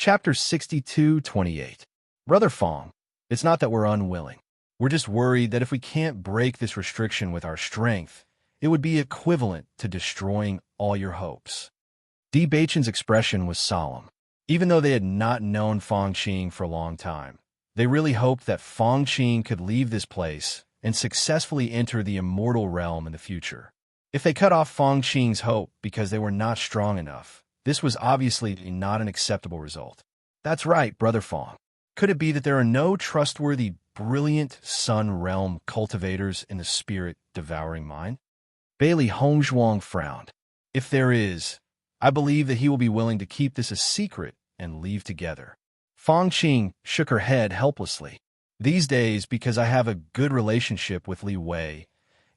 Chapter 62:28. Brother Fong, it's not that we're unwilling. We're just worried that if we can't break this restriction with our strength, it would be equivalent to destroying all your hopes. Di Beichen's expression was solemn. Even though they had not known Fong Qing for a long time, they really hoped that Fong Qing could leave this place and successfully enter the immortal realm in the future. If they cut off Fong Qing's hope because they were not strong enough, this was obviously not an acceptable result. That's right, Brother Fong. Could it be that there are no trustworthy, brilliant Sun Realm cultivators in the spirit-devouring mind? Bailey Hongzhuang frowned. If there is, I believe that he will be willing to keep this a secret and leave together. Fong Qing shook her head helplessly. These days, because I have a good relationship with Li Wei,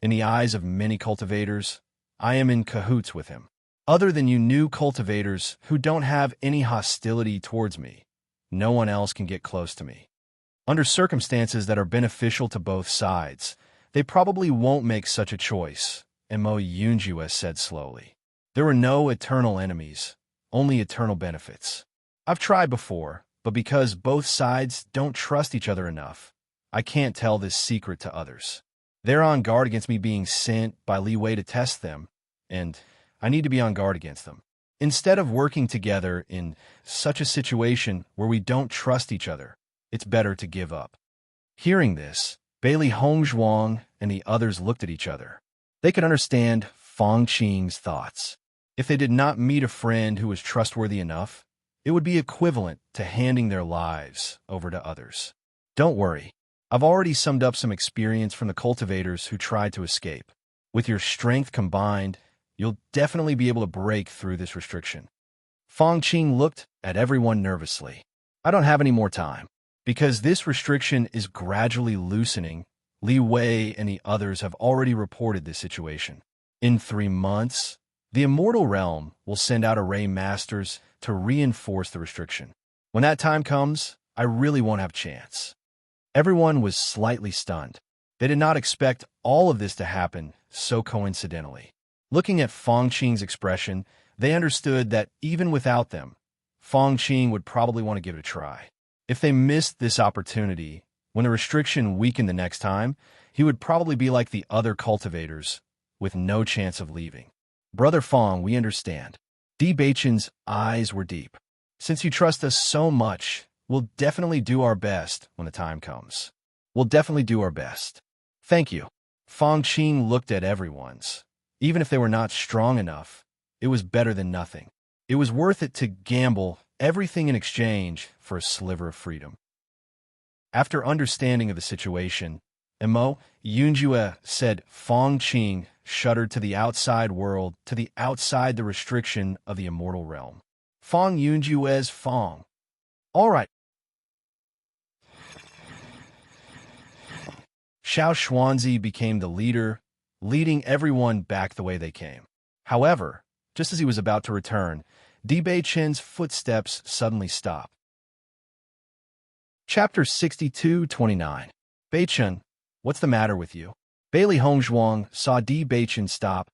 in the eyes of many cultivators, I am in cahoots with him. Other than you new cultivators who don't have any hostility towards me, no one else can get close to me. Under circumstances that are beneficial to both sides, they probably won't make such a choice, Mo Yunjue said slowly. There are no eternal enemies, only eternal benefits. I've tried before, but because both sides don't trust each other enough, I can't tell this secret to others. They're on guard against me being sent by Li Wei to test them, and I need to be on guard against them. Instead of working together in such a situation where we don't trust each other, it's better to give up. Hearing this, Bailey Hongzhuang and the others looked at each other. They could understand Fong Qing's thoughts. If they did not meet a friend who was trustworthy enough, it would be equivalent to handing their lives over to others. Don't worry. I've already summed up some experience from the cultivators who tried to escape. With your strength combined, you'll definitely be able to break through this restriction. Fong Qing looked at everyone nervously. I don't have any more time. Because this restriction is gradually loosening, Li Wei and the others have already reported this situation. In 3 months, the Immortal Realm will send out array masters to reinforce the restriction. When that time comes, I really won't have a chance. Everyone was slightly stunned. They did not expect all of this to happen so coincidentally. Looking at Fong Qing's expression, they understood that even without them, Fong Qing would probably want to give it a try. If they missed this opportunity, when the restriction weakened the next time, he would probably be like the other cultivators, with no chance of leaving. Brother Fong, we understand. Di Beichen's eyes were deep. Since you trust us so much, we'll definitely do our best when the time comes. We'll definitely do our best. Thank you. Fong Qing looked at everyone's. Even if they were not strong enough, it was better than nothing. It was worth it to gamble everything in exchange for a sliver of freedom. After understanding of the situation, Mo Yunjue said Fong Qing shuddered to the outside world, to the outside the restriction of the immortal realm. Fong Yunjue's Fong. All right. Xiao Xuanzi became the leader, leading everyone back the way they came. However, just as he was about to return, Di Beichen's footsteps suddenly stopped. Chapter 62:29. Beichen, what's the matter with you? Bailey Hongzhuang saw Di Beichen stop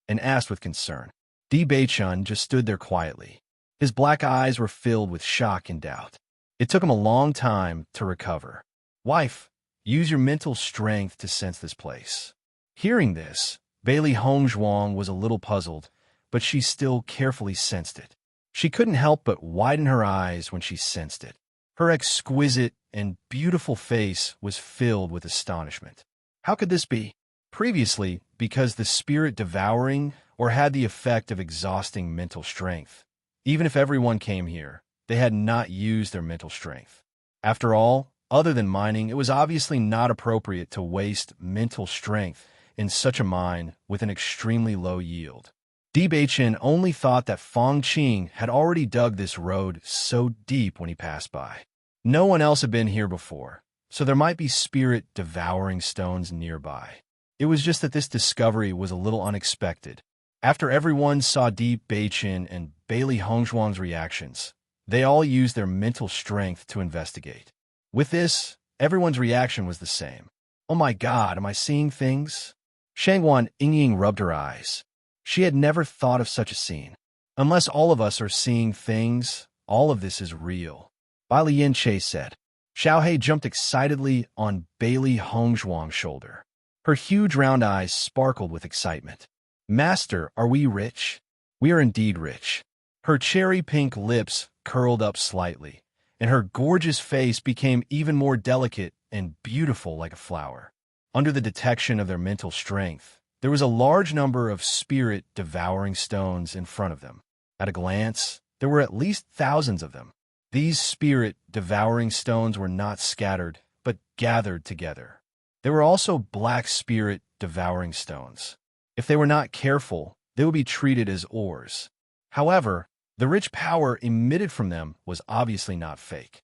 and asked with concern. Di Beichen just stood there quietly. His black eyes were filled with shock and doubt. It took him a long time to recover. Wife, use your mental strength to sense this place. Hearing this, Bailey Hongzhuang was a little puzzled, but she still carefully sensed it. She couldn't help but widen her eyes when she sensed it. Her exquisite and beautiful face was filled with astonishment. How could this be? Previously, because the spirit devouring or had the effect of exhausting mental strength. Even if everyone came here, they had not used their mental strength. After all, other than mining, it was obviously not appropriate to waste mental strength in such a mine with an extremely low yield. Di Beichen only thought that Fong Qing had already dug this road so deep when he passed by. No one else had been here before, so there might be spirit-devouring stones nearby. It was just that this discovery was a little unexpected. After everyone saw Di Beichen and Bailey Hongzhuang's reactions, they all used their mental strength to investigate. With this, everyone's reaction was the same. Oh my God, am I seeing things? Shangwan Yingying rubbed her eyes. She had never thought of such a scene. Unless all of us are seeing things, all of this is real. Bai Lian-che said. Xiaohei jumped excitedly on Bailey Hongzhuang's shoulder. Her huge round eyes sparkled with excitement. Master, are we rich? We are indeed rich. Her cherry-pink lips curled up slightly, and her gorgeous face became even more delicate and beautiful like a flower. Under the detection of their mental strength, there was a large number of spirit-devouring stones in front of them. At a glance, there were at least thousands of them. These spirit-devouring stones were not scattered, but gathered together. There were also black spirit-devouring stones. If they were not careful, they would be treated as ores. However, the rich power emitted from them was obviously not fake.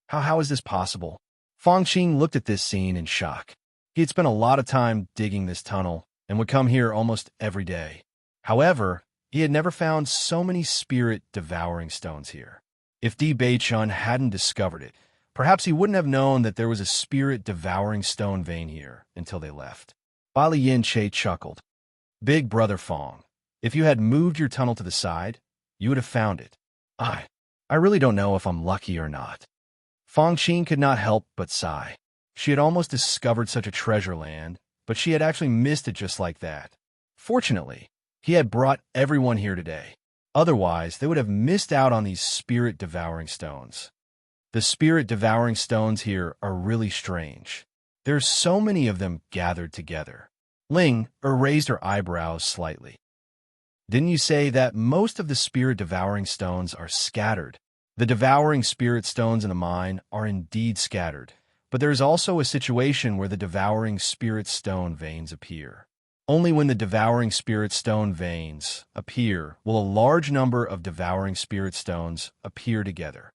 How is this possible? Fang Qing looked at this scene in shock. He had spent a lot of time digging this tunnel and would come here almost every day. However, he had never found so many spirit-devouring stones here. If Di Beichun hadn't discovered it, perhaps he wouldn't have known that there was a spirit-devouring stone vein here until they left. Bai Lian-che chuckled. Big Brother Fang, if you had moved your tunnel to the side, you would have found it. I really don't know if I'm lucky or not. Fang Qing could not help but sigh. She had almost discovered such a treasure land, but she had actually missed it just like that. Fortunately, he had brought everyone here today. Otherwise, they would have missed out on these spirit-devouring stones. The spirit-devouring stones here are really strange. There's so many of them gathered together. Ling raised her eyebrows slightly. Didn't you say that most of the spirit-devouring stones are scattered? The devouring spirit stones in the mine are indeed scattered, but there is also a situation where the devouring spirit stone veins appear. Only when the devouring spirit stone veins appear will a large number of devouring spirit stones appear together.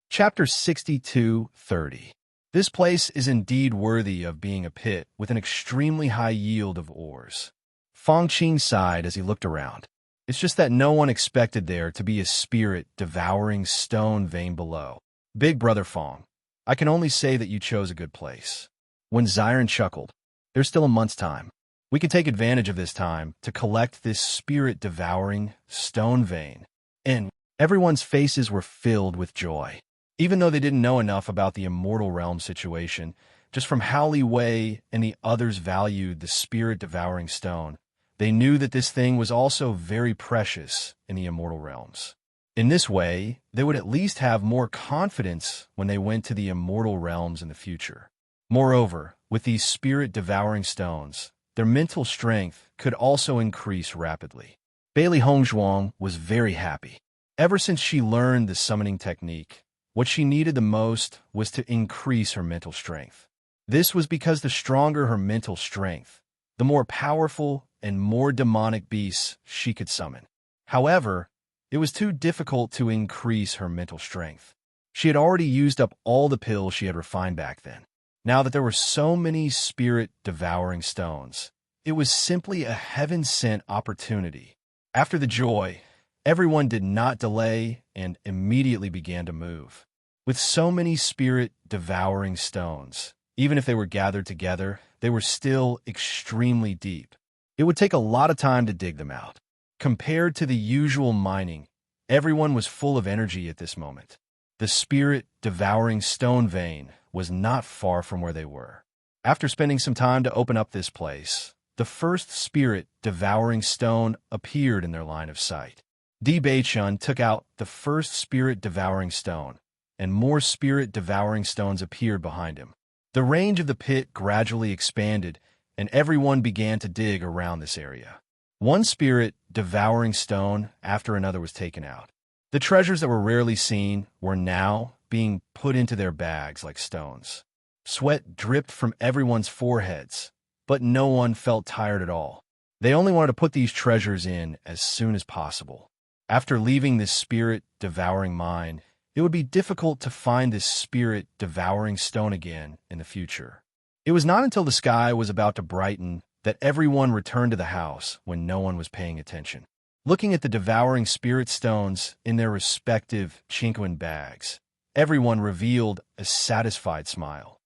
Chapter 62:30. This place is indeed worthy of being a pit with an extremely high yield of ores. Fang Qing sighed as he looked around. It's just that no one expected there to be a spirit-devouring stone vein below. Big Brother Fang, I can only say that you chose a good place. When Xiren chuckled, there's still a month's time. We can take advantage of this time to collect this spirit-devouring stone vein. And everyone's faces were filled with joy. Even though they didn't know enough about the Immortal Realm situation, just from how Li Wei and the others valued the spirit-devouring stone, they knew that this thing was also very precious in the Immortal Realms. In this way, they would at least have more confidence when they went to the Immortal Realms in the future. Moreover, with these spirit-devouring stones, their mental strength could also increase rapidly. Bailey Hongzhuang was very happy. Ever since she learned the summoning technique, what she needed the most was to increase her mental strength. This was because the stronger her mental strength, the more powerful and more demonic beasts she could summon. However, it was too difficult to increase her mental strength. She had already used up all the pills she had refined back then. Now that there were so many spirit-devouring stones, it was simply a heaven-sent opportunity. After the joy, everyone did not delay and immediately began to move. With so many spirit-devouring stones, even if they were gathered together, they were still extremely deep. It would take a lot of time to dig them out. Compared to the usual mining, everyone was full of energy at this moment. The spirit-devouring stone vein was not far from where they were. After spending some time to open up this place, the first spirit-devouring stone appeared in their line of sight. Di Beichun took out the first spirit-devouring stone, and more spirit-devouring stones appeared behind him. The range of the pit gradually expanded, and everyone began to dig around this area. One spirit-devouring stone after another was taken out. The treasures that were rarely seen were now being put into their bags like stones. Sweat dripped from everyone's foreheads, but no one felt tired at all. They only wanted to put these treasures in as soon as possible. After leaving this spirit-devouring mine, it would be difficult to find this spirit-devouring stone again in the future. It was not until the sky was about to brighten that everyone returned to the house when no one was paying attention. Looking at the devouring spirit stones in their respective Chinquan bags, everyone revealed a satisfied smile.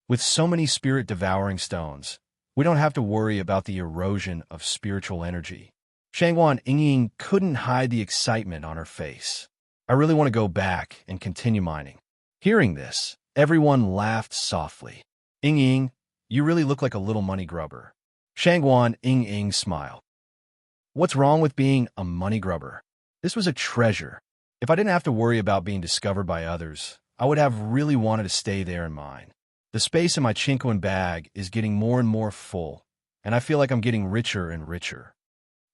With so many spirit-devouring stones, we don't have to worry about the erosion of spiritual energy. Shangguan Yingying couldn't hide the excitement on her face. I really want to go back and continue mining. Hearing this, everyone laughed softly. Yingying, you really look like a little money grubber. Shangguan Yingying smiled. What's wrong with being a money grubber? This was a treasure. If I didn't have to worry about being discovered by others, I would have really wanted to stay there and mine. The space in my Chinquan bag is getting more and more full, and I feel like I'm getting richer and richer.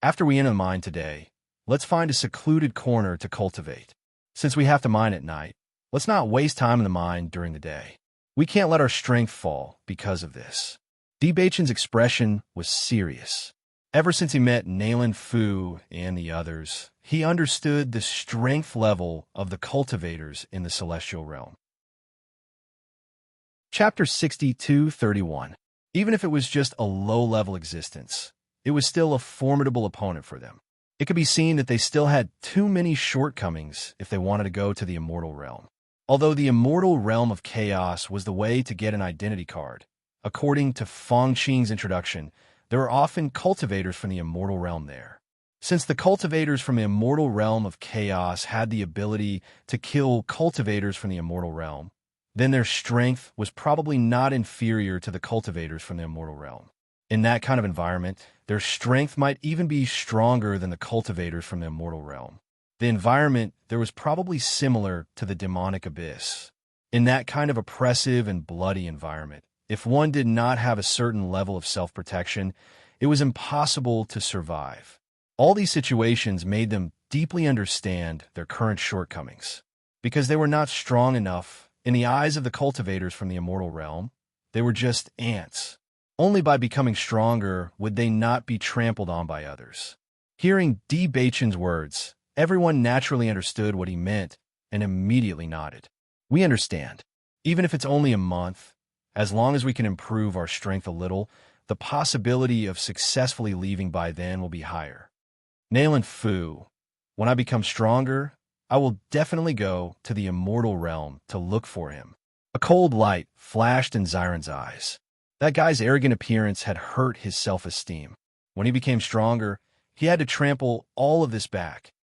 After we end the mine today, let's find a secluded corner to cultivate. Since we have to mine at night, let's not waste time in the mine during the day. We can't let our strength fall because of this. Di Beichen's expression was serious. Ever since he met Nayland Fu and the others, he understood the strength level of the cultivators in the celestial realm. Chapter 62:31. Even if it was just a low-level existence, it was still a formidable opponent for them. It could be seen that they still had too many shortcomings if they wanted to go to the immortal realm. Although the immortal realm of chaos was the way to get an identity card, according to Feng Qing's introduction, there are often cultivators from the immortal realm there. Since the cultivators from the immortal realm of chaos had the ability to kill cultivators from the immortal realm, then their strength was probably not inferior to the cultivators from the immortal realm. In that kind of environment, their strength might even be stronger than the cultivators from the immortal realm. The environment there was probably similar to the demonic abyss. In that kind of oppressive and bloody environment, if one did not have a certain level of self-protection, it was impossible to survive. All these situations made them deeply understand their current shortcomings. Because they were not strong enough, in the eyes of the cultivators from the immortal realm, they were just ants. Only by becoming stronger would they not be trampled on by others. Hearing Di Beichen's words, everyone naturally understood what he meant and immediately nodded. We understand. Even if it's only a month, as long as we can improve our strength a little, the possibility of successfully leaving by then will be higher. Nayland Fu, when I become stronger, I will definitely go to the immortal realm to look for him. A cold light flashed in Xiren's eyes. That guy's arrogant appearance had hurt his self-esteem. When he became stronger, he had to trample all of this back.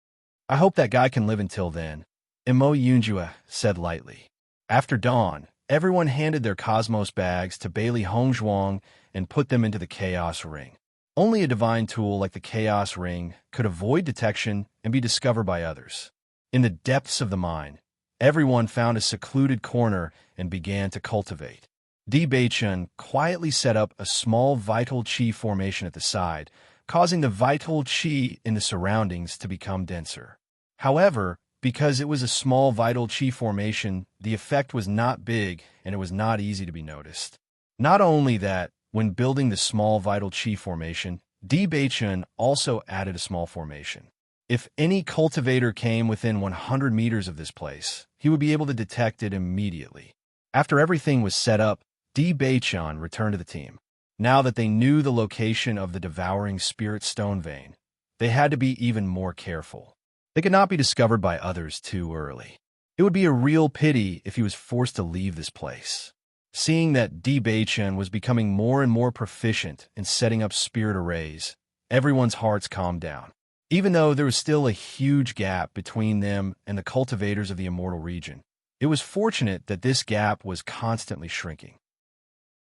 I hope that guy can live until then, Imo Yunjua said lightly. After dawn, everyone handed their Cosmos bags to Bailey Hongzhuang and put them into the Chaos Ring. Only a divine tool like the Chaos Ring could avoid detection and be discovered by others. In the depths of the mine, everyone found a secluded corner and began to cultivate. Di Beichen quietly set up a small vital qi formation at the side, causing the vital qi in the surroundings to become denser. However, because it was a small vital qi formation, the effect was not big and it was not easy to be noticed. Not only that, when building the small vital qi formation, Di Beichen also added a small formation. If any cultivator came within 100 meters of this place, he would be able to detect it immediately. After everything was set up, Di Beichen returned to the team. Now that they knew the location of the devouring spirit stone vein, they had to be even more careful. They could not be discovered by others too early. It would be a real pity if he was forced to leave this place. Seeing that Di Beichen was becoming more and more proficient in setting up spirit arrays, everyone's hearts calmed down. Even though there was still a huge gap between them and the cultivators of the immortal region, it was fortunate that this gap was constantly shrinking.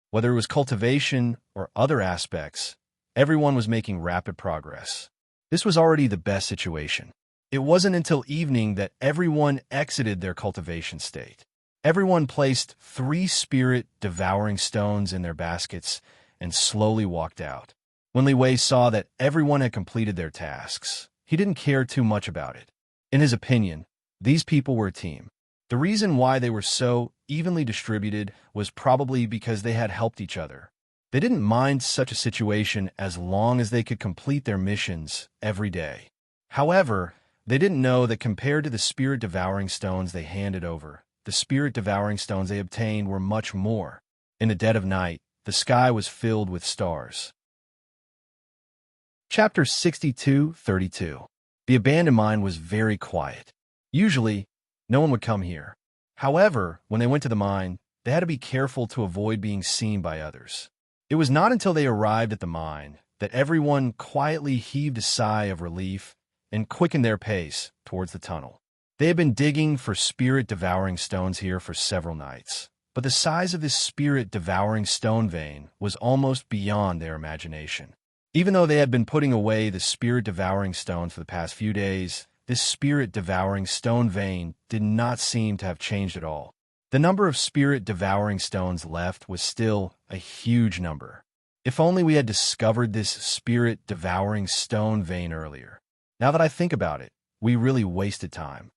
Whether it was cultivation or other aspects, everyone was making rapid progress. This was already the best situation. It wasn't until evening that everyone exited their cultivation state. Everyone placed 3 spirit devouring stones in their baskets and slowly walked out. When Li Wei saw that everyone had completed their tasks, he didn't care too much about it. In his opinion, these people were a team. The reason why they were so evenly distributed was probably because they had helped each other. They didn't mind such a situation as long as they could complete their missions every day. However, they didn't know that compared to the spirit-devouring stones they handed over, the spirit-devouring stones they obtained were much more. In the dead of night, the sky was filled with stars. Chapter 62:32. The abandoned mine was very quiet. Usually, no one would come here. However, when they went to the mine, they had to be careful to avoid being seen by others. It was not until they arrived at the mine that everyone quietly heaved a sigh of relief and quickened their pace towards the tunnel. They had been digging for spirit-devouring stones here for several nights, but the size of this spirit-devouring stone vein was almost beyond their imagination. Even though they had been putting away the spirit-devouring stones for the past few days, this spirit-devouring stone vein did not seem to have changed at all. The number of spirit-devouring stones left was still a huge number. If only we had discovered this spirit-devouring stone vein earlier. Now that I think about it, we really wasted time.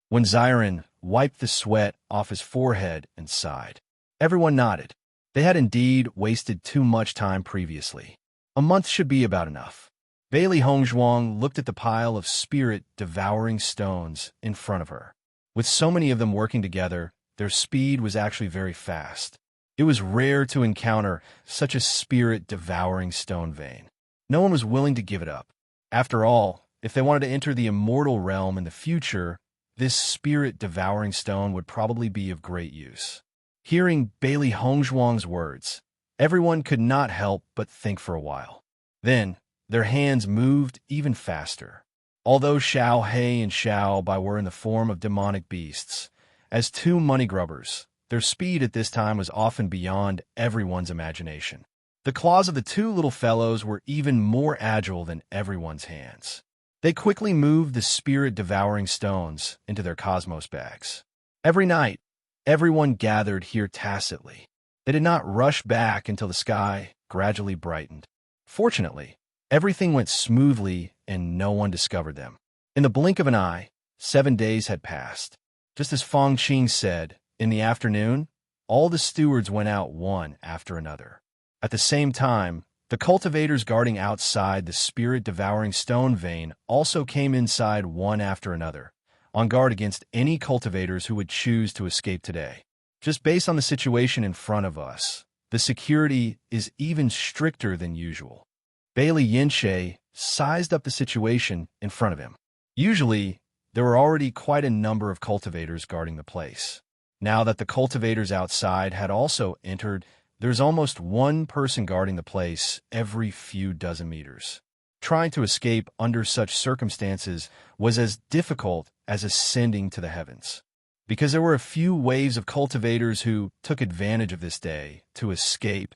When Xiron wiped the sweat off his forehead and sighed, everyone nodded. They had indeed wasted too much time previously. A month should be about enough. Bailey Hongzhuang looked at the pile of spirit-devouring stones in front of her. With so many of them working together, their speed was actually very fast. It was rare to encounter such a spirit-devouring stone vein. No one was willing to give it up. After all, if they wanted to enter the immortal realm in the future, this spirit-devouring stone would probably be of great use. Hearing Bailey Hongzhuang's words, everyone could not help but think for a while. Then, their hands moved even faster. Although Xiao He and Xiao Bai were in the form of demonic beasts, as two money grubbers, their speed at this time was often beyond everyone's imagination. The claws of the two little fellows were even more agile than everyone's hands. They quickly moved the spirit-devouring stones into their cosmos bags. Every night, everyone gathered here tacitly. They did not rush back until the sky gradually brightened. Fortunately, everything went smoothly and no one discovered them. In the blink of an eye, 7 days had passed. Just as Fong Qing said, in the afternoon, all the stewards went out one after another. At the same time, the cultivators guarding outside the spirit-devouring stone vein also came inside one after another, on guard against any cultivators who would choose to escape today. Just based on the situation in front of us, the security is even stricter than usual. Bailey Yinshe sized up the situation in front of him. Usually, there were already quite a number of cultivators guarding the place. Now that the cultivators outside had also entered, there's almost one person guarding the place every few dozen meters. Trying to escape under such circumstances was as difficult as ascending to the heavens. Because there were a few waves of cultivators who took advantage of this day to escape,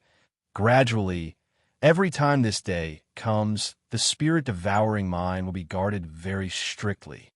gradually, every time this day comes, the spirit-devouring mine will be guarded very strictly.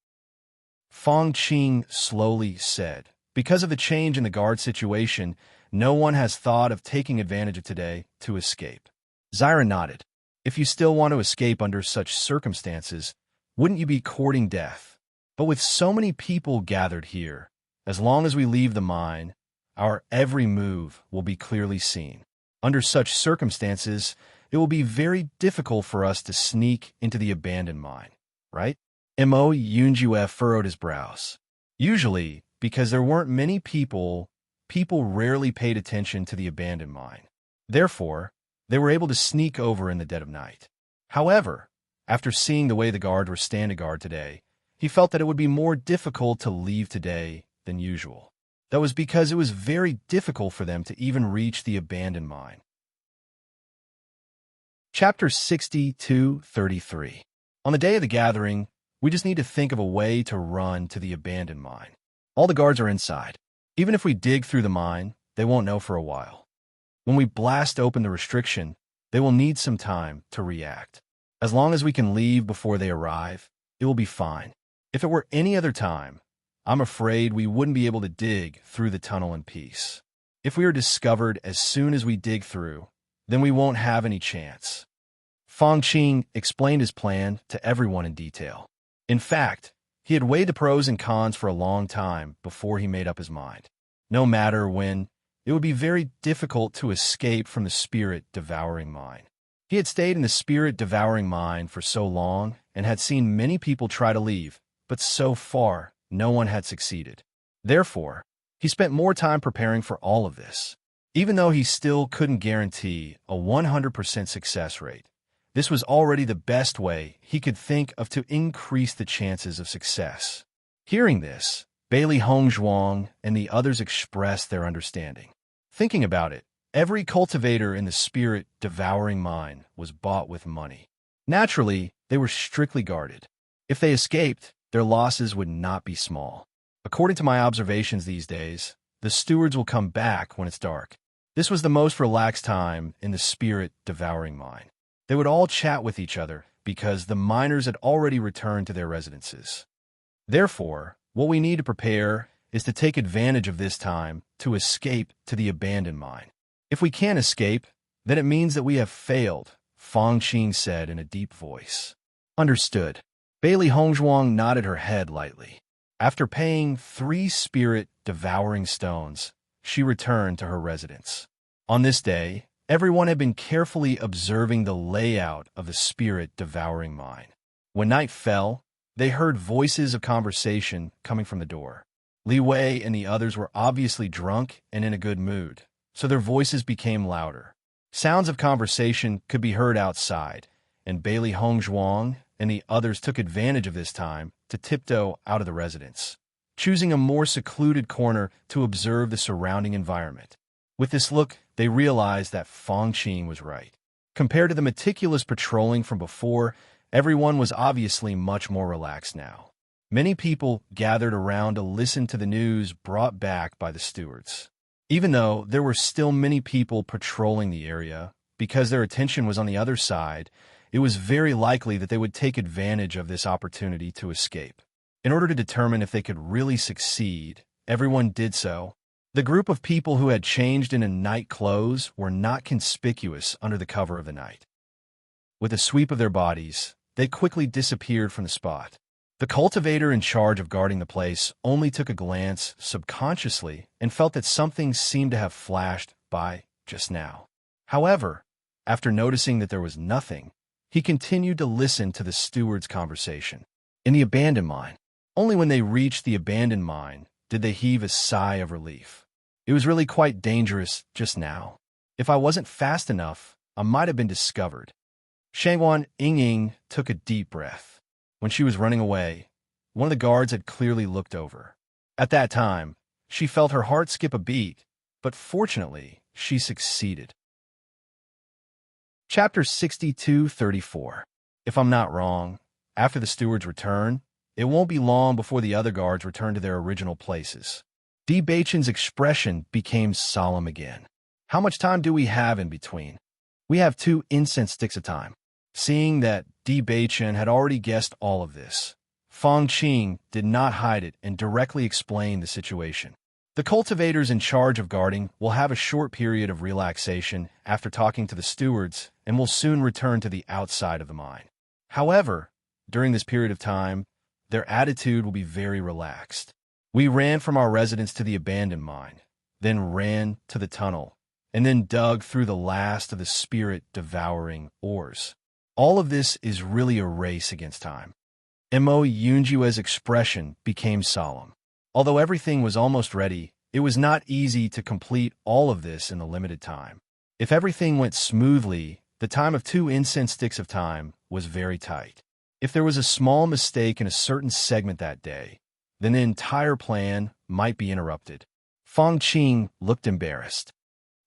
Fong Qing slowly said, because of the change in the guard situation, no one has thought of taking advantage of today to escape. Xiron nodded. If you still want to escape under such circumstances, wouldn't you be courting death? But with so many people gathered here, as long as we leave the mine, our every move will be clearly seen. Under such circumstances, it will be very difficult for us to sneak into the abandoned mine, right? Mo Yunjue furrowed his brows. Usually, because there weren't many people rarely paid attention to the abandoned mine. Therefore, they were able to sneak over in the dead of night. However, after seeing the way the guards were standing guard today, he felt that it would be more difficult to leave today than usual. That was because it was very difficult for them to even reach the abandoned mine. Chapter 62-33. On the day of the gathering, we just need to think of a way to run to the abandoned mine. All the guards are inside. Even if we dig through the mine, they won't know for a while. When we blast open the restriction, they will need some time to react. As long as we can leave before they arrive, it will be fine. If it were any other time, I'm afraid we wouldn't be able to dig through the tunnel in peace. If we are discovered as soon as we dig through, then we won't have any chance. Fong Qing explained his plan to everyone in detail. In fact, he had weighed the pros and cons for a long time before he made up his mind. No matter when, it would be very difficult to escape from the spirit-devouring mine. He had stayed in the spirit-devouring mine for so long and had seen many people try to leave, but so far, no one had succeeded. Therefore, he spent more time preparing for all of this. Even though he still couldn't guarantee a 100% success rate, this was already the best way he could think of to increase the chances of success. Hearing this, Bailey Hongzhuang and the others expressed their understanding. Thinking about it, Every cultivator in the spirit-devouring mine was bought with money. Naturally, they were strictly guarded. If they escaped, their losses would not be small. According to my observations these days, the stewards will come back when it's dark. This was the most relaxed time in the spirit-devouring mine. They would all chat with each other because the miners had already returned to their residences. Therefore, what we need to prepare is to take advantage of this time to escape to the abandoned mine. If we can't escape, then it means that we have failed, Fong Qing said in a deep voice. Understood. Bailey Hongzhuang nodded her head lightly. After paying 3 spirit-devouring stones, she returned to her residence. On this day, everyone had been carefully observing the layout of the spirit-devouring mine. When night fell, they heard voices of conversation coming from the door. Li Wei and the others were obviously drunk and in a good mood, so their voices became louder. Sounds of conversation could be heard outside, and Bailey Hongzhuang and the others took advantage of this time to tiptoe out of the residence, choosing a more secluded corner to observe the surrounding environment. With this look, they realized that Fong Qing was right. Compared to the meticulous patrolling from before, everyone was obviously much more relaxed now. Many people gathered around to listen to the news brought back by the stewards. Even though there were still many people patrolling the area, because their attention was on the other side, it was very likely that they would take advantage of this opportunity to escape. In order to determine if they could really succeed, everyone did so. The group of people who had changed into night clothes were not conspicuous under the cover of the night. With a sweep of their bodies, they quickly disappeared from the spot. The cultivator in charge of guarding the place only took a glance subconsciously and felt that something seemed to have flashed by just now. However, after noticing that there was nothing, he continued to listen to the steward's conversation. In the abandoned mine, only when they reached the abandoned mine did they heave a sigh of relief. It was really quite dangerous just now. If I wasn't fast enough, I might have been discovered. Shangwan Yingying took a deep breath. When she was running away, one of the guards had clearly looked over. At that time, she felt her heart skip a beat, but fortunately, she succeeded. Chapter 62:34. If I'm not wrong, after the stewards return, it won't be long before the other guards return to their original places. Di Beichen's expression became solemn again. How much time do we have in between? We have 2 incense sticks of time. Seeing that Di Beichen had already guessed all of this, Fong Qing did not hide it and directly explained the situation. The cultivators in charge of guarding will have a short period of relaxation after talking to the stewards and will soon return to the outside of the mine. However, during this period of time, their attitude will be very relaxed. We ran from our residence to the abandoned mine, then ran to the tunnel, and then dug through the last of the spirit-devouring ores. All of this is really a race against time. Mo Yunjue's expression became solemn. Although everything was almost ready, it was not easy to complete all of this in the limited time. If everything went smoothly, the time of 2 incense sticks of time was very tight. If there was a small mistake in a certain segment that day, then the entire plan might be interrupted. Fong Qing looked embarrassed.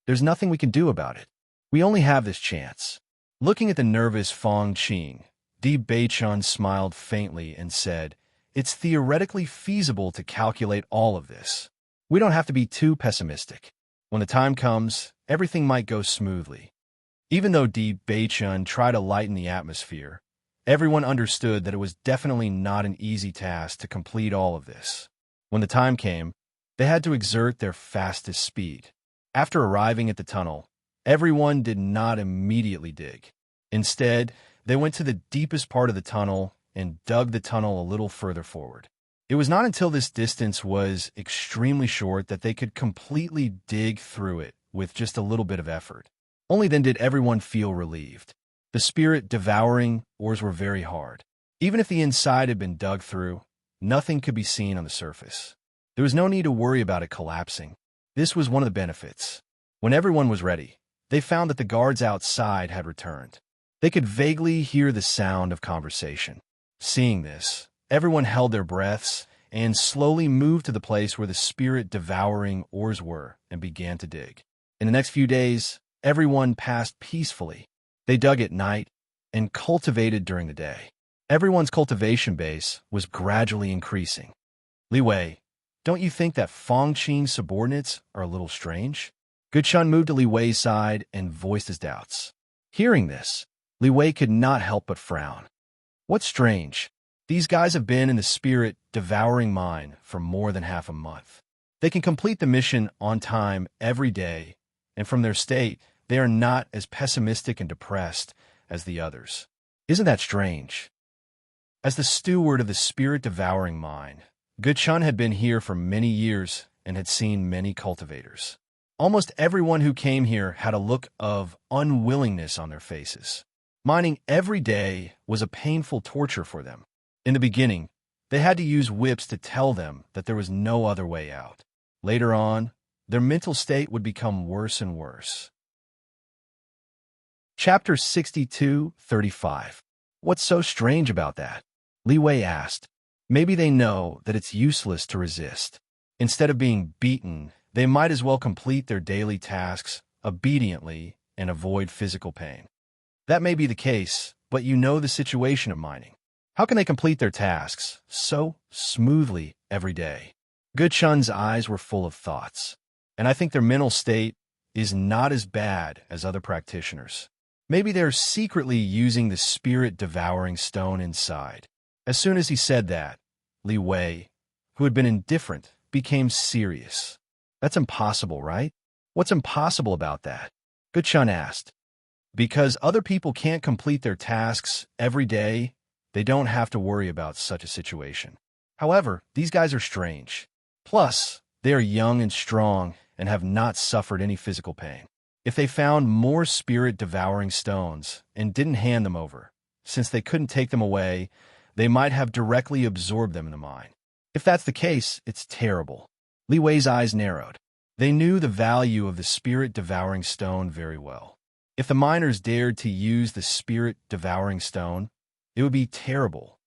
There's nothing we can do about it. We only have this chance. Looking at the nervous Fong Qing, Di Beichun smiled faintly and said, "It's theoretically feasible to calculate all of this. We don't have to be too pessimistic. When the time comes, everything might go smoothly." Even though Di Beichun tried to lighten the atmosphere, everyone understood that it was definitely not an easy task to complete all of this. When the time came, they had to exert their fastest speed. After arriving at the tunnel, everyone did not immediately dig. Instead, they went to the deepest part of the tunnel and dug the tunnel a little further forward. It was not until this distance was extremely short that they could completely dig through it with just a little bit of effort. Only then did everyone feel relieved. The spirit-devouring ores were very hard. Even if the inside had been dug through, nothing could be seen on the surface. There was no need to worry about it collapsing. This was one of the benefits. When everyone was ready, they found that the guards outside had returned. They could vaguely hear the sound of conversation. Seeing this, everyone held their breaths and slowly moved to the place where the spirit-devouring ores were and began to dig. In the next few days, everyone passed peacefully. They dug at night and cultivated during the day. Everyone's cultivation base was gradually increasing. Li Wei, don't you think that Fong Qing's subordinates are a little strange? Good Shun moved to Li Wei's side and voiced his doubts. Hearing this, Li Wei could not help but frown. What's strange? These guys have been in the spirit devouring mine for more than half a month. They can complete the mission on time every day, and from their state, they are not as pessimistic and depressed as the others. Isn't that strange? As the steward of the spirit-devouring mine, Good Shun had been here for many years and had seen many cultivators. Almost everyone who came here had a look of unwillingness on their faces. Mining every day was a painful torture for them. In the beginning, they had to use whips to tell them that there was no other way out. Later on, their mental state would become worse and worse. Chapter 62:35. What's so strange about that? Li Wei asked. Maybe they know that it's useless to resist. Instead of being beaten, they might as well complete their daily tasks obediently and avoid physical pain. That may be the case, but you know the situation of mining. How can they complete their tasks so smoothly every day? Good Shun's eyes were full of thoughts, and I think their mental state is not as bad as other practitioners. Maybe they're secretly using the spirit-devouring stone inside. As soon as he said that, Li Wei, who had been indifferent, became serious. That's impossible, right? What's impossible about that? Good Shun asked. Because other people can't complete their tasks every day, they don't have to worry about such a situation. However, these guys are strange. Plus, they are young and strong and have not suffered any physical pain. If they found more spirit-devouring stones and didn't hand them over, since they couldn't take them away, they might have directly absorbed them in the mine. If that's the case, it's terrible. Li Wei's eyes narrowed. They knew the value of the spirit-devouring stone very well. If the miners dared to use the spirit-devouring stone, it would be terrible.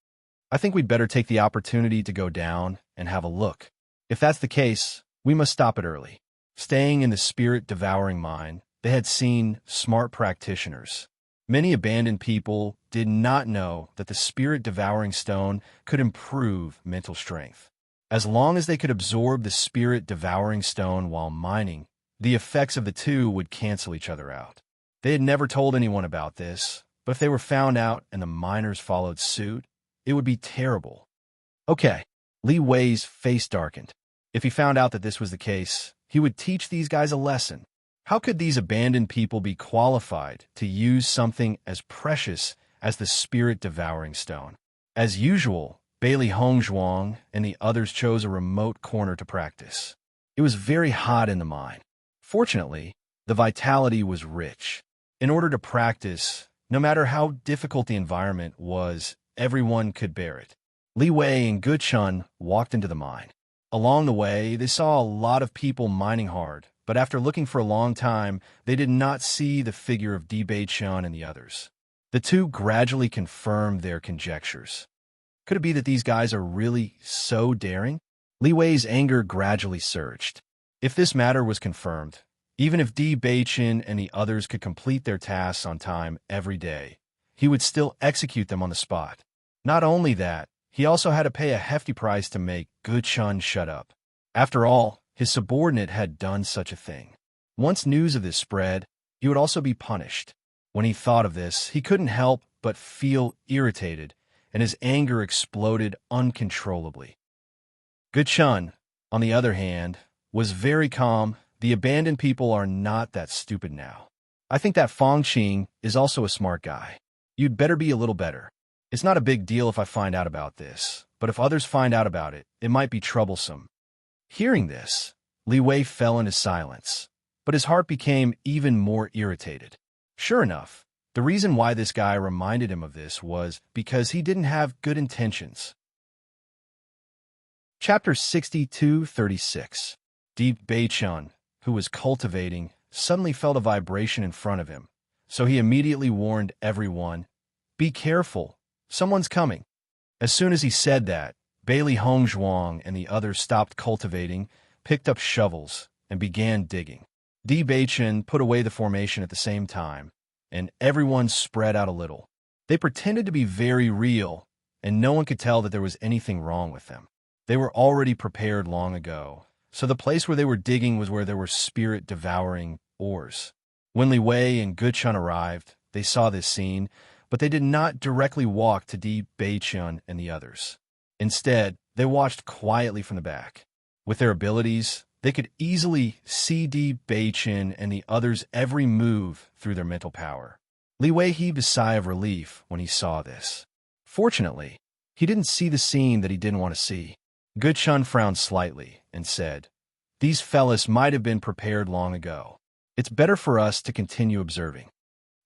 I think we'd better take the opportunity to go down and have a look. If that's the case, we must stop it early. Staying in the spirit-devouring mine, they had seen smart practitioners. Many abandoned people did not know that the spirit-devouring stone could improve mental strength. As long as they could absorb the spirit-devouring stone while mining, the effects of the two would cancel each other out. They had never told anyone about this, but if they were found out and the miners followed suit, it would be terrible. Okay, Li Wei's face darkened. If he found out that this was the case, he would teach these guys a lesson. How could these abandoned people be qualified to use something as precious as the spirit-devouring stone? As usual, Bailey Hongzhuang and the others chose a remote corner to practice. It was very hot in the mine. Fortunately, the vitality was rich. In order to practice, no matter how difficult the environment was, everyone could bear it. Li Wei and Good Shun walked into the mine. Along the way, they saw a lot of people mining hard, but after looking for a long time, they did not see the figure of Di Beichun and the others. The two gradually confirmed their conjectures. Could it be that these guys are really so daring? Li Wei's anger gradually surged. If this matter was confirmed, even if Di Beichun and the others could complete their tasks on time every day, he would still execute them on the spot. Not only that, he also had to pay a hefty price to make Good Shun shut up. After all, his subordinate had done such a thing. Once news of this spread, he would also be punished. When he thought of this, he couldn't help but feel irritated, and his anger exploded uncontrollably. Good Shun, on the other hand, was very calm. The abandoned people are not that stupid now. I think that Fong Qing is also a smart guy. You'd better be a little better. It's not a big deal if I find out about this, but if others find out about it, it might be troublesome. Hearing this, Li Wei fell into silence, but his heart became even more irritated. Sure enough, the reason why this guy reminded him of this was because he didn't have good intentions. Chapter 62:36. Di Beichun, who was cultivating, suddenly felt a vibration in front of him, so he immediately warned everyone, "Be careful, someone's coming." As soon as he said that, Bailey Hongzhuang and the others stopped cultivating, picked up shovels, and began digging. Di Beichen put away the formation at the same time, and everyone spread out a little. They pretended to be very real, and no one could tell that there was anything wrong with them. They were already prepared long ago, so the place where they were digging was where there were spirit-devouring ores. When Li Wei and Guchun arrived, they saw this scene, but they did not directly walk to Di Beichen and the others. Instead, they watched quietly from the back. With their abilities, they could easily see Di Beichen and the others' every move through their mental power. Li Wei heaved a sigh of relief when he saw this. Fortunately, he didn't see the scene that he didn't want to see. Guchun frowned slightly and said, "These fellas might have been prepared long ago. It's better for us to continue observing."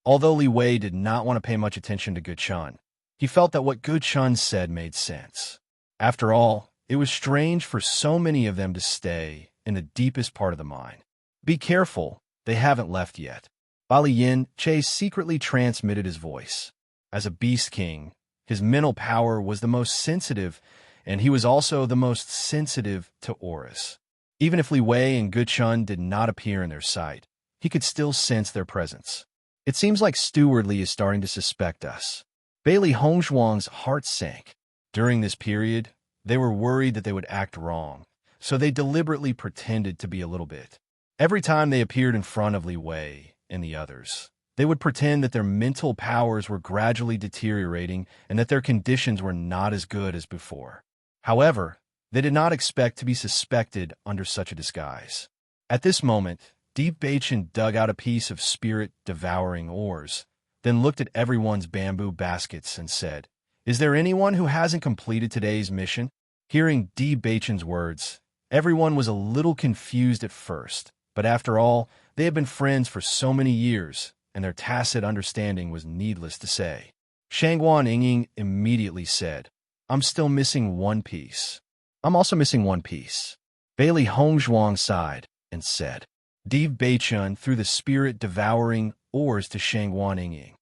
Although Li Wei did not want to pay much attention to Guchun, he felt that what Guchun said made sense. After all, it was strange for so many of them to stay in the deepest part of the mine. Be careful, they haven't left yet. Bali Yin Che secretly transmitted his voice. As a beast king, his mental power was the most sensitive, and he was also the most sensitive to auras. Even if Li Wei and Guchun did not appear in their sight, he could still sense their presence. It seems like Stewardly is starting to suspect us. Bailey Hongzhuang's heart sank. During this period, they were worried that they would act wrong, so they deliberately pretended to be a little bit. Every time they appeared in front of Li Wei and the others, they would pretend that their mental powers were gradually deteriorating and that their conditions were not as good as before. However, they did not expect to be suspected under such a disguise. At this moment, Di Beichen dug out a piece of spirit-devouring ores, then looked at everyone's bamboo baskets and said, "Is there anyone who hasn't completed today's mission?" Hearing Di Beichen's words, everyone was a little confused at first, but after all, they had been friends for so many years, and their tacit understanding was needless to say. Shangguan Yingying immediately said, "I'm still missing one piece." "I'm also missing one piece." Bailey Hongzhuang sighed and said. Di Beichen threw the spirit-devouring ores to Shangguan Yingying.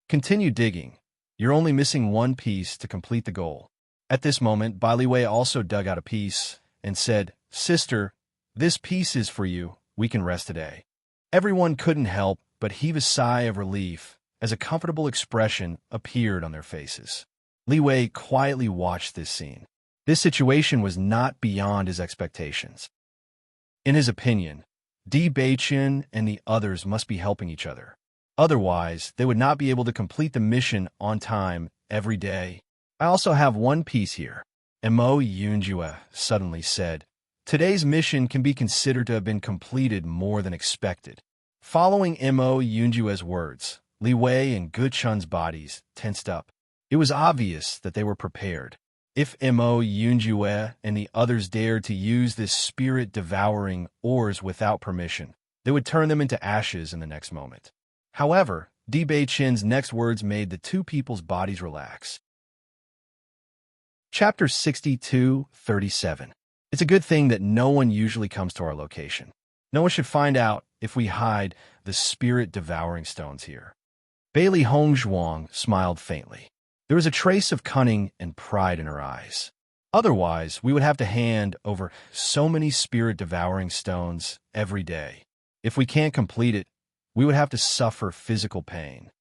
"Continue digging. You're only missing one piece to complete the goal." At this moment, Bai Li Wei also dug out a piece and said, "Sister, this piece is for you. We can rest today." Everyone couldn't help but heave a sigh of relief as a comfortable expression appeared on their faces. Li Wei quietly watched this scene. This situation was not beyond his expectations. In his opinion, Di Beichen and the others must be helping each other. Otherwise, they would not be able to complete the mission on time every day. "I also have one piece here," Mo Yunjue suddenly said. "Today's mission can be considered to have been completed more than expected." Following Mo Yunjue's words, Li Wei and Guchun's bodies tensed up. It was obvious that they were prepared. If Mo Yunjue and the others dared to use this spirit-devouring ores without permission, they would turn them into ashes in the next moment. However, Di Beichen's next words made the two people's bodies relax. Chapter 62:37. It's a good thing that no one usually comes to our location. No one should find out if we hide the spirit-devouring stones here. Bailey Hongzhuang smiled faintly. There was a trace of cunning and pride in her eyes. Otherwise, we would have to hand over so many spirit-devouring stones every day. If we can't complete it, we would have to suffer physical pain.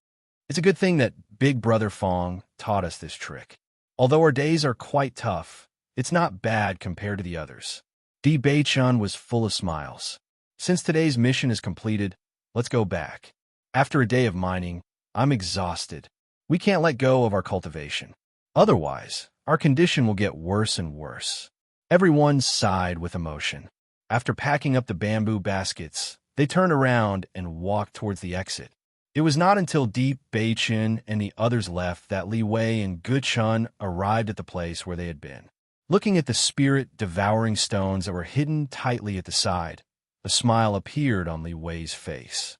It's a good thing that Big Brother Fong taught us this trick. Although our days are quite tough, it's not bad compared to the others. Di Beichen was full of smiles. Since today's mission is completed, let's go back. After a day of mining, I'm exhausted. We can't let go of our cultivation. Otherwise, our condition will get worse and worse. Everyone sighed with emotion. After packing up the bamboo baskets, they turned around and walked towards the exit. It was not until Di Beichen and the others left that Li Wei and Guchun arrived at the place where they had been. Looking at the spirit-devouring stones that were hidden tightly at the side, a smile appeared on Li Wei's face.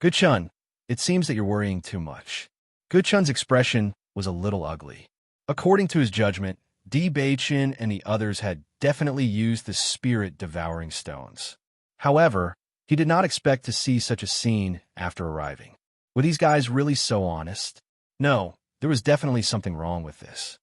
"Guchun, it seems that you're worrying too much." Guchun's expression was a little ugly. According to his judgment, Di Beichen and the others had definitely used the spirit-devouring stones. However, he did not expect to see such a scene after arriving. Were these guys really so honest? No, there was definitely something wrong with this.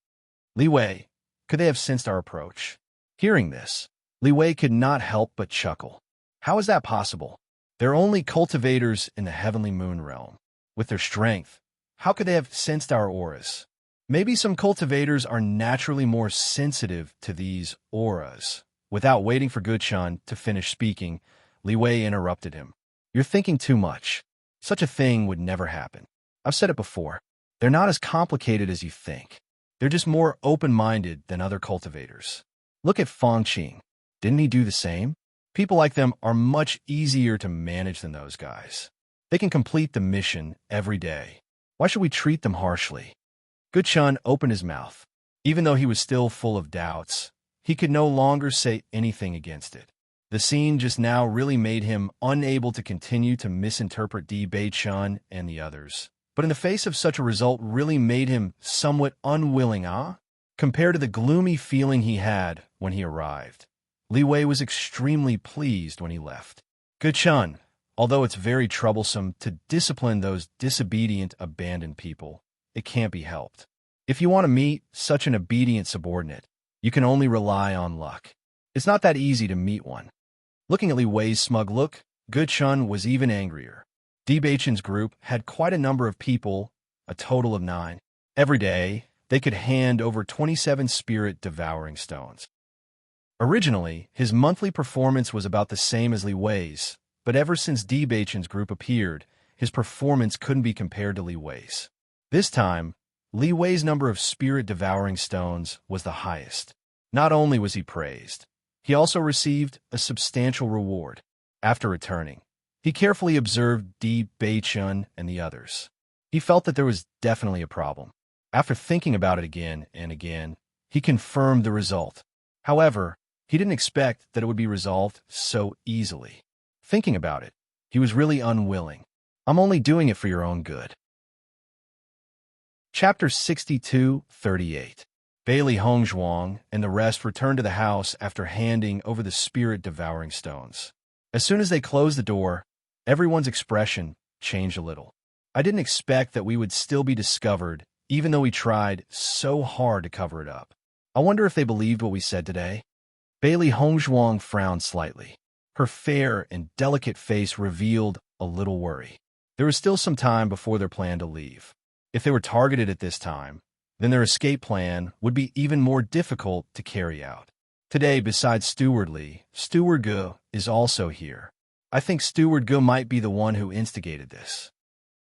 Li Wei, could they have sensed our approach? Hearing this, Li Wei could not help but chuckle. How is that possible? They're only cultivators in the heavenly moon realm. With their strength, how could they have sensed our auras? Maybe some cultivators are naturally more sensitive to these auras. Without waiting for Guchan to finish speaking, Li Wei interrupted him. You're thinking too much. Such a thing would never happen. I've said it before. They're not as complicated as you think. They're just more open-minded than other cultivators. Look at Fong Qing. Didn't he do the same? People like them are much easier to manage than those guys. They can complete the mission every day. Why should we treat them harshly? Guchan opened his mouth. Even though he was still full of doubts, he could no longer say anything against it. The scene just now really made him unable to continue to misinterpret Di Beichun and the others. But in the face of such a result really made him somewhat unwilling, compared to the gloomy feeling he had when he arrived. Li Wei was extremely pleased when he left. Guchan, although it's very troublesome to discipline those disobedient, abandoned people, it can't be helped. If you want to meet such an obedient subordinate, you can only rely on luck. It's not that easy to meet one. Looking at Li Wei's smug look, Guchan was even angrier. Di Beichun's group had quite a number of people, a total of 9. Every day, they could hand over 27 spirit-devouring stones. Originally, his monthly performance was about the same as Li Wei's, but ever since Di Beichun's group appeared, his performance couldn't be compared to Li Wei's. This time, Li Wei's number of spirit-devouring stones was the highest. Not only was he praised, he also received a substantial reward. After returning, he carefully observed Di Beichun and the others. He felt that there was definitely a problem. After thinking about it again and again, he confirmed the result. However, he didn't expect that it would be resolved so easily. Thinking about it, he was really unwilling. I'm only doing it for your own good. Chapter 62:38. Bailey Hongzhuang and the rest returned to the house after handing over the spirit-devouring stones. As soon as they closed the door, everyone's expression changed a little. I didn't expect that we would still be discovered, even though we tried so hard to cover it up. I wonder if they believed what we said today. Bailey Hongzhuang frowned slightly. Her fair and delicate face revealed a little worry. There was still some time before their plan to leave. If they were targeted at this time, then their escape plan would be even more difficult to carry out. Today, besides Steward Li, Steward Ge is also here. I think Steward Ge might be the one who instigated this.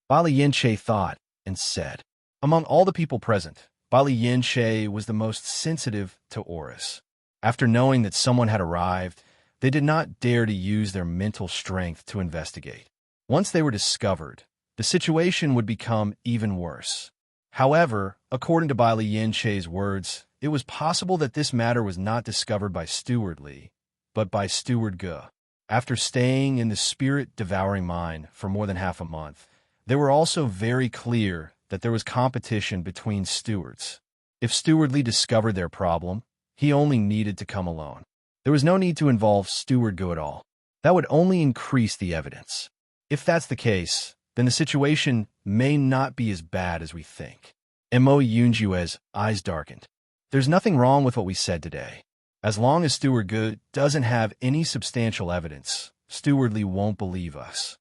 Bali Yinshe thought and said. Among all the people present, Bali Yinshe was the most sensitive to auras. After knowing that someone had arrived, they did not dare to use their mental strength to investigate. Once they were discovered, the situation would become even worse. However, according to Bali Yinshe's words, it was possible that this matter was not discovered by Steward Li, but by Steward Ge. After staying in the spirit-devouring mine for more than half a month, they were also very clear that there was competition between stewards. If Steward Li discovered their problem, he only needed to come alone. There was no need to involve Steward Ge at all. That would only increase the evidence. If that's the case, then the situation may not be as bad as we think. Mo Yunjue's eyes darkened. There's nothing wrong with what we said today. As long as Steward Ge doesn't have any substantial evidence, Steward Li won't believe us.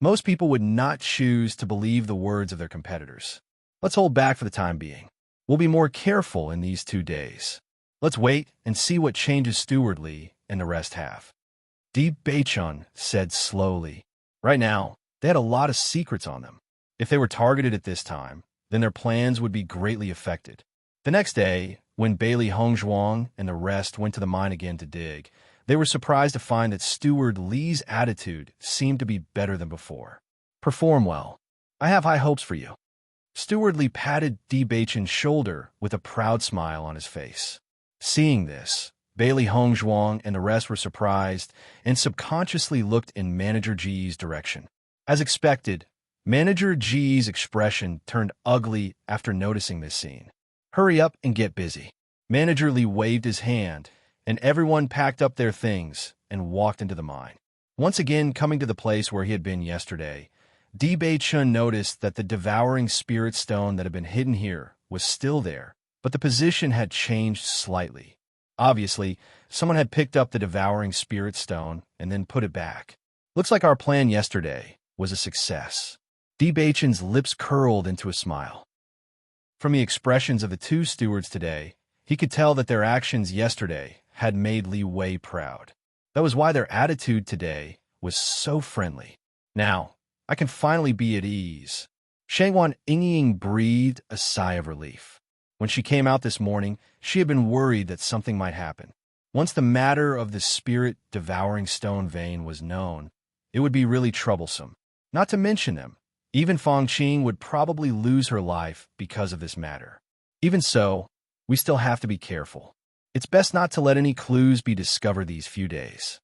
Most people would not choose to believe the words of their competitors. Let's hold back for the time being. We'll be more careful in these 2 days. Let's wait and see what changes Steward Li and the rest have. Di Beichun said slowly. Right now, they had a lot of secrets on them. If they were targeted at this time, then their plans would be greatly affected. The next day, when Bailey Hongzhuang and the rest went to the mine again to dig, they were surprised to find that Steward Li's attitude seemed to be better than before. Perform well. I have high hopes for you. Steward Li patted Di Beichun's shoulder with a proud smile on his face. Seeing this, Bailey Hongzhuang and the rest were surprised and subconsciously looked in Manager Ji's direction. As expected, Manager Ji's expression turned ugly after noticing this scene. Hurry up and get busy. Manager Li waved his hand, and everyone packed up their things and walked into the mine. Once again coming to the place where he had been yesterday, Di Beichun noticed that the devouring spirit stone that had been hidden here was still there, but the position had changed slightly. Obviously, someone had picked up the devouring spirit stone and then put it back. Looks like our plan yesterday was a success. Di Baichen's lips curled into a smile. From the expressions of the two stewards today, he could tell that their actions yesterday had made Li Wei proud. That was why their attitude today was so friendly. Now, I can finally be at ease. Shangwan Yingying breathed a sigh of relief. When she came out this morning, she had been worried that something might happen. Once the matter of the spirit-devouring stone vein was known, it would be really troublesome. Not to mention them, even Fong Qing would probably lose her life because of this matter. Even so, we still have to be careful. It's best not to let any clues be discovered these few days.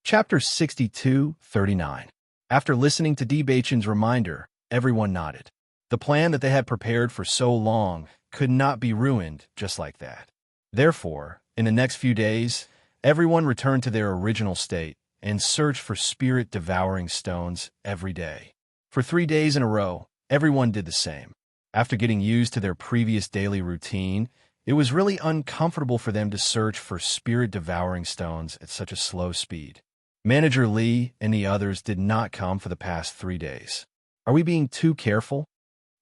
Chapter 62:39. After listening to Di Baichen's reminder, everyone nodded. The plan that they had prepared for so long could not be ruined just like that. Therefore, in the next few days, everyone returned to their original state and searched for spirit-devouring stones every day. For 3 days in a row, everyone did the same. After getting used to their previous daily routine, it was really uncomfortable for them to search for spirit-devouring stones at such a slow speed. Manager Li and the others did not come for the past 3 days. Are we being too careful?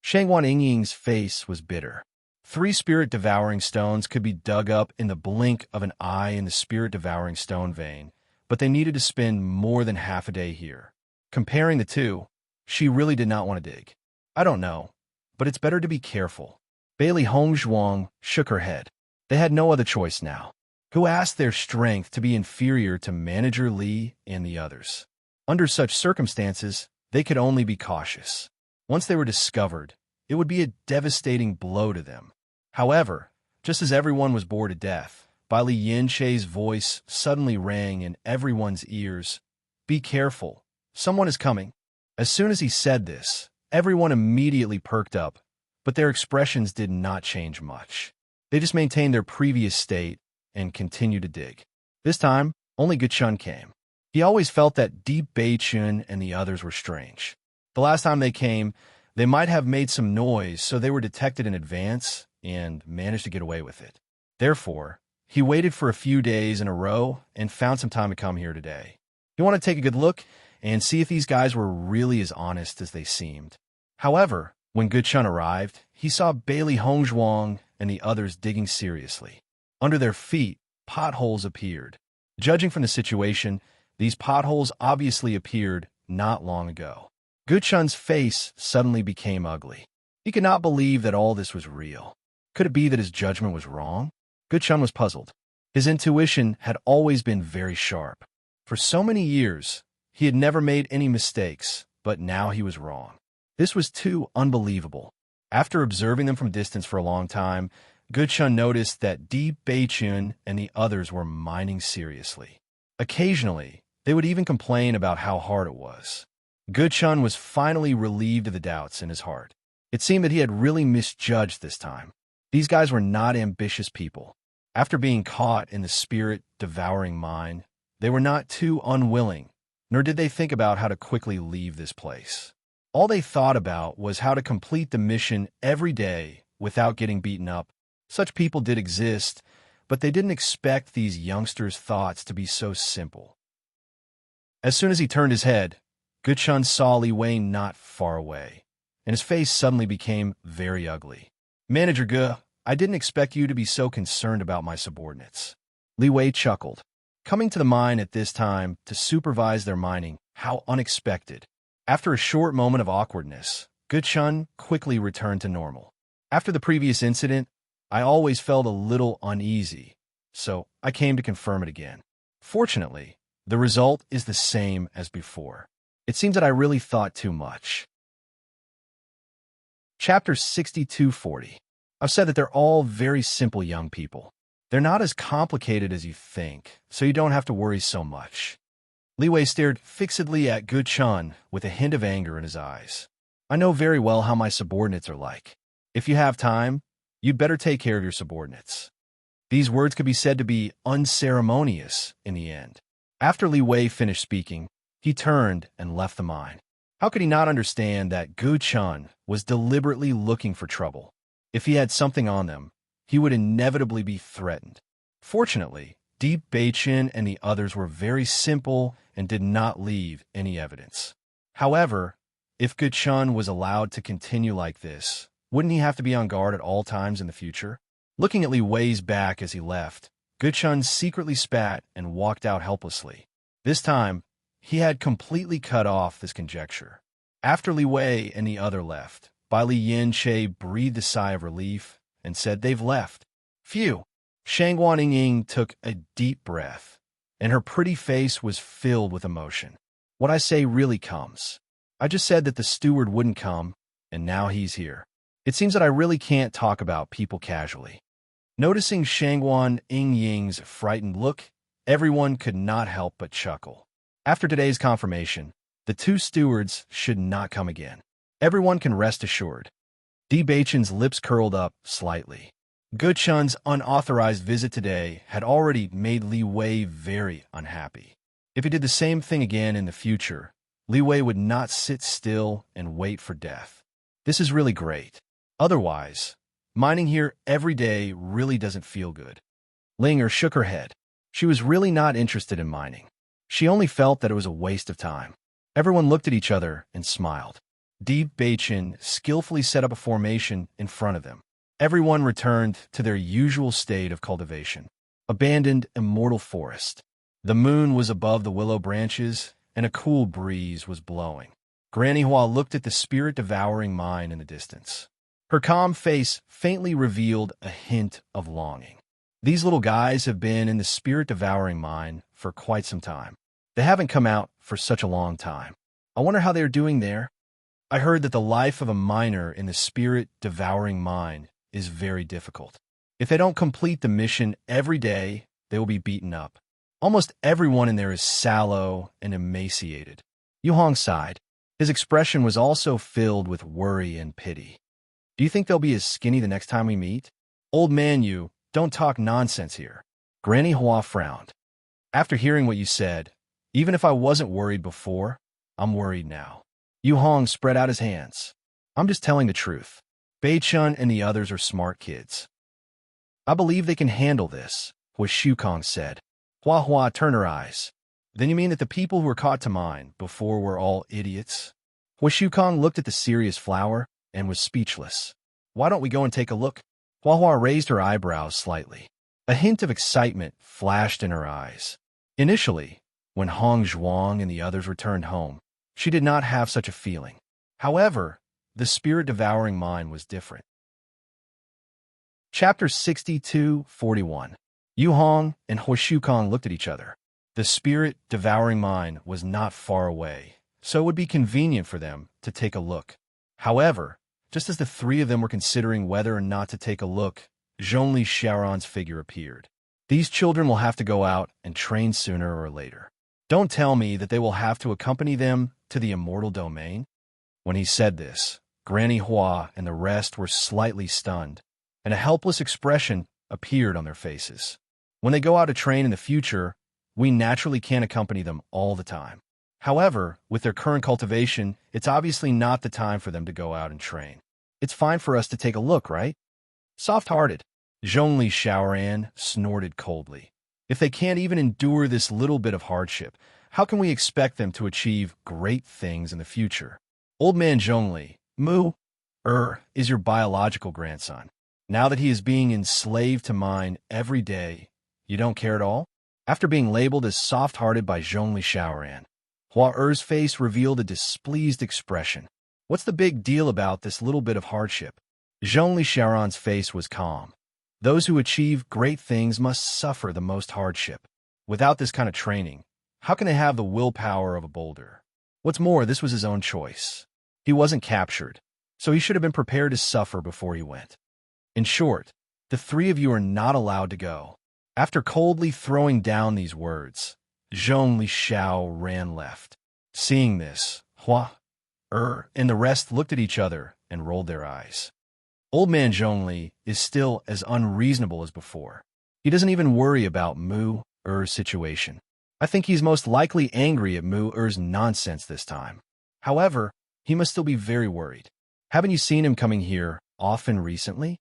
Shangwan Yingying's face was bitter. 3 spirit-devouring stones could be dug up in the blink of an eye in the spirit-devouring stone vein, but they needed to spend more than half a day here. Comparing the two, she really did not want to dig. I don't know, but it's better to be careful. Bailey Hongzhuang shook her head. They had no other choice now. Who asked their strength to be inferior to Manager Li and the others? Under such circumstances, they could only be cautious. Once they were discovered, it would be a devastating blow to them. However, just as everyone was bored to death, Li Yanche's voice suddenly rang in everyone's ears. Be careful. Someone is coming. As soon as he said this, everyone immediately perked up, but their expressions did not change much. They just maintained their previous state and continued to dig. This time, only Guchun came. He always felt that Di Baichen and the others were strange. The last time they came, they might have made some noise, so they were detected in advance and managed to get away with it. Therefore, he waited for a few days in a row and found some time to come here today. He wanted to take a good look and see if these guys were really as honest as they seemed. However, when Guchun arrived, he saw Bailey Hongzhuang and the others digging seriously. Under their feet, potholes appeared. Judging from the situation, these potholes obviously appeared not long ago. Guchun's face suddenly became ugly. He could not believe that all this was real. Could it be that his judgment was wrong? Guchun was puzzled. His intuition had always been very sharp. For so many years, he had never made any mistakes, but now he was wrong. This was too unbelievable. After observing them from distance for a long time, Guchun noticed that Di Baichen and the others were mining seriously. Occasionally, they would even complain about how hard it was. Guchun was finally relieved of the doubts in his heart. It seemed that he had really misjudged this time. These guys were not ambitious people. After being caught in the spirit-devouring mine, they were not too unwilling, nor did they think about how to quickly leave this place. All they thought about was how to complete the mission every day without getting beaten up. Such people did exist, but they didn't expect these youngsters' thoughts to be so simple. As soon as he turned his head, Guchun saw Li Wei not far away, and his face suddenly became very ugly. Manager Gu, I didn't expect you to be so concerned about my subordinates. Li Wei chuckled. Coming to the mine at this time to supervise their mining, how unexpected. After a short moment of awkwardness, Guchun quickly returned to normal. After the previous incident, I always felt a little uneasy, so I came to confirm it again. Fortunately, the result is the same as before. It seems that I really thought too much. Chapter 62:40. I've said that they're all very simple young people. They're not as complicated as you think, so you don't have to worry so much. Li Wei stared fixedly at Guchun with a hint of anger in his eyes. I know very well how my subordinates are like. If you have time, you'd better take care of your subordinates. These words could be said to be unceremonious in the end. After Li Wei finished speaking, he turned and left the mine. How could he not understand that Guchun was deliberately looking for trouble? If he had something on them, he would inevitably be threatened. Fortunately, Deep Beichin and the others were very simple and did not leave any evidence. However, if Guchun was allowed to continue like this, wouldn't he have to be on guard at all times in the future? Looking at Li Wei's back as he left, Guchun secretly spat and walked out helplessly. This time, he had completely cut off this conjecture. After Li Wei and the other left, Bai Li Yin-che breathed a sigh of relief and said, "They've left." Phew! Shangguan Ying took a deep breath, and her pretty face was filled with emotion. What I say really comes. I just said that the steward wouldn't come, and now he's here. It seems that I really can't talk about people casually. Noticing Shangguan Ying's frightened look, everyone could not help but chuckle. After today's confirmation, the two stewards should not come again. Everyone can rest assured. Di Beichin's lips curled up slightly. Guchun's unauthorized visit today had already made Li Wei very unhappy. If he did the same thing again in the future, Li Wei would not sit still and wait for death. This is really great. Otherwise, mining here every day really doesn't feel good. Linger shook her head. She was really not interested in mining. She only felt that it was a waste of time. Everyone looked at each other and smiled. Di Beichin skillfully set up a formation in front of them. Everyone returned to their usual state of cultivation. Abandoned immortal forest. The moon was above the willow branches, and a cool breeze was blowing. Granny Hua looked at the spirit-devouring mine in the distance. Her calm face faintly revealed a hint of longing. These little guys have been in the spirit-devouring mine for quite some time. They haven't come out for such a long time. I wonder how they're doing there. I heard that the life of a miner in the spirit-devouring mine is very difficult. If they don't complete the mission every day, they will be beaten up. Almost everyone in there is sallow and emaciated. Yu Hong sighed. His expression was also filled with worry and pity. Do you think they'll be as skinny the next time we meet? Old man Yu, don't talk nonsense here. Granny Hua frowned. After hearing what you said, even if I wasn't worried before, I'm worried now. Yu Hong spread out his hands. I'm just telling the truth. Beichun and the others are smart kids. I believe they can handle this, Hua Shukong said. Hua Hua turned her eyes. Then you mean that the people who were caught to mine before were all idiots? Hua Shukong looked at the serious flower and was speechless. Why don't we go and take a look? Hua Hua raised her eyebrows slightly. A hint of excitement flashed in her eyes. Initially, when Hong Zhuang and the others returned home, she did not have such a feeling. However, the spirit-devouring mine was different. Chapter 62-41. Yu Hong and Hua Shukong looked at each other. The spirit-devouring mine was not far away, so it would be convenient for them to take a look. However, just as the three of them were considering whether or not to take a look, Zhongli Xiaoran's figure appeared. These children will have to go out and train sooner or later. Don't tell me that they will have to accompany them to the immortal domain. When he said this, Granny Hua and the rest were slightly stunned, and a helpless expression appeared on their faces. When they go out to train in the future, we naturally can't accompany them all the time. However, with their current cultivation, it's obviously not the time for them to go out and train. It's fine for us to take a look, right? Soft-hearted, Zhongli Xiaoran snorted coldly. If they can't even endure this little bit of hardship, how can we expect them to achieve great things in the future? Old man Zhongli, Mu, is your biological grandson. Now that he is being enslaved to mine every day, you don't care at all? After being labeled as soft-hearted by Zhongli Xiaoran, Hua Er's face revealed a displeased expression. What's the big deal about this little bit of hardship? Zhongli Xiaoran's face was calm. Those who achieve great things must suffer the most hardship. Without this kind of training, how can they have the willpower of a boulder? What's more, this was his own choice. He wasn't captured, so he should have been prepared to suffer before he went. In short, the three of you are not allowed to go. After coldly throwing down these words, Zhongli Xiaoran left. Seeing this, Hua and the rest looked at each other and rolled their eyes. Old man Zhongli is still as unreasonable as before. He doesn't even worry about Mu-er's situation. I think he's most likely angry at Mu-er's nonsense this time. However, he must still be very worried. Haven't you seen him coming here often recently?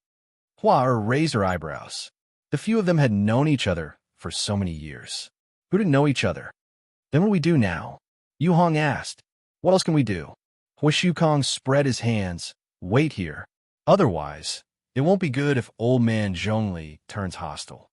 Hua raised her eyebrows. The few of them had known each other for so many years. Who didn't know each other? Then what do we do now? Yu Hong asked. What else can we do? Hui Shukong spread his hands. Wait here. Otherwise, it won't be good if old man Zhongli turns hostile.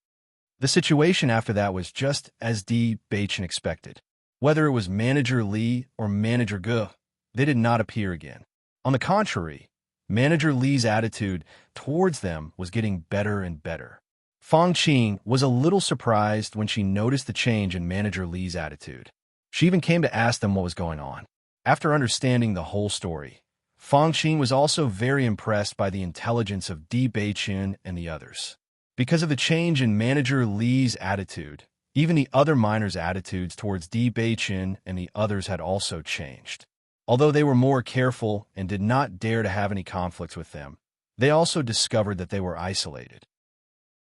The situation after that was just as Di Baichen expected. Whether it was Manager Li or Manager Ge, they did not appear again. On the contrary, Manager Li's attitude towards them was getting better and better. Fang Qing was a little surprised when she noticed the change in Manager Li's attitude. She even came to ask them what was going on. After understanding the whole story, Fang Qing was also very impressed by the intelligence of Di Baichen and the others. Because of the change in Manager Li's attitude, even the other miners' attitudes towards Di Baichen and the others had also changed. Although they were more careful and did not dare to have any conflicts with them, they also discovered that they were isolated.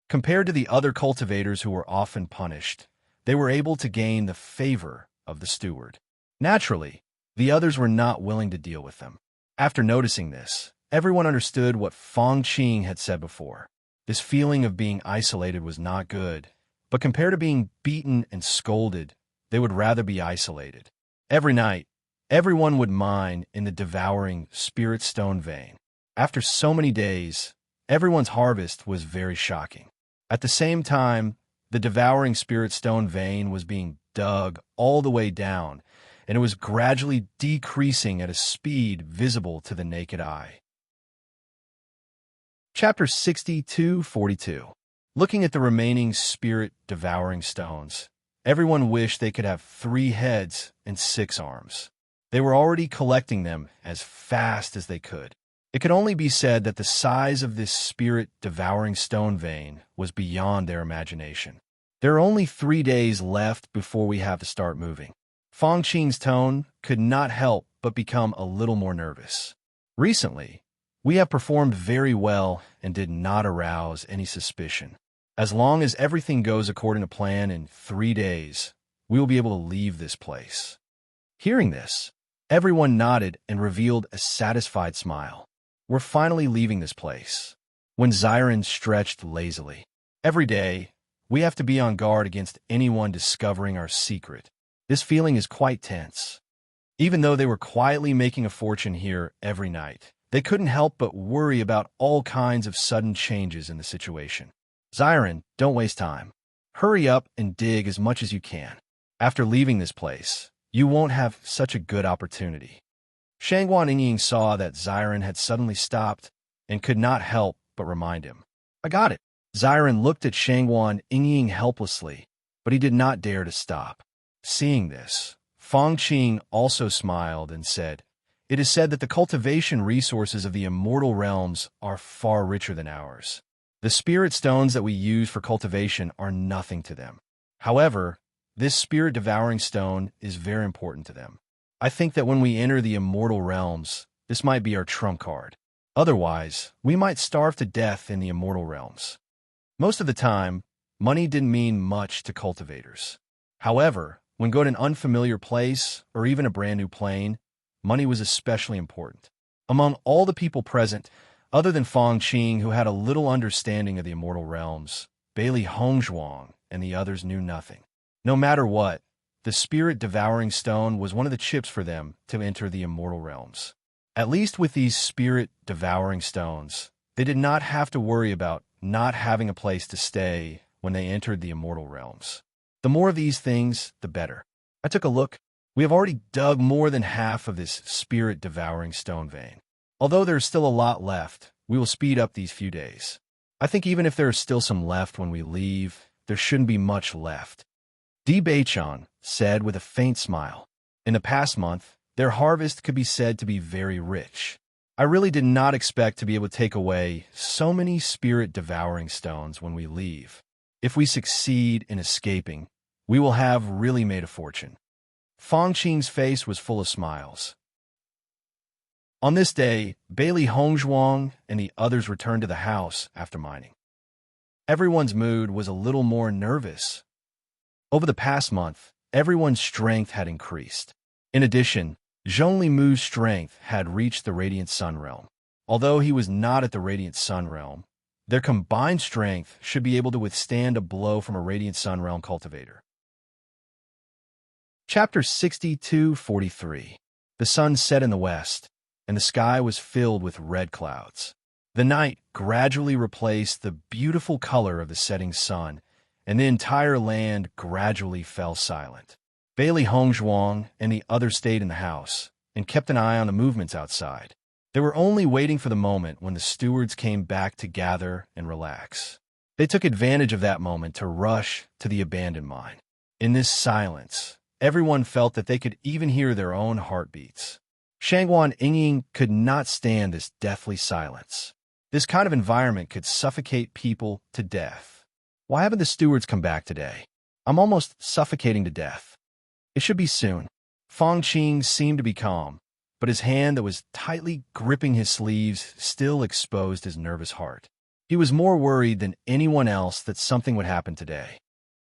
Compared to the other cultivators who were often punished, they were able to gain the favor of the steward. Naturally, the others were not willing to deal with them. After noticing this, everyone understood what Fang Qing had said before. This feeling of being isolated was not good, but compared to being beaten and scolded, they would rather be isolated. Every night, everyone would mine in the devouring spirit stone vein. After so many days, everyone's harvest was very shocking. At the same time, the devouring spirit stone vein was being dug all the way down, and it was gradually decreasing at a speed visible to the naked eye. Chapter 62-42. Looking at the remaining spirit-devouring stones, everyone wished they could have 3 heads and 6 arms. They were already collecting them as fast as they could. It could only be said that the size of this spirit-devouring stone vein was beyond their imagination. There are only 3 days left before we have to start moving. Fang Qing's tone could not help but become a little more nervous. Recently, we have performed very well and did not arouse any suspicion. As long as everything goes according to plan in 3 days, we will be able to leave this place. Hearing this, everyone nodded and revealed a satisfied smile. We're finally leaving this place. When Xiren stretched lazily. Every day, we have to be on guard against anyone discovering our secret. This feeling is quite tense. Even though they were quietly making a fortune here every night, they couldn't help but worry about all kinds of sudden changes in the situation. Xiren, don't waste time. Hurry up and dig as much as you can. After leaving this place, you won't have such a good opportunity. Shangguan Yingying saw that Xiren had suddenly stopped and could not help but remind him. I got it. Xiren looked at Shangguan Yingying helplessly, but he did not dare to stop. Seeing this, Fang Qing also smiled and said, It is said that the cultivation resources of the immortal realms are far richer than ours. The spirit stones that we use for cultivation are nothing to them. However, this spirit-devouring stone is very important to them. I think that when we enter the immortal realms, this might be our trump card. Otherwise, we might starve to death in the immortal realms. Most of the time, money didn't mean much to cultivators. However, when going to an unfamiliar place or even a brand new plane, money was especially important. Among all the people present, other than Fang Qing, who had a little understanding of the immortal realms, Bailey Hongzhuang and the others knew nothing. No matter what, the spirit-devouring stone was one of the chips for them to enter the immortal realms. At least with these spirit-devouring stones, they did not have to worry about not having a place to stay when they entered the immortal realms. The more of these things, the better. I took a look. We have already dug more than half of this spirit-devouring stone vein. Although there is still a lot left, we will speed up these few days. I think even if there is still some left when we leave, there shouldn't be much left. Di Baichen said with a faint smile. In the past month, their harvest could be said to be very rich. I really did not expect to be able to take away so many spirit-devouring stones when we leave. If we succeed in escaping, we will have really made a fortune. Fang Qing's face was full of smiles. On this day, Bailey Hongzhuang and the others returned to the house after mining. Everyone's mood was a little more nervous. Over the past month, everyone's strength had increased. In addition, Zhongli Mu's strength had reached the Radiant Sun Realm. Although he was not at the Radiant Sun Realm, Their combined strength should be able to withstand a blow from a Radiant Sun Realm cultivator. Chapter 62:43. The sun set in the west, and the sky was filled with red clouds. The night gradually replaced the beautiful color of the setting sun, and the entire land gradually fell silent. Bailey Hongzhuang and the others stayed in the house and kept an eye on the movements outside. They were only waiting for the moment when the stewards came back to gather and relax. They took advantage of that moment to rush to the abandoned mine. In this silence, everyone felt that they could even hear their own heartbeats. Shangguan Yingying could not stand this deathly silence. This kind of environment could suffocate people to death. Why haven't the stewards come back today? I'm almost suffocating to death. It should be soon. Fang Qing seemed to be calm, but his hand that was tightly gripping his sleeves still exposed his nervous heart. He was more worried than anyone else that something would happen today.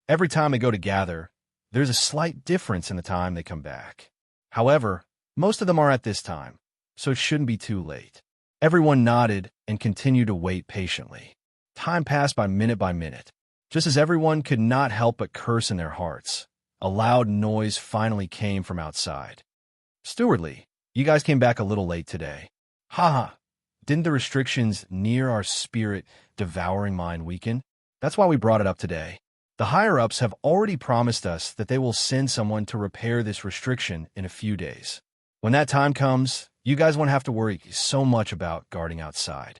Every time they go to gather, there's a slight difference in the time they come back. However, most of them are at this time, so it shouldn't be too late. Everyone nodded and continued to wait patiently. Time passed by minute, just as everyone could not help but curse in their hearts. A loud noise finally came from outside. "Stewardly, you guys came back a little late today." "Haha, didn't the restrictions near our spirit-devouring mine weaken? That's why we brought it up today. The higher-ups have already promised us that they will send someone to repair this restriction in a few days. When that time comes, you guys won't have to worry so much about guarding outside."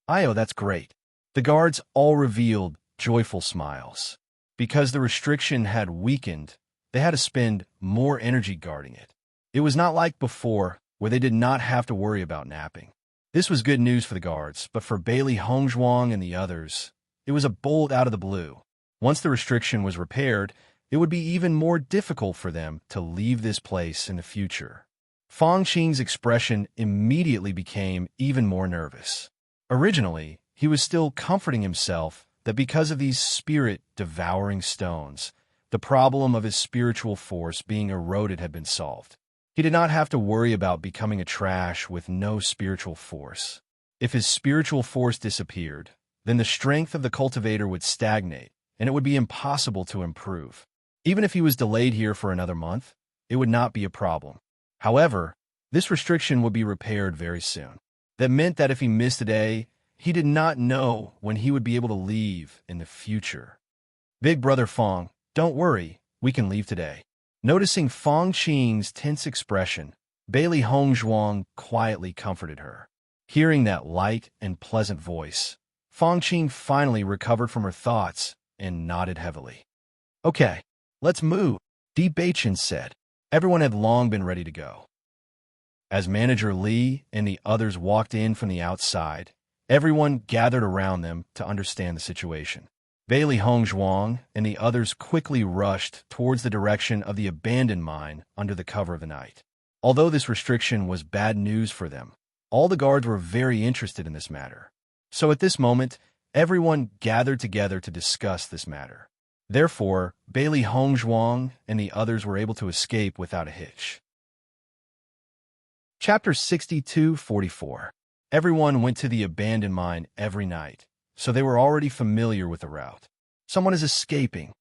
"Ayo, that's great." The guards all revealed joyful smiles. Because the restriction had weakened, they had to spend more energy guarding it. It was not like before, where they did not have to worry about napping. This was good news for the guards, but for Bailey Hongzhuang and the others, it was a bolt out of the blue. Once the restriction was repaired, it would be even more difficult for them to leave this place in the future. Fang Qing's expression immediately became even more nervous. Originally, he was still comforting himself that because of these spirit-devouring stones, the problem of his spiritual force being eroded had been solved. He did not have to worry about becoming a trash with no spiritual force. If his spiritual force disappeared, then the strength of the cultivator would stagnate, and it would be impossible to improve. Even if he was delayed here for another month, it would not be a problem. However, this restriction would be repaired very soon. That meant that if he missed a day, he did not know when he would be able to leave in the future. "Big brother Fang, don't worry, we can leave today." Noticing Fang Qing's tense expression, Bailey Hongzhuang quietly comforted her. Hearing that light and pleasant voice, Fang Qing finally recovered from her thoughts and nodded heavily. "Okay, let's move," Di Beichen said. Everyone had long been ready to go. As Manager Li and the others walked in from the outside, everyone gathered around them to understand the situation. Bailey Hongzhuang and the others quickly rushed towards the direction of the abandoned mine under the cover of the night. Although this restriction was bad news for them, all the guards were very interested in this matter. So at this moment, everyone gathered together to discuss this matter. Therefore, Bailey Hongzhuang and the others were able to escape without a hitch. Chapter 62:44. Everyone went to the abandoned mine every night, so they were already familiar with the route. "Someone is escaping."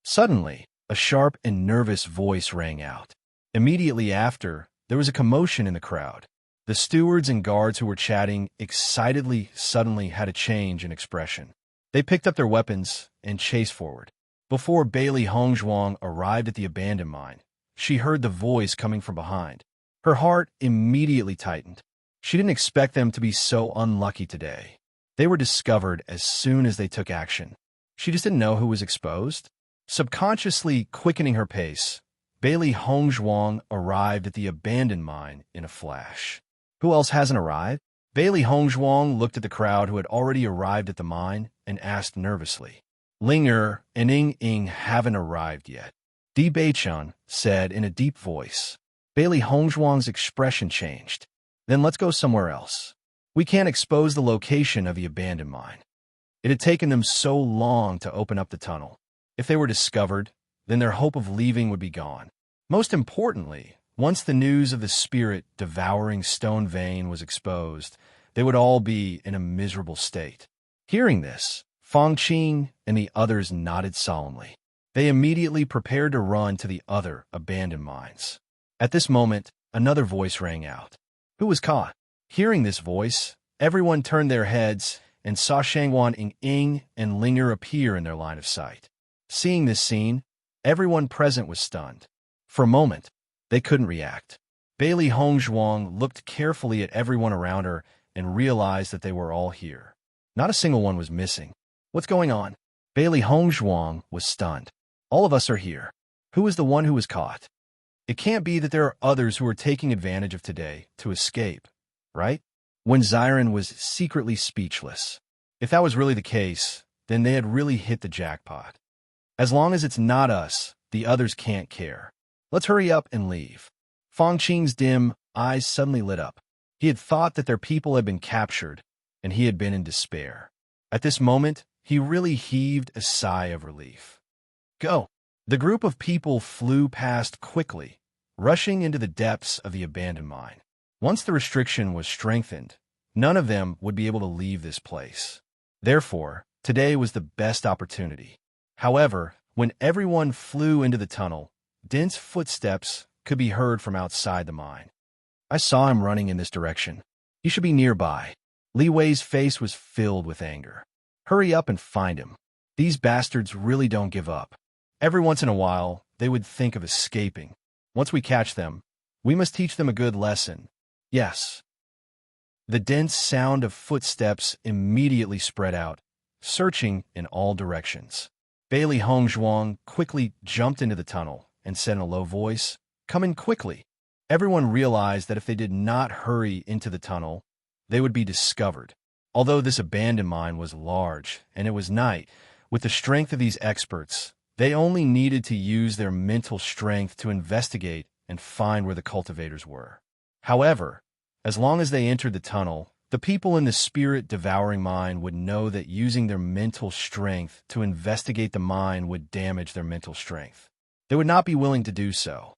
Suddenly, a sharp and nervous voice rang out. Immediately after, there was a commotion in the crowd. The stewards and guards who were chatting excitedly suddenly had a change in expression. They picked up their weapons and chased forward. Before Bailey Hongzhuang arrived at the abandoned mine, she heard the voice coming from behind. Her heart immediately tightened. She didn't expect them to be so unlucky today. They were discovered as soon as they took action. She just didn't know who was exposed. Subconsciously quickening her pace, Bailey Hongzhuang arrived at the abandoned mine in a flash. Who else hasn't arrived? Bailey Hongzhuang looked at the crowd who had already arrived at the mine and asked nervously. "Linger and Ying haven't arrived yet," Di Beichen said in a deep voice. Bailey Hongzhuang's expression changed. "Then let's go somewhere else. We can't expose the location of the abandoned mine." It had taken them so long to open up the tunnel. If they were discovered, then their hope of leaving would be gone. Most importantly, once the news of the spirit-devouring stone vein was exposed, they would all be in a miserable state. Hearing this, Fong Qing and the others nodded solemnly. They immediately prepared to run to the other abandoned mines. At this moment, another voice rang out. Who was caught? Hearing this voice, everyone turned their heads and saw Shangwan Ying and Linger appear in their line of sight. Seeing this scene, everyone present was stunned. For a moment, they couldn't react. Bailey Hongzhuang looked carefully at everyone around her and realized that they were all here. Not a single one was missing. What's going on? Bailey Hongzhuang was stunned. All of us are here. Who is the one who was caught? It can't be that there are others who are taking advantage of today to escape, right? When Xiren was secretly speechless. If that was really the case, then they had really hit the jackpot. As long as it's not us, the others can't care. Let's hurry up and leave. Fong Qing's dim eyes suddenly lit up. He had thought that their people had been captured, and he had been in despair. At this moment, he really heaved a sigh of relief. Go! The group of people flew past quickly, rushing into the depths of the abandoned mine. Once the restriction was strengthened, none of them would be able to leave this place. Therefore, today was the best opportunity. However, when everyone flew into the tunnel, dense footsteps could be heard from outside the mine. I saw him running in this direction. He should be nearby. Li Wei's face was filled with anger. Hurry up and find him. These bastards really don't give up. Every once in a while, they would think of escaping. Once we catch them, we must teach them a good lesson. Yes. The dense sound of footsteps immediately spread out, searching in all directions. Bailey Hongzhuang quickly jumped into the tunnel and said in a low voice, "Come in quickly." Everyone realized that if they did not hurry into the tunnel, they would be discovered. Although this abandoned mine was large and it was night, with the strength of these experts, they only needed to use their mental strength to investigate and find where the cultivators were. However, as long as they entered the tunnel, the people in the spirit-devouring mine would know that using their mental strength to investigate the mine would damage their mental strength. They would not be willing to do so.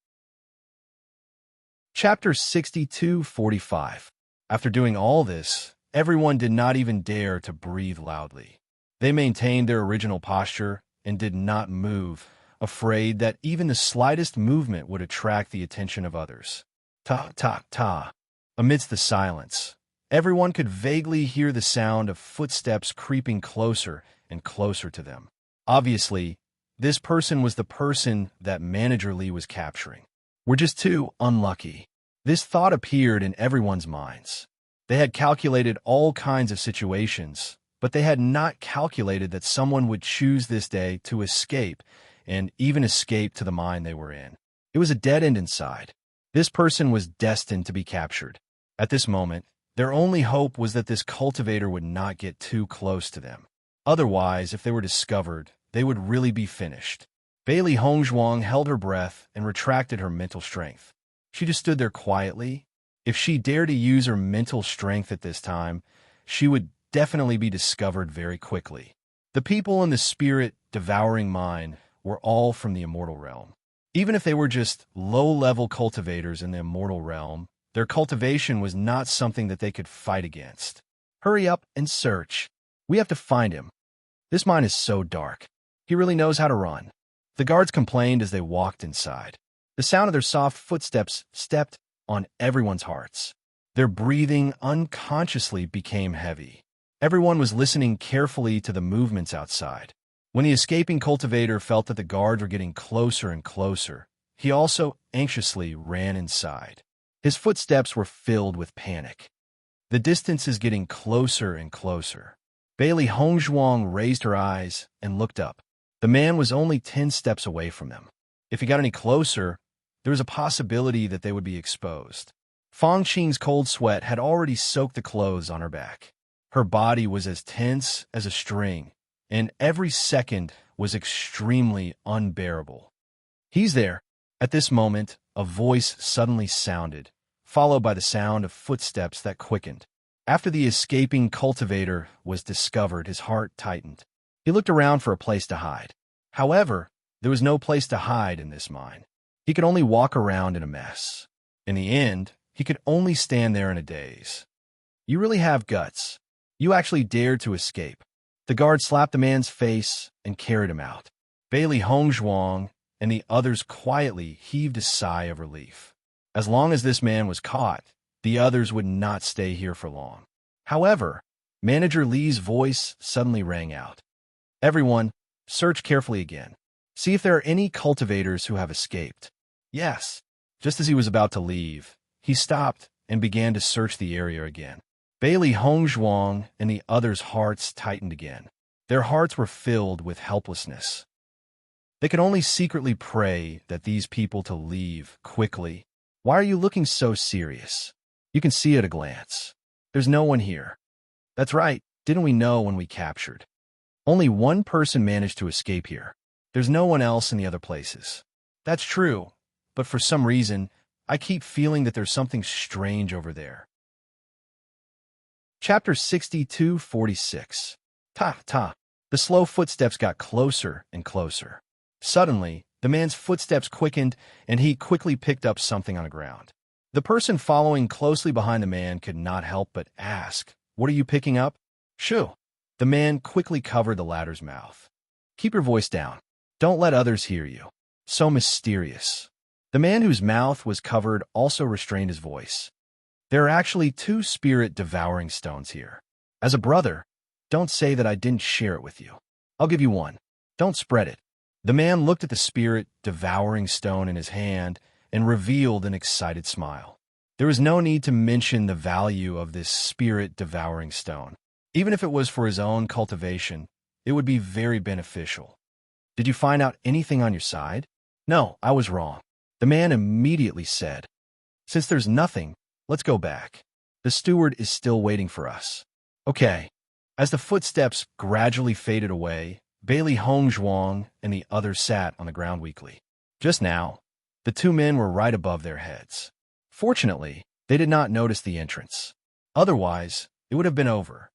Chapter 62:45. After doing all this, everyone did not even dare to breathe loudly. They maintained their original posture and did not move, afraid that even the slightest movement would attract the attention of others. Ta, ta, ta. Amidst the silence, everyone could vaguely hear the sound of footsteps creeping closer and closer to them. Obviously, this person was the person that Manager Li was capturing. We're just too unlucky. This thought appeared in everyone's minds. They had calculated all kinds of situations, but they had not calculated that someone would choose this day to escape, and even escape to the mine they were in. It was a dead end inside. This person was destined to be captured. At this moment, their only hope was that this cultivator would not get too close to them. Otherwise, if they were discovered, they would really be finished. Bailey Hongzhuang held her breath and retracted her mental strength. She just stood there quietly. If she dared to use her mental strength at this time, she would definitely be discovered very quickly. The people in the spirit-devouring mine were all from the immortal realm. Even if they were just low-level cultivators in the immortal realm, their cultivation was not something that they could fight against. Hurry up and search. We have to find him. This mine is so dark. He really knows how to run. The guards complained as they walked inside. The sound of their soft footsteps stepped on everyone's hearts. Their breathing unconsciously became heavy. Everyone was listening carefully to the movements outside. When the escaping cultivator felt that the guards were getting closer and closer, he also anxiously ran inside. His footsteps were filled with panic. The distance is getting closer and closer. Bailey Hongzhuang raised her eyes and looked up. The man was only 10 steps away from them. If he got any closer, there was a possibility that they would be exposed. Fong Qing's cold sweat had already soaked the clothes on her back. Her body was as tense as a string, and every second was extremely unbearable. He's there. At this moment, a voice suddenly sounded, followed by the sound of footsteps that quickened. After the escaping cultivator was discovered, his heart tightened. He looked around for a place to hide. However, there was no place to hide in this mine. He could only walk around in a mess. In the end, he could only stand there in a daze. You really have guts. You actually dared to escape. The guard slapped the man's face and carried him out. Bailey Hongzhuang and the others quietly heaved a sigh of relief. As long as this man was caught, the others would not stay here for long. However, Manager Li's voice suddenly rang out. Everyone, search carefully again. See if there are any cultivators who have escaped. Yes. Just as he was about to leave, he stopped and began to search the area again. Bailey Hongzhuang and the others' hearts tightened again. Their hearts were filled with helplessness. They could only secretly pray that these people to leave quickly. Why are you looking so serious? You can see at a glance. There's no one here. That's right, didn't we know when we captured? Only one person managed to escape here. There's no one else in the other places. That's true, but for some reason, I keep feeling that there's something strange over there. Chapter 62:46. Ta. The slow footsteps got closer and closer. Suddenly, the man's footsteps quickened, and he quickly picked up something on the ground. The person following closely behind the man could not help but ask, "What are you picking up?" "Shoo." The man quickly covered the latter's mouth. "Keep your voice down. Don't let others hear you." So mysterious. The man whose mouth was covered also restrained his voice. "There are actually 2 spirit-devouring stones here. As a brother, don't say that I didn't share it with you. I'll give you one. Don't spread it." The man looked at the spirit-devouring stone in his hand and revealed an excited smile. There was no need to mention the value of this spirit-devouring stone. Even if it was for his own cultivation, it would be very beneficial. "Did you find out anything on your side?" "No, I was wrong." The man immediately said, "Since there's nothing, let's go back. The steward is still waiting for us." "Okay." As the footsteps gradually faded away, Bailey Hongzhuang and the others sat on the ground weakly. Just now, the 2 men were right above their heads. Fortunately, they did not notice the entrance. Otherwise, it would have been over.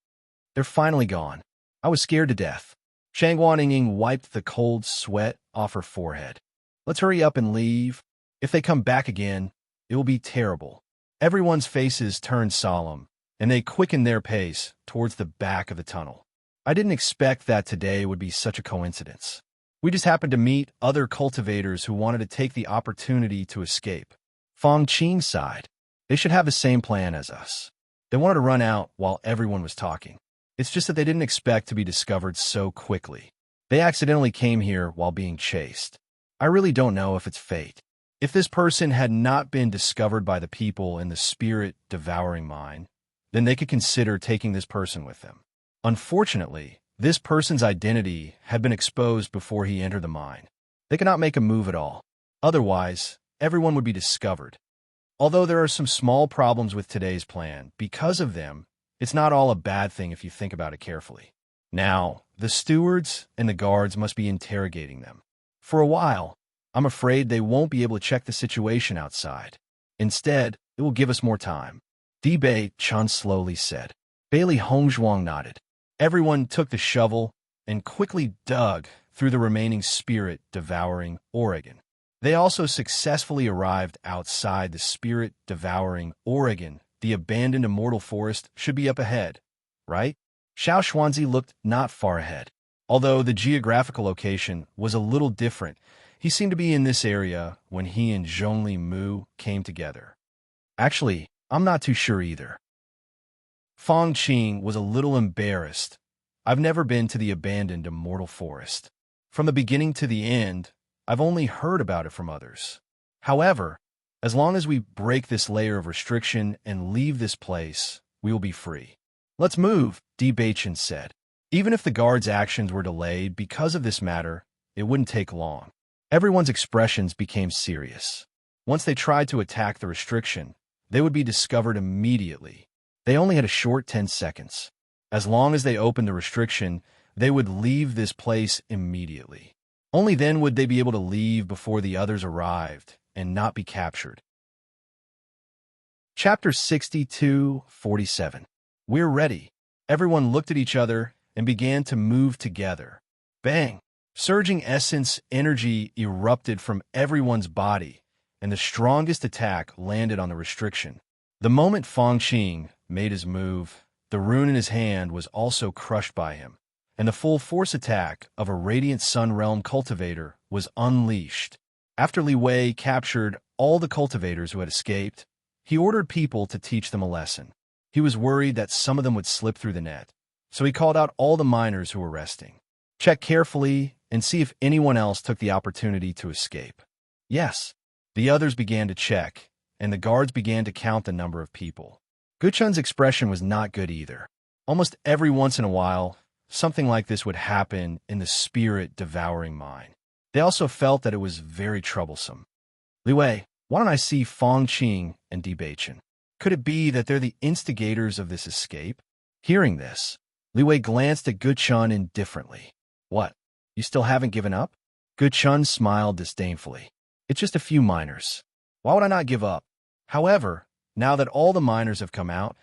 "They're finally gone. I was scared to death." Shang Guanying wiped the cold sweat off her forehead. "Let's hurry up and leave. If they come back again, it will be terrible." Everyone's faces turned solemn, and they quickened their pace towards the back of the tunnel. "I didn't expect that today would be such a coincidence. We just happened to meet other cultivators who wanted to take the opportunity to escape." Fong Qing sighed. "They should have the same plan as us. They wanted to run out while everyone was talking. It's just that they didn't expect to be discovered so quickly. They accidentally came here while being chased. I really don't know if it's fate. If this person had not been discovered by the people in the spirit-devouring mine, then they could consider taking this person with them. Unfortunately, this person's identity had been exposed before he entered the mine. They could not make a move at all. Otherwise, everyone would be discovered. Although there are some small problems with today's plan, because of them, it's not all a bad thing if you think about it carefully. Now, the stewards and the guards must be interrogating them. For a while, I'm afraid they won't be able to check the situation outside. Instead, it will give us more time." Bei Chun slowly said. Bailey Hongzhuang nodded. Everyone took the shovel and quickly dug through the remaining spirit-devouring Oregon. They also successfully arrived outside the spirit-devouring Oregon. The abandoned immortal forest should be up ahead, right? Xiao Xuanzi looked not far ahead. Although the geographical location was a little different, he seemed to be in this area when he and Zhongli Mu came together. Actually, I'm not too sure either. Fong Qing was a little embarrassed. "I've never been to the abandoned immortal forest. From the beginning to the end, I've only heard about it from others. However, as long as we break this layer of restriction and leave this place, we will be free." "Let's move," Bei Chun said. Even if the guards' actions were delayed because of this matter, it wouldn't take long. Everyone's expressions became serious. Once they tried to attack the restriction, they would be discovered immediately. They only had a short 10 seconds. As long as they opened the restriction, they would leave this place immediately. Only then would they be able to leave before the others arrived and not be captured. Chapter 62:47. We're ready. Everyone looked at each other and began to move together. Bang! Surging essence energy erupted from everyone's body, and the strongest attack landed on the restriction. The moment Fong Qing made his move, the rune in his hand was also crushed by him, and the full force attack of a Radiant Sun Realm cultivator was unleashed. After Li Wei captured all the cultivators who had escaped, he ordered people to teach them a lesson. He was worried that some of them would slip through the net, so he called out all the miners who were resting. Check carefully and see if anyone else took the opportunity to escape. Yes, the others began to check, and the guards began to count the number of people. Guchun's expression was not good either. Almost every once in a while, something like this would happen in the spirit-devouring mine. They also felt that it was very troublesome. Li Wei, why don't I see Fong Qing and Di Beichen? Could it be that they're the instigators of this escape? Hearing this, Li Wei glanced at Guchun indifferently. What? You still haven't given up? Guchun smiled disdainfully. It's just a few miners. Why would I not give up? However, now that all the miners have come out,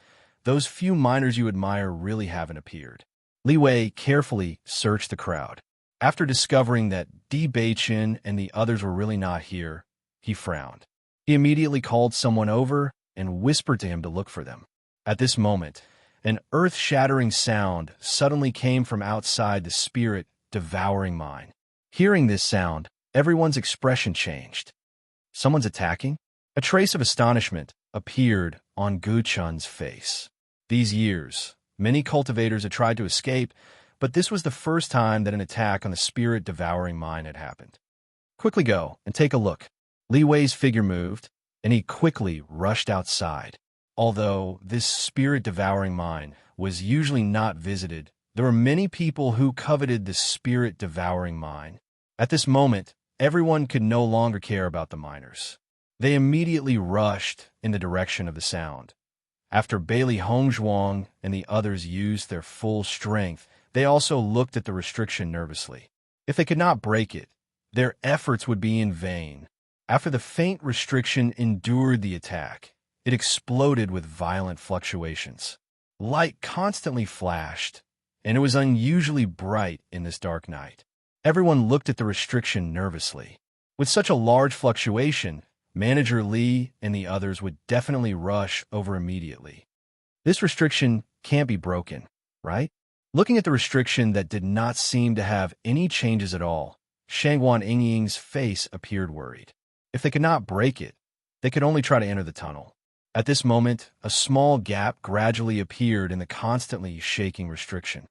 those few miners you admire really haven't appeared. Li Wei carefully searched the crowd. After discovering that Di Beichen and the others were really not here, he frowned. He immediately called someone over and whispered to him to look for them. At this moment, an earth-shattering sound suddenly came from outside the spirit-devouring mine. Hearing this sound, everyone's expression changed. Someone's attacking? A trace of astonishment appeared on Guchun's face. These years, many cultivators had tried to escape, but this was the first time that an attack on the spirit-devouring mine had happened. Quickly go and take a look. Li Wei's figure moved, and he quickly rushed outside. Although this spirit-devouring mine was usually not visited, there were many people who coveted the spirit-devouring mine. At this moment, everyone could no longer care about the miners. They immediately rushed in the direction of the sound. After Bailey Hongzhuang and the others used their full strength, they also looked at the restriction nervously. If they could not break it, their efforts would be in vain. After the faint restriction endured the attack, it exploded with violent fluctuations. Light constantly flashed, and it was unusually bright in this dark night. Everyone looked at the restriction nervously. With such a large fluctuation, Manager Li and the others would definitely rush over immediately. This restriction can't be broken, right? Looking at the restriction that did not seem to have any changes at all, Shangguan Yingying's face appeared worried. If they could not break it, they could only try to enter the tunnel. At this moment, a small gap gradually appeared in the constantly shaking restriction.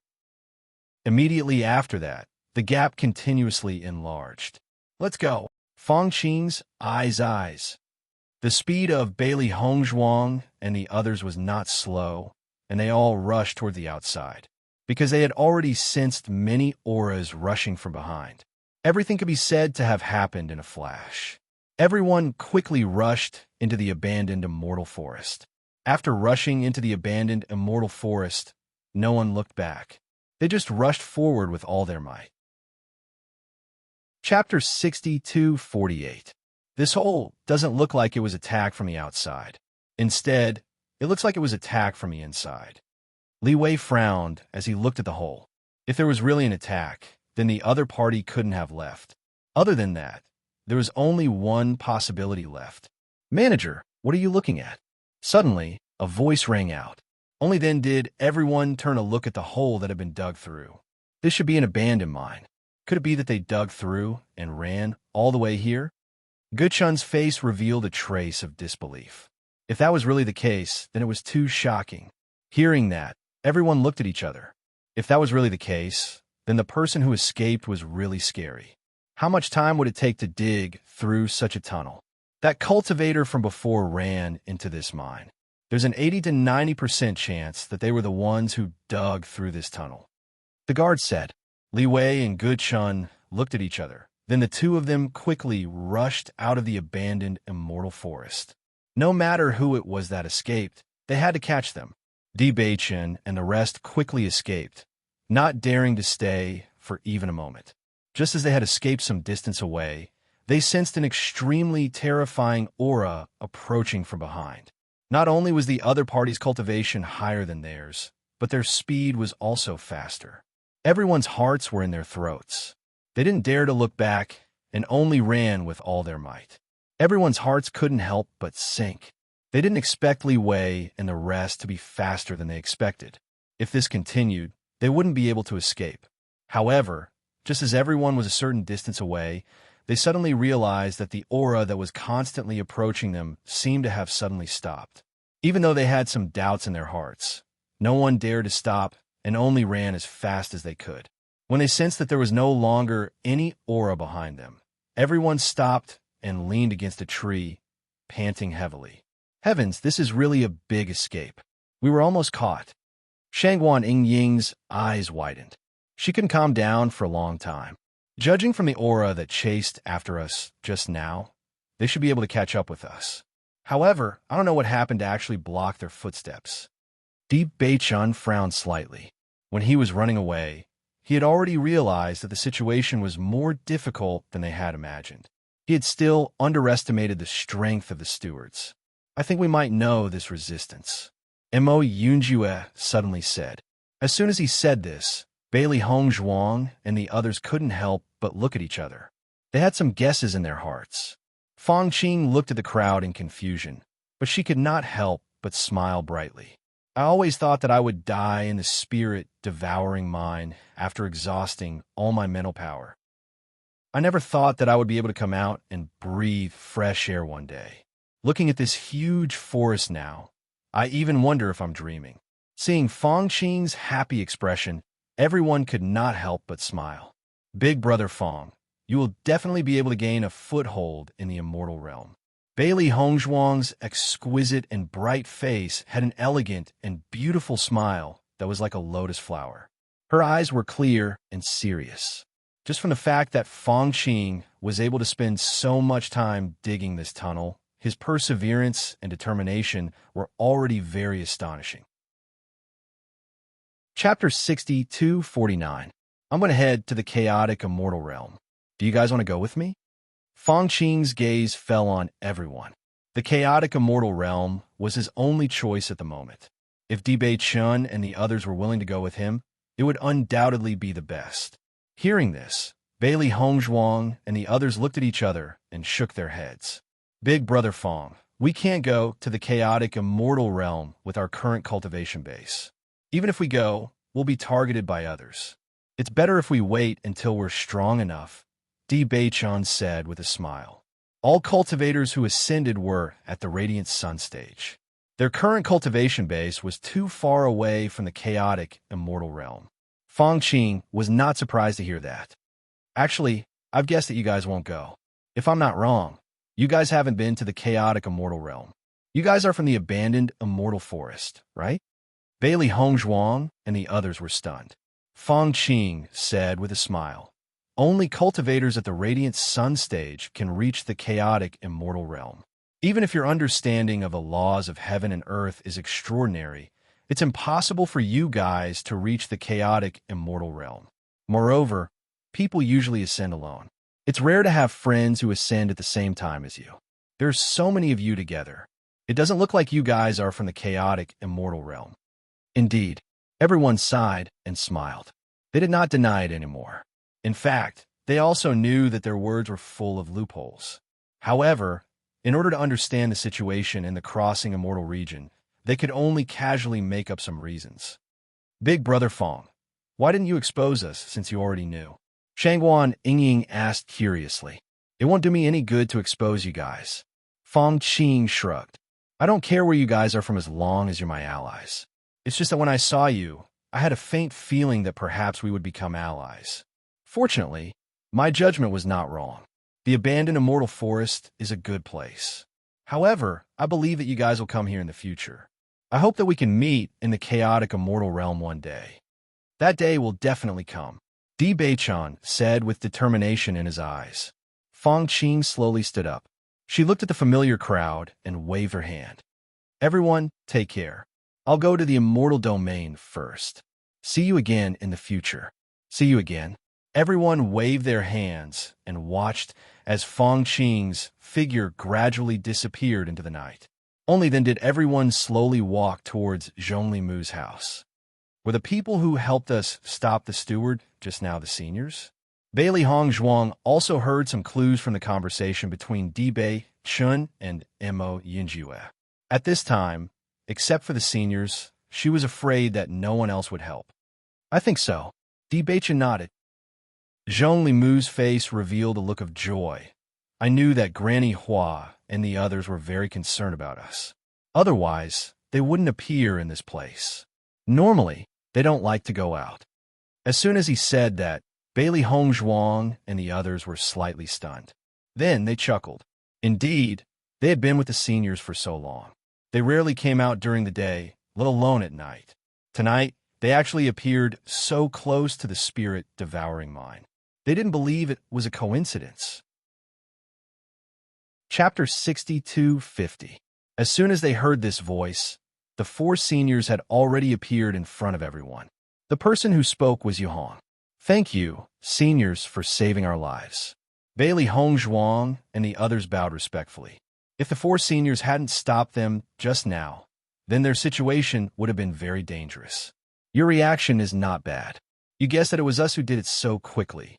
Immediately after that, the gap continuously enlarged. Let's go. Fong Qing's eyes. The speed of Bailey Hongzhuang and the others was not slow, and they all rushed toward the outside, because they had already sensed many auras rushing from behind. Everything could be said to have happened in a flash. Everyone quickly rushed into the abandoned immortal forest. After rushing into the abandoned immortal forest, no one looked back. They just rushed forward with all their might. Chapter 62-48. This hole doesn't look like it was attacked from the outside. Instead, it looks like it was attacked from the inside. Li Wei frowned as he looked at the hole. If there was really an attack, then the other party couldn't have left. Other than that, there was only one possibility left. Manager, what are you looking at? Suddenly, a voice rang out. Only then did everyone turn a look at the hole that had been dug through. This should be an abandoned mine. Could it be that they dug through and ran all the way here? Guchun's face revealed a trace of disbelief. If that was really the case, then it was too shocking. Hearing that, everyone looked at each other. If that was really the case, then the person who escaped was really scary. How much time would it take to dig through such a tunnel? That cultivator from before ran into this mine. There's an 80 to 90% chance that they were the ones who dug through this tunnel. The guard said. Li Wei and Guchun looked at each other. Then the two of them quickly rushed out of the abandoned immortal forest. No matter who it was that escaped, they had to catch them. Di Beichen and the rest quickly escaped, not daring to stay for even a moment. Just as they had escaped some distance away, they sensed an extremely terrifying aura approaching from behind. Not only was the other party's cultivation higher than theirs, but their speed was also faster. Everyone's hearts were in their throats. They didn't dare to look back and only ran with all their might. Everyone's hearts couldn't help but sink. They didn't expect Li Wei and the rest to be faster than they expected. If this continued, they wouldn't be able to escape. However, just as everyone was a certain distance away, they suddenly realized that the aura that was constantly approaching them seemed to have suddenly stopped. Even though they had some doubts in their hearts, no one dared to stop and only ran as fast as they could. When they sensed that there was no longer any aura behind them, everyone stopped and leaned against a tree, panting heavily. Heavens, this is really a big escape. We were almost caught. Shangguan Yingying's eyes widened. She couldn't calm down for a long time. Judging from the aura that chased after us just now, they should be able to catch up with us. However, I don't know what happened to actually block their footsteps. Di Beichun frowned slightly. When he was running away, he had already realized that the situation was more difficult than they had imagined. He had still underestimated the strength of the stewards. I think we might know this resistance, Mo Yunjue suddenly said. As soon as he said this, Bailey Hongzhuang and the others couldn't help but look at each other. They had some guesses in their hearts. Fang Qing looked at the crowd in confusion, but she could not help but smile brightly. I always thought that I would die in the spirit devouring mine after exhausting all my mental power. I never thought that I would be able to come out and breathe fresh air one day. Looking at this huge forest now, I even wonder if I'm dreaming. Seeing Fang Qing's happy expression, everyone could not help but smile. Big Brother Fang, you will definitely be able to gain a foothold in the immortal realm. Bailey Hongzhuang's exquisite and bright face had an elegant and beautiful smile that was like a lotus flower. Her eyes were clear and serious. Just from the fact that Fang Qing was able to spend so much time digging this tunnel, his perseverance and determination were already very astonishing. Chapter 62-49. I'm going to head to the chaotic immortal realm. Do you guys want to go with me? Fang Qing's gaze fell on everyone. The chaotic immortal realm was his only choice at the moment. If Di Beichun and the others were willing to go with him, it would undoubtedly be the best. Hearing this, Bailey Hongzhuang and the others looked at each other and shook their heads. Big Brother Fang, we can't go to the chaotic immortal realm with our current cultivation base. Even if we go, we'll be targeted by others. It's better if we wait until we're strong enough, Di Beichun said with a smile. All cultivators who ascended were at the Radiant Sun stage. Their current cultivation base was too far away from the chaotic immortal realm. Fang Qing was not surprised to hear that. Actually, I've guessed that you guys won't go. If I'm not wrong, you guys haven't been to the chaotic immortal realm. You guys are from the abandoned immortal forest, right? Bailey Hongzhuang and the others were stunned. Fang Qing said with a smile, only cultivators at the Radiant Sun stage can reach the chaotic immortal realm. Even if your understanding of the laws of heaven and earth is extraordinary, it's impossible for you guys to reach the chaotic immortal realm. Moreover, people usually ascend alone. It's rare to have friends who ascend at the same time as you. There's so many of you together. It doesn't look like you guys are from the chaotic immortal realm. Indeed, everyone sighed and smiled. They did not deny it anymore. In fact, they also knew that their words were full of loopholes. However, in order to understand the situation in the crossing immortal region, they could only casually make up some reasons. Big Brother Fang, why didn't you expose us since you already knew? Shangguan Yingying asked curiously. It won't do me any good to expose you guys. Fang Qing shrugged. I don't care where you guys are from as long as you're my allies. It's just that when I saw you, I had a faint feeling that perhaps we would become allies. Fortunately, my judgment was not wrong. The abandoned immortal forest is a good place. However, I believe that you guys will come here in the future. I hope that we can meet in the chaotic immortal realm one day. That day will definitely come, Di Beichun said with determination in his eyes. Fang Qing slowly stood up. She looked at the familiar crowd and waved her hand. Everyone, take care. I'll go to the immortal domain first. See you again in the future. See you again. Everyone waved their hands and watched as Fang Qing's figure gradually disappeared into the night. Only then did everyone slowly walk towards Zhongli Mu's house. Were the people who helped us stop the steward just now the seniors? Bailey Hongzhuang also heard some clues from the conversation between Di Beichun and Mo Yunjue. At this time, except for the seniors, she was afraid that no one else would help. I think so. Di Beichun nodded. Zhong Limu's face revealed a look of joy. I knew that Granny Hua and the others were very concerned about us. Otherwise, they wouldn't appear in this place. Normally, they don't like to go out. As soon as he said that, Bailey Hongzhuang and the others were slightly stunned. Then they chuckled. Indeed, they had been with the seniors for so long. They rarely came out during the day, let alone at night. Tonight, they actually appeared so close to the spirit devouring mine. They didn't believe it was a coincidence. Chapter 62:50. As soon as they heard this voice, the four seniors had already appeared in front of everyone. The person who spoke was Yuhong. Thank you, seniors, for saving our lives. Bailey Hongzhuang and the others bowed respectfully. If the four seniors hadn't stopped them just now, then their situation would have been very dangerous. Your reaction is not bad. You guessed that it was us who did it so quickly.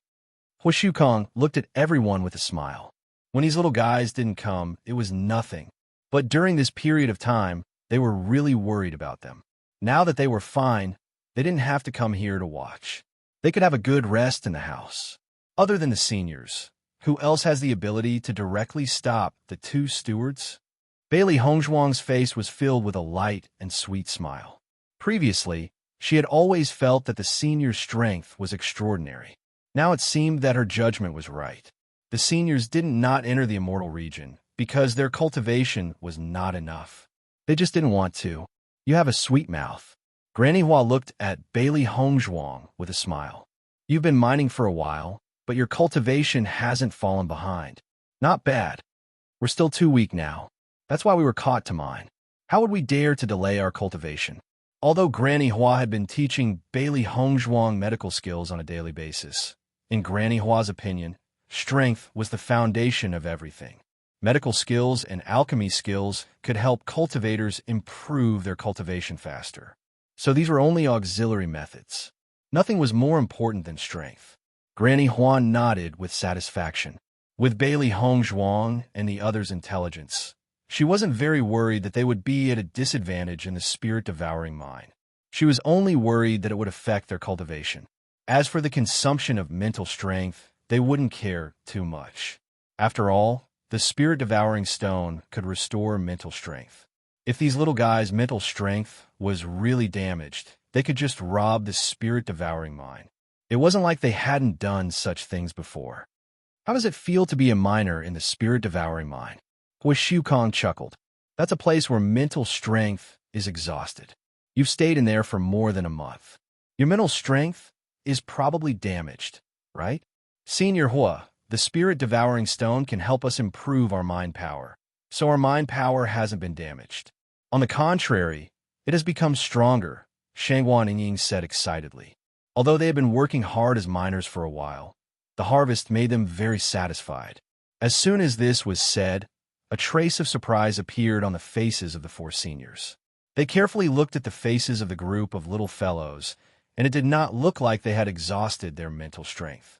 Hua Shukong looked at everyone with a smile. When these little guys didn't come, it was nothing. But during this period of time, they were really worried about them. Now that they were fine, they didn't have to come here to watch. They could have a good rest in the house. Other than the seniors, who else has the ability to directly stop the two stewards? Bailey Hongzhuang's face was filled with a light and sweet smile. Previously, she had always felt that the seniors' strength was extraordinary. Now it seemed that her judgment was right. The seniors didn't not enter the immortal region because their cultivation was not enough. They just didn't want to. You have a sweet mouth. Granny Hua looked at Bailey Hongzhuang with a smile. You've been mining for a while, but your cultivation hasn't fallen behind. Not bad. We're still too weak now. That's why we were caught to mine. How would we dare to delay our cultivation? Although Granny Hua had been teaching Bailey Hongzhuang medical skills on a daily basis, in Granny Hua's opinion, strength was the foundation of everything. Medical skills and alchemy skills could help cultivators improve their cultivation faster. So these were only auxiliary methods. Nothing was more important than strength. Granny Hua nodded with satisfaction. With Bailey Hongzhuang and the others' intelligence, she wasn't very worried that they would be at a disadvantage in the spirit-devouring mine. She was only worried that it would affect their cultivation. As for the consumption of mental strength, they wouldn't care too much. After all, the spirit-devouring stone could restore mental strength. If these little guys' mental strength was really damaged, they could just rob the spirit-devouring mine. It wasn't like they hadn't done such things before. How does it feel to be a miner in the spirit-devouring mine? Hua Shukong chuckled. That's a place where mental strength is exhausted. You've stayed in there for more than a month. Your mental strength is probably damaged, right? Senior Hua, the spirit-devouring stone can help us improve our mind power, so our mind power hasn't been damaged. On the contrary, it has become stronger, Shangguan and Ying said excitedly. Although they had been working hard as miners for a while, the harvest made them very satisfied. As soon as this was said, a trace of surprise appeared on the faces of the four seniors. They carefully looked at the faces of the group of little fellows, and it did not look like they had exhausted their mental strength.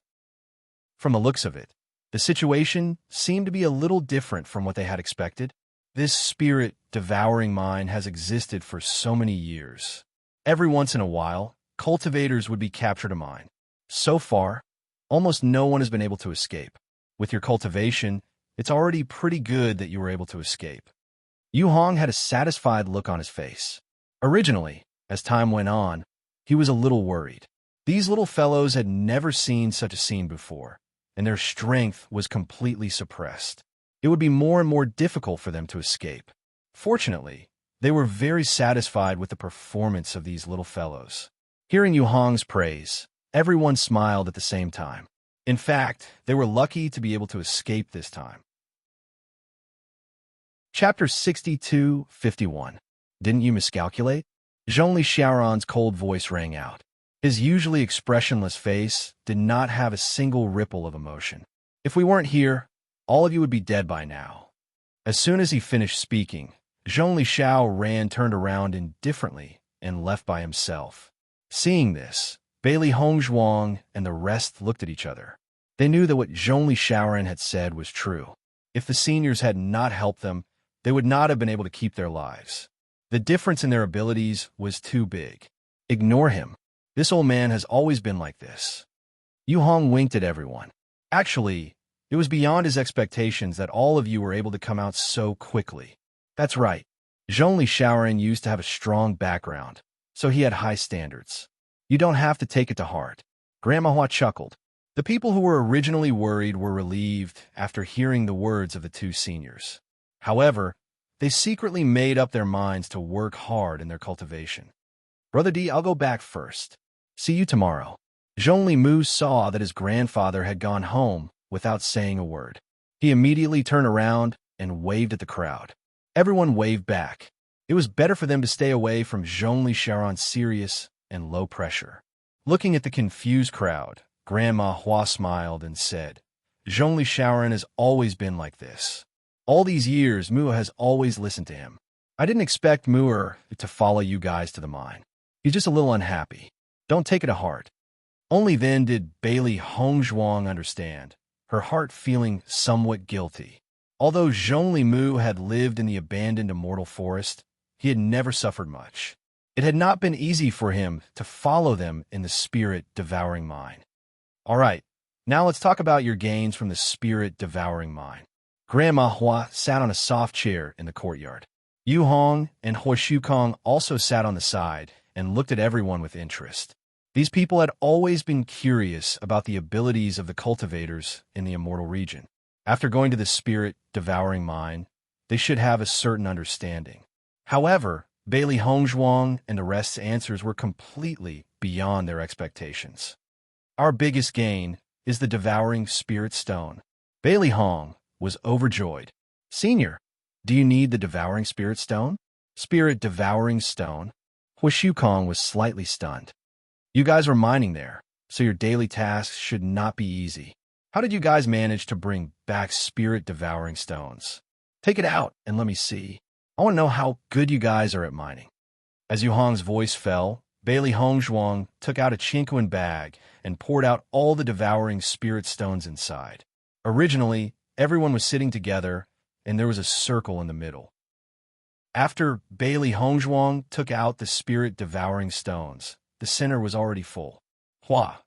From the looks of it, the situation seemed to be a little different from what they had expected. This spirit-devouring mine has existed for so many years. Every once in a while, cultivators would be captured a mine. So far, almost no one has been able to escape. With your cultivation, it's already pretty good that you were able to escape. Yu Hong had a satisfied look on his face. Originally, as time went on, he was a little worried. These little fellows had never seen such a scene before, and their strength was completely suppressed. It would be more and more difficult for them to escape. Fortunately, they were very satisfied with the performance of these little fellows. Hearing Yu Hong's praise, everyone smiled at the same time. In fact, they were lucky to be able to escape this time. Chapter 62:51. Didn't you miscalculate? Zhongli Xiaoran's cold voice rang out. His usually expressionless face did not have a single ripple of emotion. If we weren't here, all of you would be dead by now. As soon as he finished speaking, Zhongli Xiao turned around indifferently and left by himself. Seeing this, Bailey Hongzhuang and the rest looked at each other. They knew that what Zhongli Xiaoran had said was true. If the seniors had not helped them, they would not have been able to keep their lives. The difference in their abilities was too big. Ignore him. This old man has always been like this. Yu Hong winked at everyone. Actually, it was beyond his expectations that all of you were able to come out so quickly. That's right. Zhongli Shaoran used to have a strong background, so he had high standards. You don't have to take it to heart. Grandma Hua chuckled. The people who were originally worried were relieved after hearing the words of the two seniors. However, they secretly made up their minds to work hard in their cultivation. Brother D, I'll go back first. See you tomorrow. Zhongli Mu saw that his grandfather had gone home without saying a word. He immediately turned around and waved at the crowd. Everyone waved back. It was better for them to stay away from Zhongli Shaoran's serious and low pressure. Looking at the confused crowd, Grandma Hua smiled and said, Zhongli Shaoran has always been like this. All these years, Mua has always listened to him. I didn't expect Mu'er to follow you guys to the mine. He's just a little unhappy. Don't take it to heart. Only then did Bailey Hongzhuang understand, her heart feeling somewhat guilty. Although Zhongli Mu had lived in the abandoned immortal forest, he had never suffered much. It had not been easy for him to follow them in the spirit-devouring mine. All right, now let's talk about your gains from the spirit-devouring mine. Grandma Hua sat on a soft chair in the courtyard. Yu Hong and Hua Shukong also sat on the side and looked at everyone with interest. These people had always been curious about the abilities of the cultivators in the immortal region. After going to the spirit-devouring mine, they should have a certain understanding. However, Bailey Hongzhuang and the rest's answers were completely beyond their expectations. Our biggest gain is the devouring spirit stone. Bailey Hong was overjoyed. Senior, do you need the devouring spirit stone? Spirit-devouring stone? Hua Shukong was slightly stunned. You guys were mining there, so your daily tasks should not be easy. How did you guys manage to bring back spirit-devouring stones? Take it out and let me see. I want to know how good you guys are at mining. As Yu Hong's voice fell, Bailey Hongzhuang took out a Chinquan bag and poured out all the devouring spirit stones inside. Originally, everyone was sitting together, and there was a circle in the middle. After Bailey Hongzhuang took out the spirit-devouring stones, the center was already full. Hua,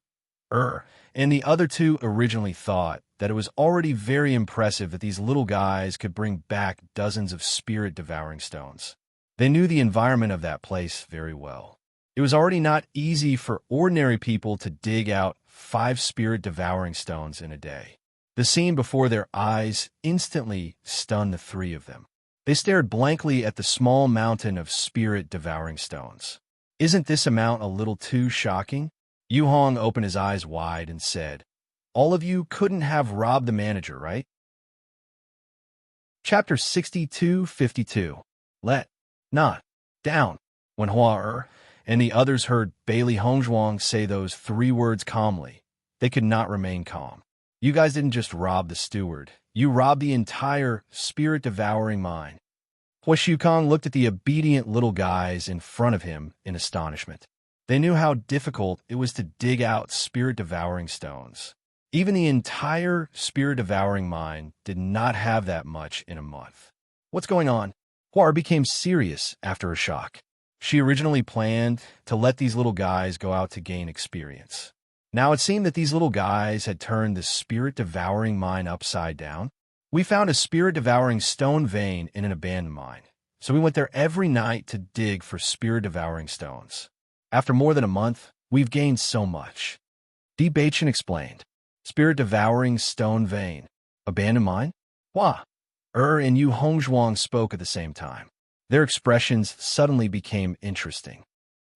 and the other two originally thought that it was already very impressive that these little guys could bring back dozens of spirit-devouring stones. They knew the environment of that place very well. It was already not easy for ordinary people to dig out 5 spirit-devouring stones in a day. The scene before their eyes instantly stunned the 3 of them. They stared blankly at the small mountain of spirit-devouring stones. Isn't this amount a little too shocking? Yu Hong opened his eyes wide and said, all of you couldn't have robbed the manager, right? Chapter 62-52. Let not down. When Hua and the others heard Bailey Hongzhuang say those 3 words calmly, they could not remain calm. You guys didn't just rob the steward. You robbed the entire spirit-devouring mine. Hua Shukong looked at the obedient little guys in front of him in astonishment. They knew how difficult it was to dig out spirit-devouring stones. Even the entire spirit-devouring mine did not have that much in a month. What's going on? Hua became serious after a shock. She originally planned to let these little guys go out to gain experience. Now it seemed that these little guys had turned the spirit-devouring mine upside down. We found a spirit-devouring stone vein in an abandoned mine, so we went there every night to dig for spirit-devouring stones. After more than a month, we've gained so much. Di Baichen explained. Spirit-devouring stone vein. Abandoned mine? Hua, and Yu Hongzhuang spoke at the same time. Their expressions suddenly became interesting.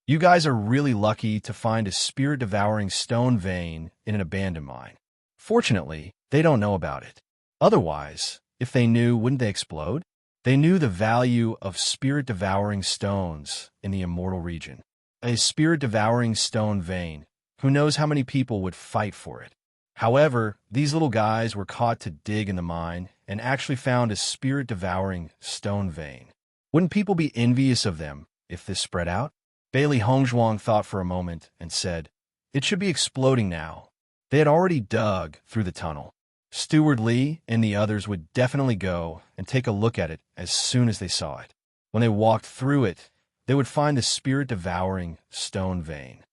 You guys are really lucky to find a spirit-devouring stone vein in an abandoned mine. Fortunately, they don't know about it. Otherwise, if they knew, wouldn't they explode? They knew the value of spirit-devouring stones in the immortal region. A spirit-devouring stone vein. Who knows how many people would fight for it? However, these little guys were caught to dig in the mine and actually found a spirit-devouring stone vein. Wouldn't people be envious of them if this spread out? Bailey Hongzhuang thought for a moment and said, it should be exploding now. They had already dug through the tunnel. Steward Li and the others would definitely go and take a look at it as soon as they saw it. When they walked through it, they would find the spirit-devouring stone vein.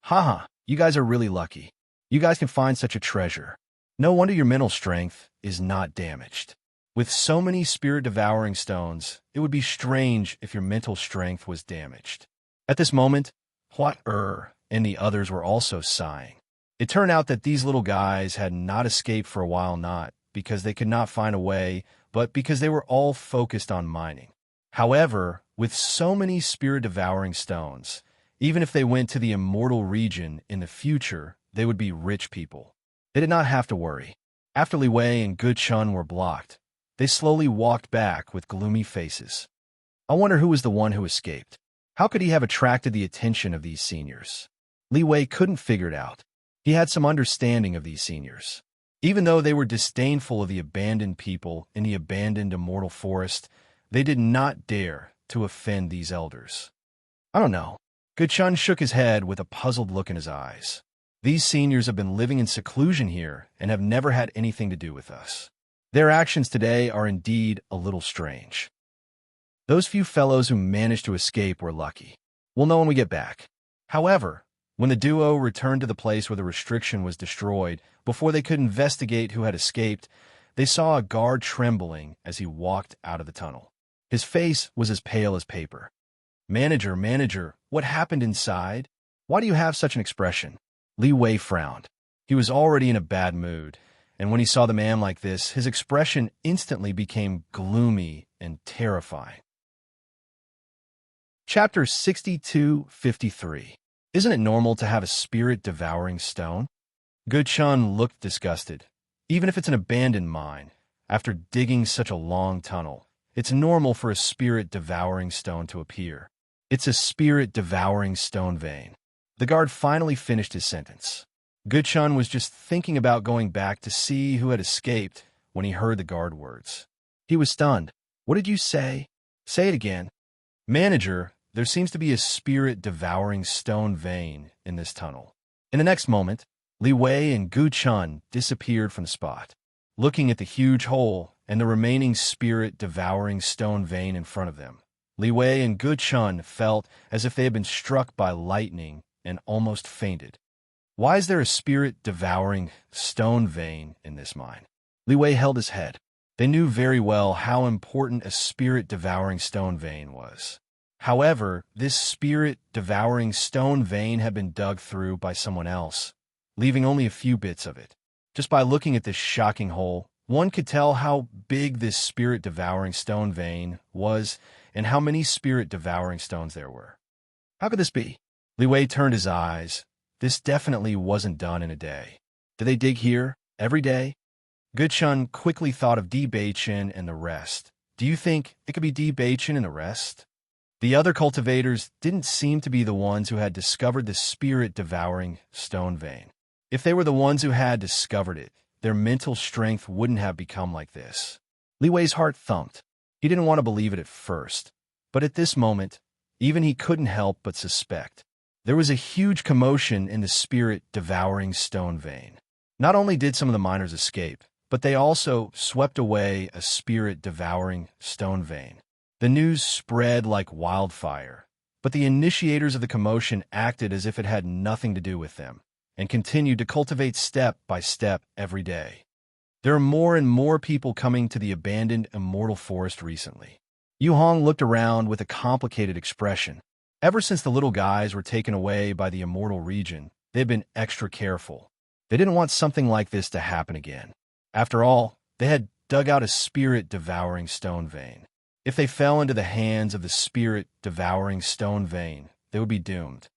Haha, you guys are really lucky. You guys can find such a treasure. No wonder your mental strength is not damaged. With so many spirit-devouring stones, it would be strange if your mental strength was damaged. At this moment, and the others were also sighing. It turned out that these little guys had not escaped for a while, not because they could not find a way, but because they were all focused on mining. However, with so many spirit-devouring stones, even if they went to the immortal region in the future, they would be rich people. They did not have to worry. After Li Wei and Good Chun were blocked, they slowly walked back with gloomy faces. I wonder who was the one who escaped. How could he have attracted the attention of these seniors? Li Wei couldn't figure it out. He had some understanding of these seniors. Even though they were disdainful of the abandoned people in the abandoned immortal forest, they did not dare to offend these elders. I don't know. Good Chun shook his head with a puzzled look in his eyes. These seniors have been living in seclusion here and have never had anything to do with us. Their actions today are indeed a little strange. Those few fellows who managed to escape were lucky. We'll know when we get back. However, when the duo returned to the place where the restriction was destroyed, before they could investigate who had escaped, they saw a guard trembling as he walked out of the tunnel. His face was as pale as paper. Manager, what happened inside? Why do you have such an expression? Li Wei frowned. He was already in a bad mood, and when he saw the man like this, his expression instantly became gloomy and terrifying. Chapter 62-53. Isn't it normal to have a spirit-devouring stone? Good Chun looked disgusted. Even if it's an abandoned mine, after digging such a long tunnel, it's normal for a spirit-devouring stone to appear. It's a spirit-devouring stone vein. The guard finally finished his sentence. Good Chun was just thinking about going back to see who had escaped when he heard the guard words. He was stunned. What did you say? Say it again. Manager, there seems to be a spirit-devouring stone vein in this tunnel. In the next moment, Li Wei and Gu Chun disappeared from the spot. Looking at the huge hole and the remaining spirit-devouring stone vein in front of them, Li Wei and Gu Chun felt as if they had been struck by lightning and almost fainted. Why is there a spirit-devouring stone vein in this mine? Li Wei held his head. They knew very well how important a spirit-devouring stone vein was. However, this spirit-devouring stone vein had been dug through by someone else, leaving only a few bits of it. Just by looking at this shocking hole, one could tell how big this spirit-devouring stone vein was and how many spirit-devouring stones there were. How could this be? Li Wei turned his eyes. This definitely wasn't done in a day. Did they dig here every day? Good Chun quickly thought of Di Beichen and the rest. Do you think it could be Di Beichen and the rest? The other cultivators didn't seem to be the ones who had discovered the spirit-devouring stone vein. If they were the ones who had discovered it, their mental strength wouldn't have become like this. Li Wei's heart thumped. He didn't want to believe it at first, but at this moment, even he couldn't help but suspect. There was a huge commotion in the spirit-devouring stone vein. Not only did some of the miners escape, but they also swept away a spirit-devouring stone vein. The news spread like wildfire, but the initiators of the commotion acted as if it had nothing to do with them, and continued to cultivate step by step every day. There are more and more people coming to the abandoned immortal forest recently. Yu Hong looked around with a complicated expression. Ever since the little guys were taken away by the immortal region, they had been extra careful. They didn't want something like this to happen again. After all, they had dug out a spirit-devouring stone vein. If they fell into the hands of the spirit-devouring stone vein, they would be doomed.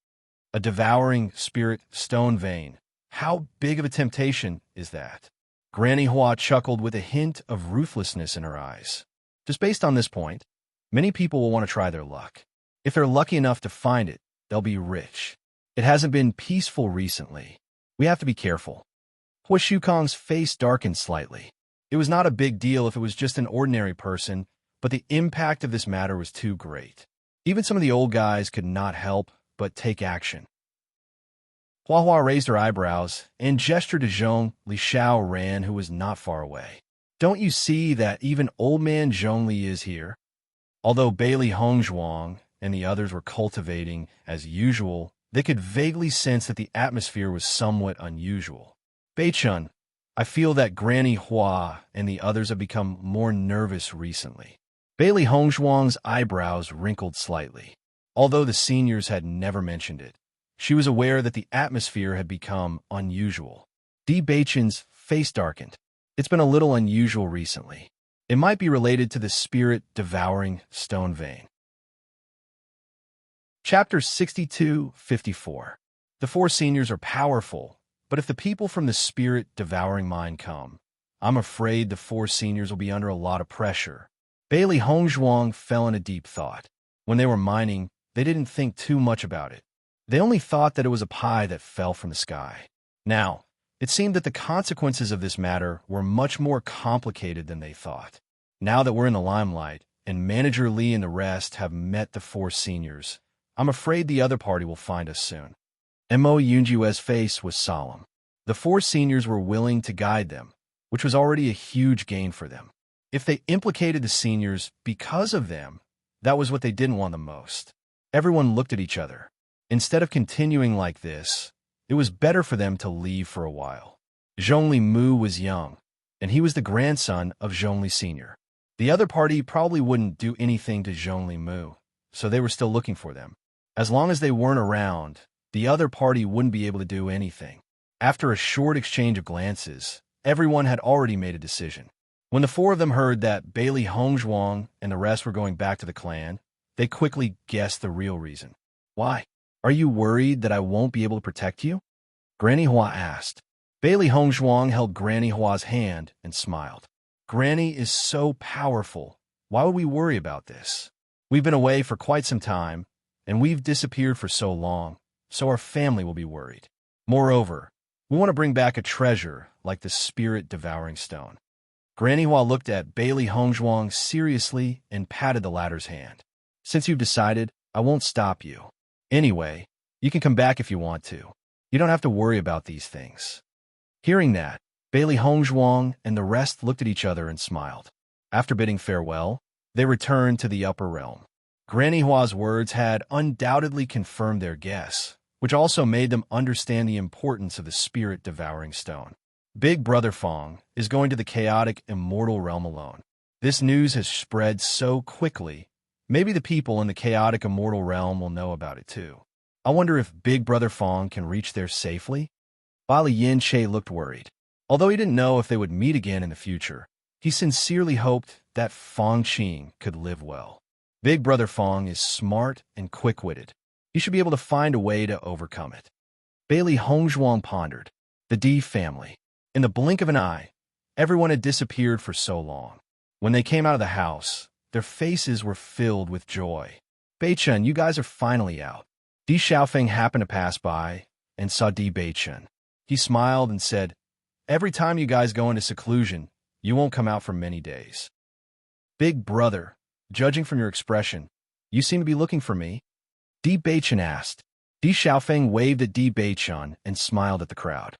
A devouring spirit stone vein. How big of a temptation is that? Granny Hua chuckled with a hint of ruthlessness in her eyes. Just based on this point, many people will want to try their luck. If they're lucky enough to find it, they'll be rich. It hasn't been peaceful recently. We have to be careful. Hua Shukong's face darkened slightly. It was not a big deal if it was just an ordinary person, but the impact of this matter was too great. Even some of the old guys could not help but take action. Hua Hua raised her eyebrows and gestured to Zhong Li Xiao Ran, who was not far away. Don't you see that even old man Zhong Li is here? Although Bailey Hongzhuang and the others were cultivating as usual, They could vaguely sense that the atmosphere was somewhat unusual. Bei-chun, I feel that Granny Hua and the others have become more nervous recently. Bailey Hongzhuang's eyebrows wrinkled slightly. Although the seniors had never mentioned it, she was aware that the atmosphere had become unusual. Di Bei-chun's face darkened. It's been a little unusual recently. It might be related to the spirit-devouring stone vein. Chapter 62-54. The four seniors are powerful, but if the people from the spirit-devouring mine come, I'm afraid the four seniors will be under a lot of pressure. Bailey Hongzhuang fell in a deep thought. When they were mining, they didn't think too much about it. They only thought that it was a pie that fell from the sky. Now, it seemed that the consequences of this matter were much more complicated than they thought. Now that we're in the limelight, and Manager Lee and the rest have met the four seniors, I'm afraid the other party will find us soon. Mo Yunjiue's face was solemn. The four seniors were willing to guide them, which was already a huge gain for them. If they implicated the seniors because of them, that was what they didn't want the most. Everyone looked at each other. Instead of continuing like this, it was better for them to leave for a while. Zhongli Mu was young, and he was the grandson of Zhongli Sr. The other party probably wouldn't do anything to Zhongli Mu, so they were still looking for them. As long as they weren't around, the other party wouldn't be able to do anything. After a short exchange of glances, everyone had already made a decision. When the four of them heard that Bailey Hongzhuang and the rest were going back to the clan, they quickly guessed the real reason. Why? Are you worried that I won't be able to protect you? Granny Hua asked. Bailey Hongzhuang held Granny Hua's hand and smiled. Granny is so powerful. Why would we worry about this? We've been away for quite some time, and we've disappeared for so long, so our family will be worried. Moreover, we want to bring back a treasure like the spirit-devouring stone. Granny Hua looked at Bailey Hongzhuang seriously and patted the latter's hand. Since you've decided, I won't stop you. Anyway, you can come back if you want to. You don't have to worry about these things. Hearing that, Bailey Hongzhuang and the rest looked at each other and smiled. After bidding farewell, they returned to the upper realm. Granny Hua's words had undoubtedly confirmed their guess, which also made them understand the importance of the spirit-devouring stone. Big Brother Fong is going to the chaotic immortal realm alone. This news has spread so quickly, maybe the people in the chaotic immortal realm will know about it too. I wonder if Big Brother Fong can reach there safely? Bali Yin Che looked worried. Although he didn't know if they would meet again in the future, he sincerely hoped that Fong Qing could live well. Big Brother Fong is smart and quick-witted. He should be able to find a way to overcome it. Bailey Hongzhuang pondered. The D family. In the blink of an eye, everyone had disappeared for so long. When they came out of the house, their faces were filled with joy. Bei-chun, you guys are finally out. Di Xiaofeng happened to pass by and saw Di Bei-chun. He smiled and said, every time you guys go into seclusion, you won't come out for many days. Big brother, judging from your expression, you seem to be looking for me? Di Bei-chun asked. Di Xiaofeng waved at Di Bei-chun and smiled at the crowd.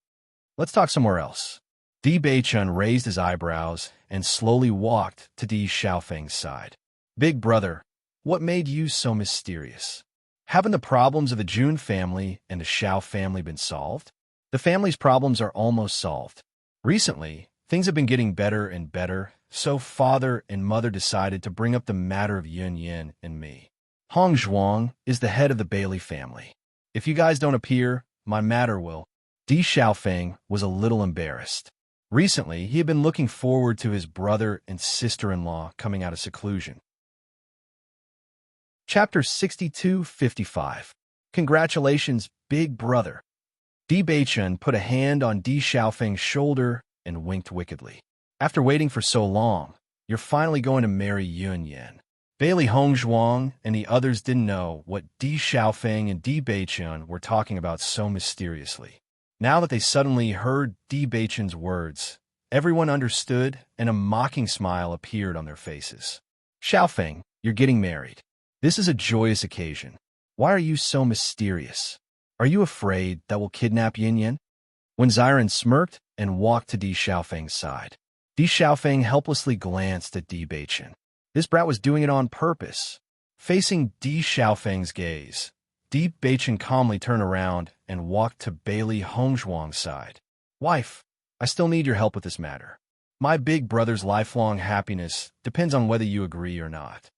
Let's talk somewhere else. Di Bei-chun raised his eyebrows and slowly walked to Di Xiaofeng's side. Big brother, what made you so mysterious? Haven't the problems of the Jun family and the Xiao family been solved? The family's problems are almost solved. Recently, things have been getting better and better, so father and mother decided to bring up the matter of Yun Yin and me. Hongzhuang is the head of the Bailey family. If you guys don't appear, my matter will. Di Xiaofeng was a little embarrassed. Recently, he had been looking forward to his brother and sister-in-law coming out of seclusion. Chapter 62-55. Congratulations, big brother. Di Bei-chun put a hand on Di Xiaofeng's shoulder and winked wickedly. After waiting for so long, you're finally going to marry Yun Yin. Bailey Hongzhuang and the others didn't know what Di Xiaofeng and Di Bei-chun were talking about so mysteriously. Now that they suddenly heard Di Bei-chun's words, everyone understood and a mocking smile appeared on their faces. Xiaofeng, you're getting married. This is a joyous occasion. Why are you so mysterious? Are you afraid that we'll kidnap Yin Yin? When Xiren smirked and walked to Di Xiaofeng's side, Di Xiaofeng helplessly glanced at Di Bei-chun. This brat was doing it on purpose. Facing Di Xiaofeng's gaze, Deep Beichen calmly turned around and walked to Bailey Hongzhuang's side. Wife, I still need your help with this matter. My big brother's lifelong happiness depends on whether you agree or not.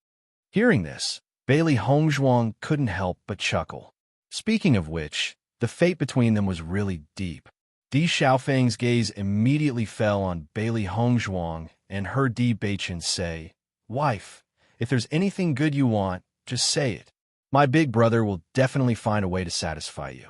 Hearing this, Bailey Hongzhuang couldn't help but chuckle. Speaking of which, the fate between them was really deep. Di Xiaofeng's gaze immediately fell on Bailey Hongzhuang and heard Di Beichen say, Wife, if there's anything good you want, just say it. My big brother will definitely find a way to satisfy you.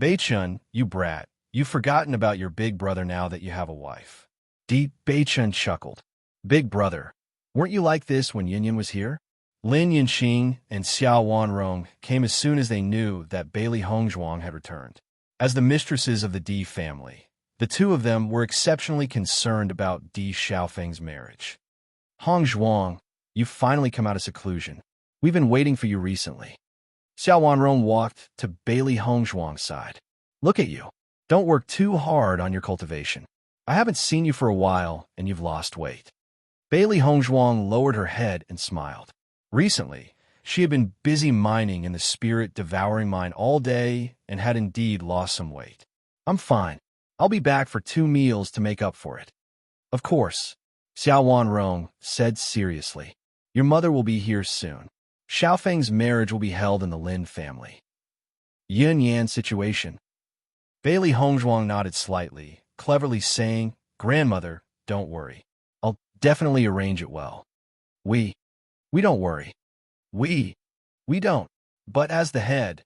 Beichen, you brat, you've forgotten about your big brother now that you have a wife. Di Beichen chuckled. Big brother, weren't you like this when Yin was here? Lin Yinxing and Xiao Wanrong came as soon as they knew that Bailey Hongzhuang had returned. As the mistresses of the Di family, the two of them were exceptionally concerned about Di Xiaofeng's marriage. Hongzhuang, you've finally come out of seclusion. We've been waiting for you recently. Xiao Wanrong walked to Bailey Hongzhuang's side. Look at you. Don't work too hard on your cultivation. I haven't seen you for a while, and you've lost weight. Bailey Hongzhuang lowered her head and smiled. Recently, she had been busy mining in the spirit-devouring mine all day and had indeed lost some weight. I'm fine. I'll be back for 2 meals to make up for it. Of course, Xiao Wanrong said seriously. Your mother will be here soon. Xiaofeng's marriage will be held in the Lin family. Yin-Yan situation. Bailey Hongzhuang nodded slightly, cleverly saying, Grandmother, don't worry. I'll definitely arrange it well. We don't worry. We don't. But as the head.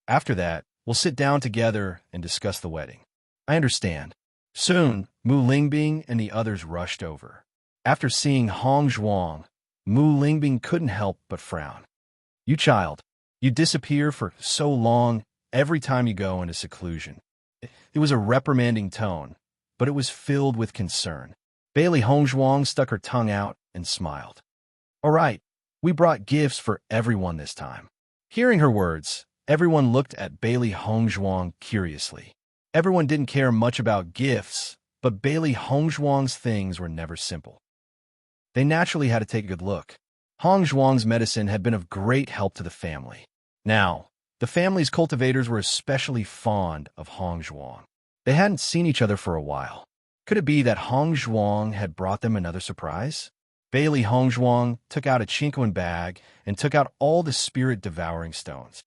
After that, we'll sit down together and discuss the wedding. I understand. Soon, Mu Lingbing and the others rushed over. After seeing Hongzhuang, Mu Lingbing couldn't help but frown. You child, you disappear for so long every time you go into seclusion. It was a reprimanding tone, but it was filled with concern. Bailey Hongzhuang stuck her tongue out and smiled. All right, we brought gifts for everyone this time. Hearing her words, everyone looked at Bailey Hongzhuang curiously. Everyone didn't care much about gifts, but Bailey Hongzhuang's things were never simple. They naturally had to take a good look. Hongzhuang's medicine had been of great help to the family. Now, the family's cultivators were especially fond of Hongzhuang. They hadn't seen each other for a while. Could it be that Hongzhuang had brought them another surprise? Bailey Hongzhuang took out a chinquan bag and took out all the spirit-devouring stones.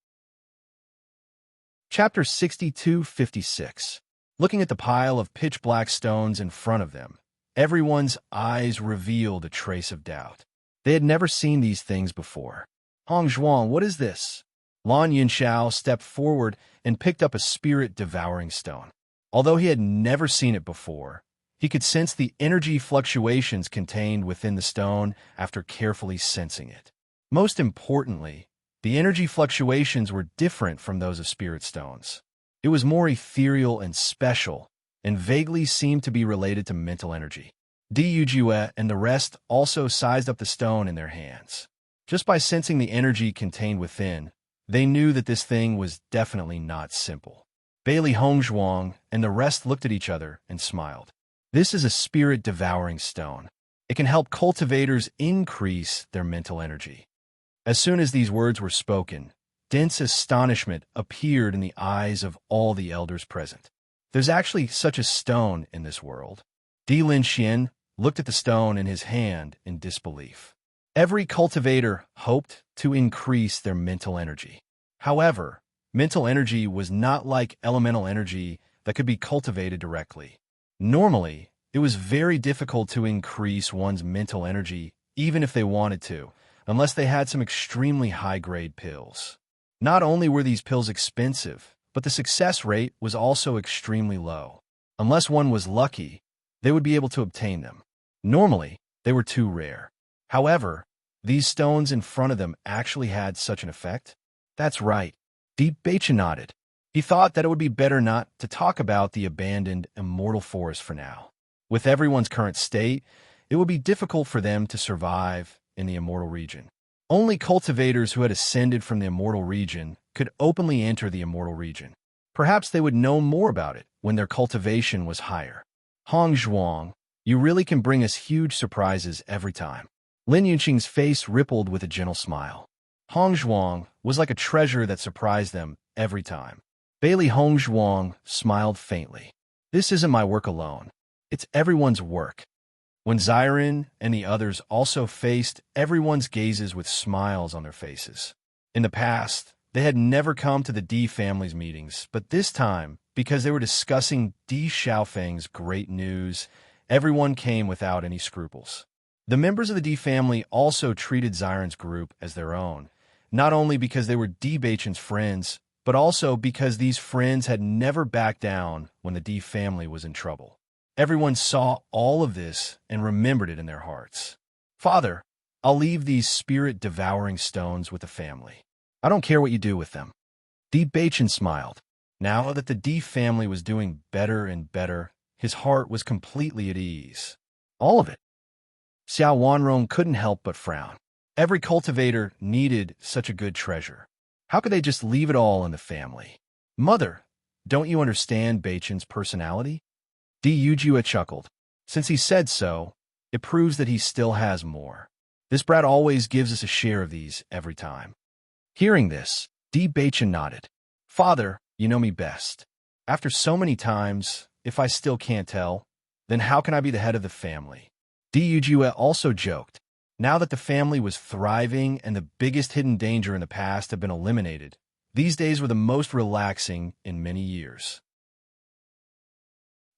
Chapter 62-56. Looking at the pile of pitch-black stones in front of them, everyone's eyes revealed a trace of doubt. They had never seen these things before. Hongzhuang, what is this? Lan Yinxiao stepped forward and picked up a spirit-devouring stone. Although he had never seen it before, he could sense the energy fluctuations contained within the stone after carefully sensing it. Most importantly, the energy fluctuations were different from those of spirit stones. It was more ethereal and special, and vaguely seemed to be related to mental energy. Di Yujue and the rest also sized up the stone in their hands. Just by sensing the energy contained within, they knew that this thing was definitely not simple. Bailey Hongzhuang and the rest looked at each other and smiled. This is a spirit-devouring stone. It can help cultivators increase their mental energy. As soon as these words were spoken, dense astonishment appeared in the eyes of all the elders present. There's actually such a stone in this world. Di Linxian looked at the stone in his hand in disbelief. Every cultivator hoped to increase their mental energy. However, mental energy was not like elemental energy that could be cultivated directly. Normally, it was very difficult to increase one's mental energy, even if they wanted to, unless they had some extremely high-grade pills. Not only were these pills expensive, but the success rate was also extremely low. Unless one was lucky, they would be able to obtain them. Normally, they were too rare. However, these stones in front of them actually had such an effect. That's right. Di Beichen nodded. He thought that it would be better not to talk about the abandoned immortal forest for now. With everyone's current state, it would be difficult for them to survive in the immortal region. Only cultivators who had ascended from the immortal region could openly enter the immortal region. Perhaps they would know more about it when their cultivation was higher. Hongzhuang, you really can bring us huge surprises every time. Lin Yunqing's face rippled with a gentle smile. Hongzhuang was like a treasure that surprised them every time. Bailey Hongzhuang smiled faintly. This isn't my work alone. It's everyone's work. When Xiren and the others also faced everyone's gazes with smiles on their faces. In the past, they had never come to the D family's meetings, but this time, because they were discussing Di Xiaofeng's great news, everyone came without any scruples. The members of the D family also treated Xiren's group as their own, not only because they were Di Beichen's friends, but also because these friends had never backed down when the D family was in trouble. Everyone saw all of this and remembered it in their hearts. Father, I'll leave these spirit-devouring stones with the family. I don't care what you do with them. Di Beichen smiled. Now that the D family was doing better and better, his heart was completely at ease. All of it. Xiao Wanrong couldn't help but frown. Every cultivator needed such a good treasure. How could they just leave it all in the family? Mother, don't you understand Beichen's personality? Di Yujue chuckled. Since he said so, it proves that he still has more. This brat always gives us a share of these every time. Hearing this, Di Beichen nodded. Father, you know me best. After so many times, if I still can't tell, then how can I be the head of the family? Di Yujue also joked. Now that the family was thriving and the biggest hidden danger in the past had been eliminated, these days were the most relaxing in many years.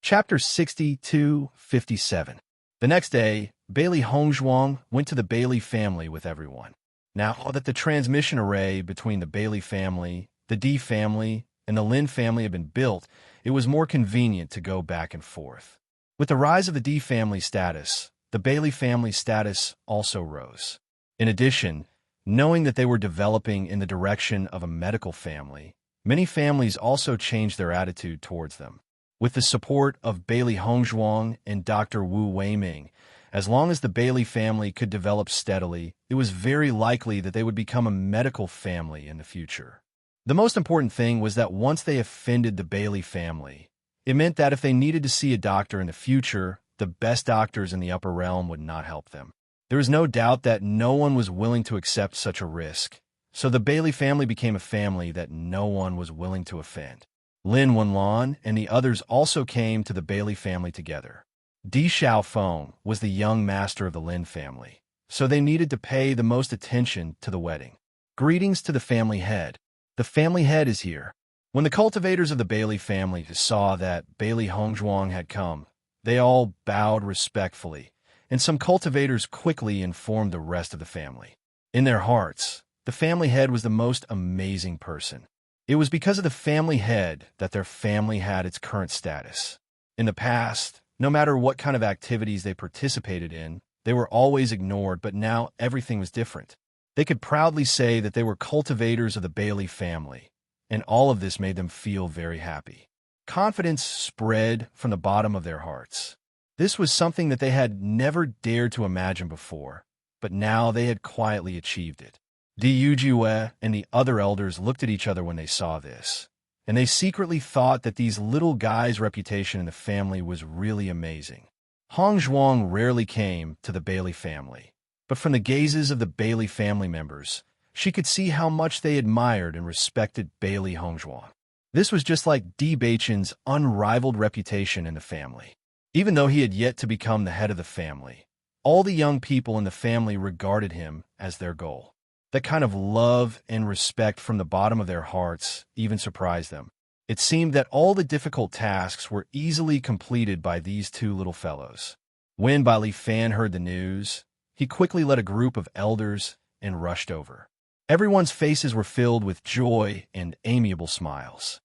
Chapter 60-57. The next day, Bailey Hongzhuang went to the Bailey family with everyone. Now that the transmission array between the Bailey family, the D family, and the Lin family had been built, it was more convenient to go back and forth. With the rise of the D family status, the Bailey family status also rose. In addition, knowing that they were developing in the direction of a medical family, many families also changed their attitude towards them. With the support of Bailey Hongzhuang and Dr. Wu Weiming, as long as the Bailey family could develop steadily, it was very likely that they would become a medical family in the future. The most important thing was that once they offended the Bailey family, it meant that if they needed to see a doctor in the future, the best doctors in the upper realm would not help them. There was no doubt that no one was willing to accept such a risk, so the Bailey family became a family that no one was willing to offend. Lin Wenlan and the others also came to the Bailey family together. Di Xiaofeng was the young master of the Lin family, so they needed to pay the most attention to the wedding. Greetings to the family head. The family head is here. When the cultivators of the Bailey family saw that Bailey Hongzhuang had come, they all bowed respectfully, and some cultivators quickly informed the rest of the family. In their hearts, the family head was the most amazing person. It was because of the family head that their family had its current status. In the past, no matter what kind of activities they participated in, they were always ignored, but now everything was different. They could proudly say that they were cultivators of the Bailey family, and all of this made them feel very happy. Confidence spread from the bottom of their hearts. This was something that they had never dared to imagine before, but now they had quietly achieved it. Di Yujue and the other elders looked at each other when they saw this, and they secretly thought that these little guys' reputation in the family was really amazing. Hongzhuang rarely came to the Bailey family, but from the gazes of the Bailey family members, she could see how much they admired and respected Bailey Hongzhuang. This was just like Di Beichen's unrivaled reputation in the family. Even though he had yet to become the head of the family, all the young people in the family regarded him as their goal. That kind of love and respect from the bottom of their hearts even surprised them. It seemed that all the difficult tasks were easily completed by these two little fellows. When Bai Li Fan heard the news, he quickly led a group of elders and rushed over. Everyone's faces were filled with joy and amiable smiles.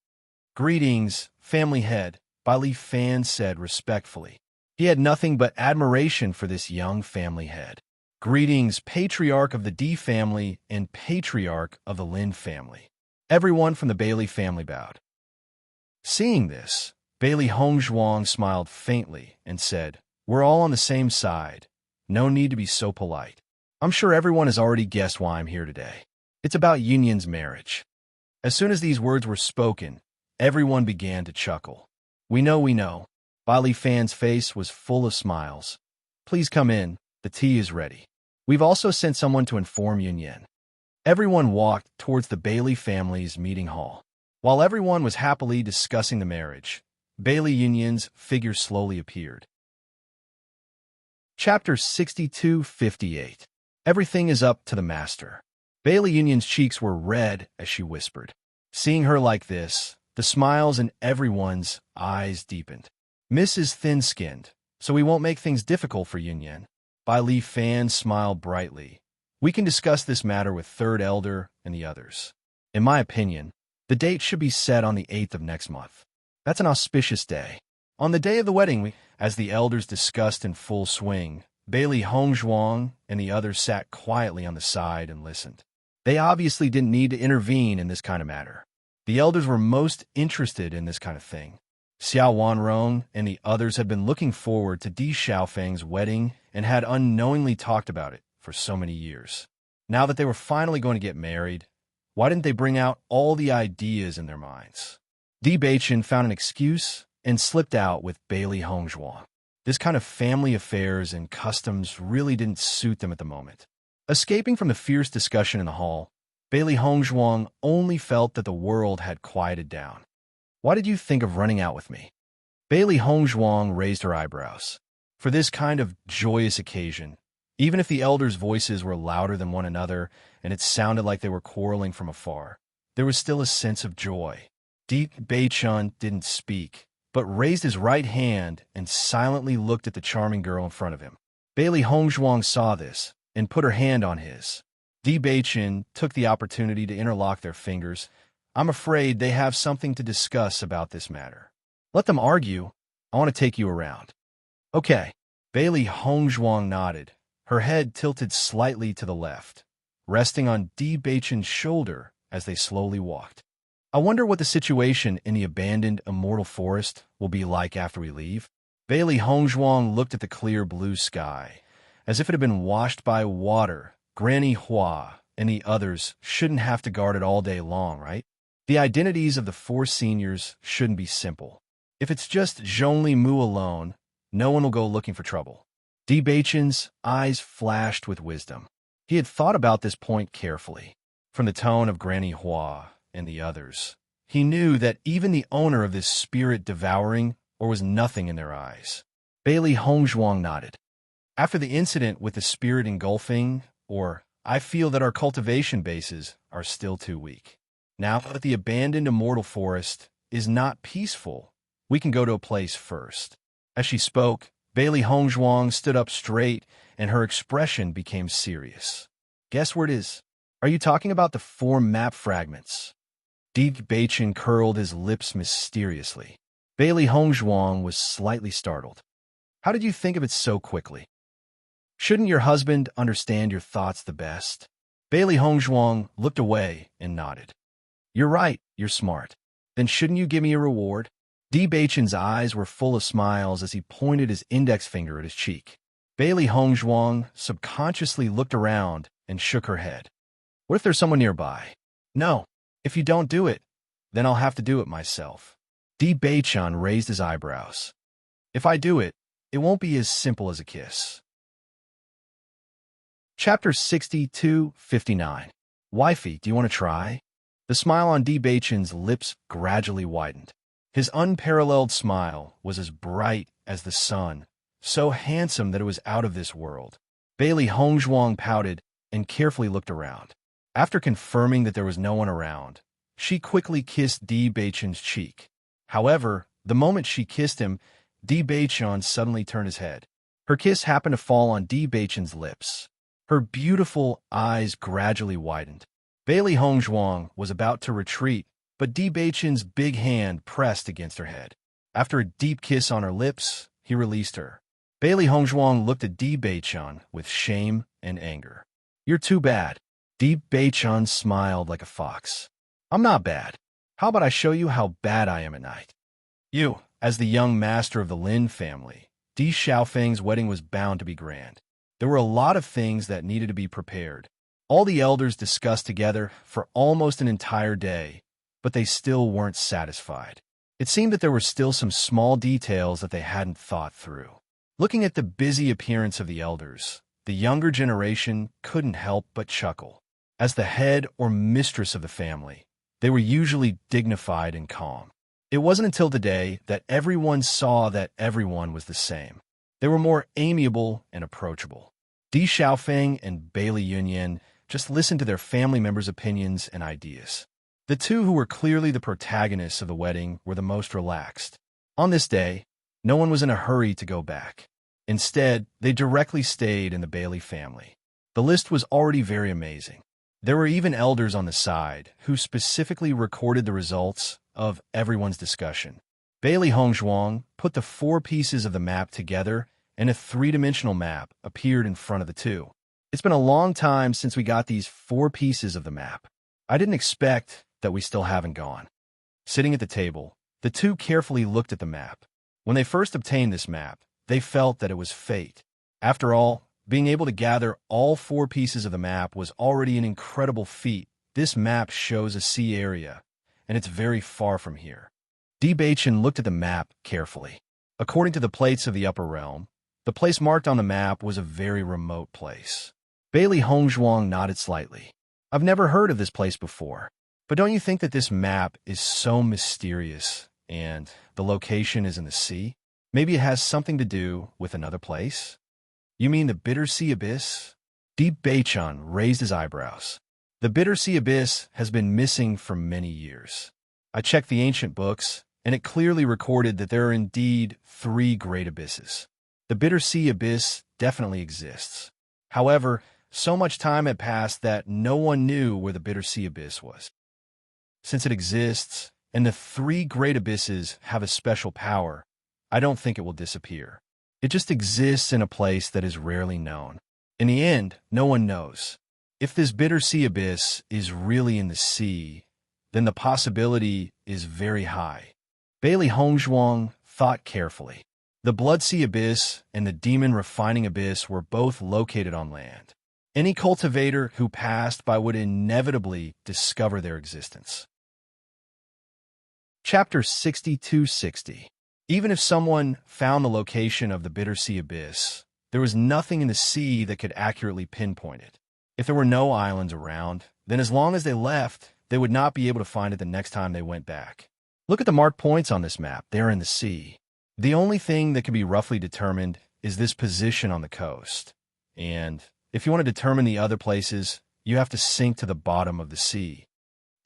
Greetings, family head, Bai Li Fan said respectfully. He had nothing but admiration for this young family head. Greetings, patriarch of the D family and patriarch of the Lin family. Everyone from the Bailey family bowed. Seeing this, Bailey Hongzhuang smiled faintly and said, We're all on the same side. No need to be so polite. I'm sure everyone has already guessed why I'm here today. It's about Yunyin's marriage. As soon as these words were spoken, everyone began to chuckle. We know. Bai Li Fan's face was full of smiles. Please come in. The tea is ready. We've also sent someone to inform Yunyin. Everyone walked towards the Bailey family's meeting hall. While everyone was happily discussing the marriage, Bailey Union's figure slowly appeared. Chapter 62:58. Everything is up to the master. Bailey Union's cheeks were red as she whispered. Seeing her like this, the smiles in everyone's eyes deepened. Miss is thin-skinned, so we won't make things difficult for Union. Bai Li Fan smiled brightly. We can discuss this matter with Third Elder and the others. In my opinion, the date should be set on the 8th of next month. That's an auspicious day. On the day of the wedding, as the elders discussed in full swing, Bailey Hongzhuang and the others sat quietly on the side and listened. They obviously didn't need to intervene in this kind of matter. The elders were most interested in this kind of thing. Xiao Wanrong and the others had been looking forward to Di Xiaofeng's wedding and had unknowingly talked about it for so many years. Now that they were finally going to get married, why didn't they bring out all the ideas in their minds? Di Beichen found an excuse and slipped out with Bailey Hongzhuang. This kind of family affairs and customs really didn't suit them at the moment. Escaping from the fierce discussion in the hall, Bailey Hongzhuang only felt that the world had quieted down. Why did you think of running out with me? Bailey Hongzhuang raised her eyebrows. For this kind of joyous occasion, even if the elders' voices were louder than one another and it sounded like they were quarreling from afar, there was still a sense of joy. Di Beichun didn't speak, but raised his right hand and silently looked at the charming girl in front of him. Bailey Hongzhuang saw this and put her hand on his. Di Beichen took the opportunity to interlock their fingers. I'm afraid they have something to discuss about this matter. Let them argue. I want to take you around. Okay. Bailey Hongzhuang nodded, her head tilted slightly to the left, resting on Di Beichen's shoulder as they slowly walked. I wonder what the situation in the abandoned immortal forest will be like after we leave. Bailey Hongzhuang looked at the clear blue sky, as if it had been washed by water. Granny Hua and the others shouldn't have to guard it all day long, right? The identities of the four seniors shouldn't be simple. If it's just Zhongli Mu alone, no one will go looking for trouble. Di Beichen's eyes flashed with wisdom. He had thought about this point carefully. From the tone of Granny Hua and the others, he knew that even the owner of this spirit devouring or was nothing in their eyes. Bailey Hongzhuang nodded. After the incident with the spirit engulfing, I feel that our cultivation bases are still too weak. Now that the abandoned immortal forest is not peaceful, we can go to a place first. As she spoke, Bailey Hongzhuang stood up straight and her expression became serious. Guess where it is? Are you talking about the 4 map fragments? Di Beichen curled his lips mysteriously. Bailey Hongzhuang was slightly startled. How did you think of it so quickly? Shouldn't your husband understand your thoughts the best? Bailey Hongzhuang looked away and nodded. You're right, you're smart. Then shouldn't you give me a reward? Di Beichen's eyes were full of smiles as he pointed his index finger at his cheek. Bailey Hongzhuang subconsciously looked around and shook her head. What if there's someone nearby? No, if you don't do it, then I'll have to do it myself. Di Beichen raised his eyebrows. If I do it, it won't be as simple as a kiss. Chapter 62:59. Wifey, do you want to try? The smile on Di Beichen's lips gradually widened. His unparalleled smile was as bright as the sun, so handsome that it was out of this world. Bailey Hongzhuang pouted and carefully looked around. After confirming that there was no one around, she quickly kissed Di Beichen's cheek. However, the moment she kissed him, Di Beichen suddenly turned his head. Her kiss happened to fall on Di Beichen's lips. Her beautiful eyes gradually widened. Bailey Hongzhuang was about to retreat, but Di Beichen's big hand pressed against her head. After a deep kiss on her lips, he released her. Bailey Hongzhuang looked at Di Beichen with shame and anger. You're too bad. Di Beichen smiled like a fox. I'm not bad. How about I show you how bad I am at night? You, as the young master of the Lin family, Di Xiaofeng's wedding was bound to be grand. There were a lot of things that needed to be prepared. All the elders discussed together for almost an entire day, but they still weren't satisfied. It seemed that there were still some small details that they hadn't thought through. Looking at the busy appearance of the elders, the younger generation couldn't help but chuckle. As the head or mistress of the family, they were usually dignified and calm. It wasn't until today that everyone saw that everyone was the same. They were more amiable and approachable. Di Xiaofeng and Bailey Yunyan just listened to their family members' opinions and ideas. The two who were clearly the protagonists of the wedding were the most relaxed. On this day, no one was in a hurry to go back. Instead, they directly stayed in the Bailey family. The list was already very amazing. There were even elders on the side who specifically recorded the results of everyone's discussion. Bailey Hongzhuang put the 4 pieces of the map together, and a 3-dimensional map appeared in front of the two. It's been a long time since we got these 4 pieces of the map. I didn't expect that we still haven't gone. Sitting at the table, the two carefully looked at the map. When they first obtained this map, they felt that it was fate. After all, being able to gather all 4 pieces of the map was already an incredible feat. This map shows a sea area, and it's very far from here. Di Baichen looked at the map carefully. According to the plates of the upper realm, the place marked on the map was a very remote place. Bailey Hongzhuang nodded slightly. I've never heard of this place before, but don't you think that this map is so mysterious, and the location is in the sea? Maybe it has something to do with another place? You mean the Bitter Sea Abyss? Di Baichen raised his eyebrows. The Bitter Sea Abyss has been missing for many years. I checked the ancient books, and it clearly recorded that there are indeed 3 great abysses. The Bitter Sea Abyss definitely exists. However, so much time had passed that no one knew where the Bitter Sea Abyss was. Since it exists, and the 3 great abysses have a special power, I don't think it will disappear. It just exists in a place that is rarely known. In the end, no one knows. If this Bitter Sea Abyss is really in the sea, then the possibility is very high. Bailey Hongzhuang thought carefully. The Blood Sea Abyss and the Demon Refining Abyss were both located on land. Any cultivator who passed by would inevitably discover their existence. Chapter 6260. Even if someone found the location of the Bitter Sea Abyss, there was nothing in the sea that could accurately pinpoint it. If there were no islands around, then as long as they left, they would not be able to find it the next time they went back. Look at the marked points on this map. They are in the sea. The only thing that can be roughly determined is this position on the coast. And if you want to determine the other places, you have to sink to the bottom of the sea.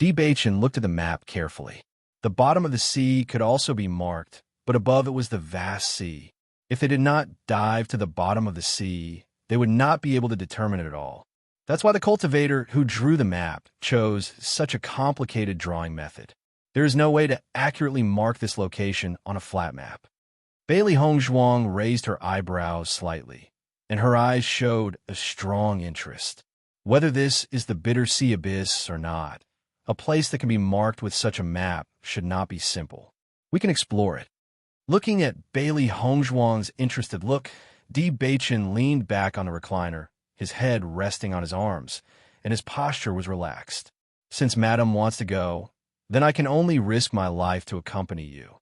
Di Baichen looked at the map carefully. The bottom of the sea could also be marked, but above it was the vast sea. If they did not dive to the bottom of the sea, they would not be able to determine it at all. That's why the cultivator who drew the map chose such a complicated drawing method. There is no way to accurately mark this location on a flat map. Bailey Hongzhuang raised her eyebrows slightly, and her eyes showed a strong interest. Whether this is the Bitter Sea Abyss or not, a place that can be marked with such a map should not be simple. We can explore it. Looking at Bailey Hongzhuang's interested look, Di Baichen leaned back on the recliner, his head resting on his arms, and his posture was relaxed. Since Madame wants to go, then I can only risk my life to accompany you.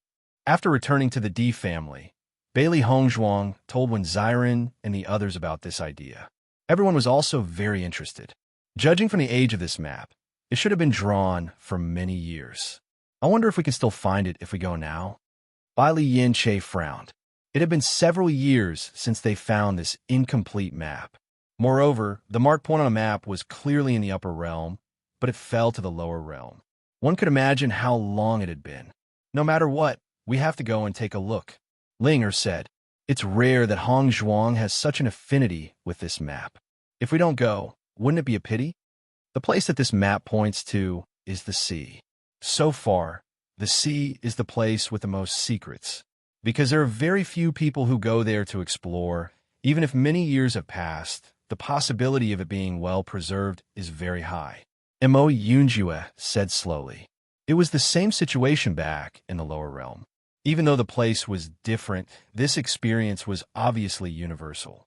After returning to the Di family, Bailey Hongzhuang told Wen Xiren and the others about this idea. Everyone was also very interested. Judging from the age of this map, it should have been drawn for many years. I wonder if we can still find it if we go now? Bai Li Yin Che frowned. It had been several years since they found this incomplete map. Moreover, the marked point on the map was clearly in the upper realm, but it fell to the lower realm. One could imagine how long it had been. No matter what, we have to go and take a look. Linger said, it's rare that Hongzhuang has such an affinity with this map. If we don't go, wouldn't it be a pity? The place that this map points to is the sea. So far, the sea is the place with the most secrets, because there are very few people who go there to explore. Even if many years have passed, the possibility of it being well preserved is very high. Mo Yunjue said slowly. It was the same situation back in the lower realm. Even though the place was different, this experience was obviously universal.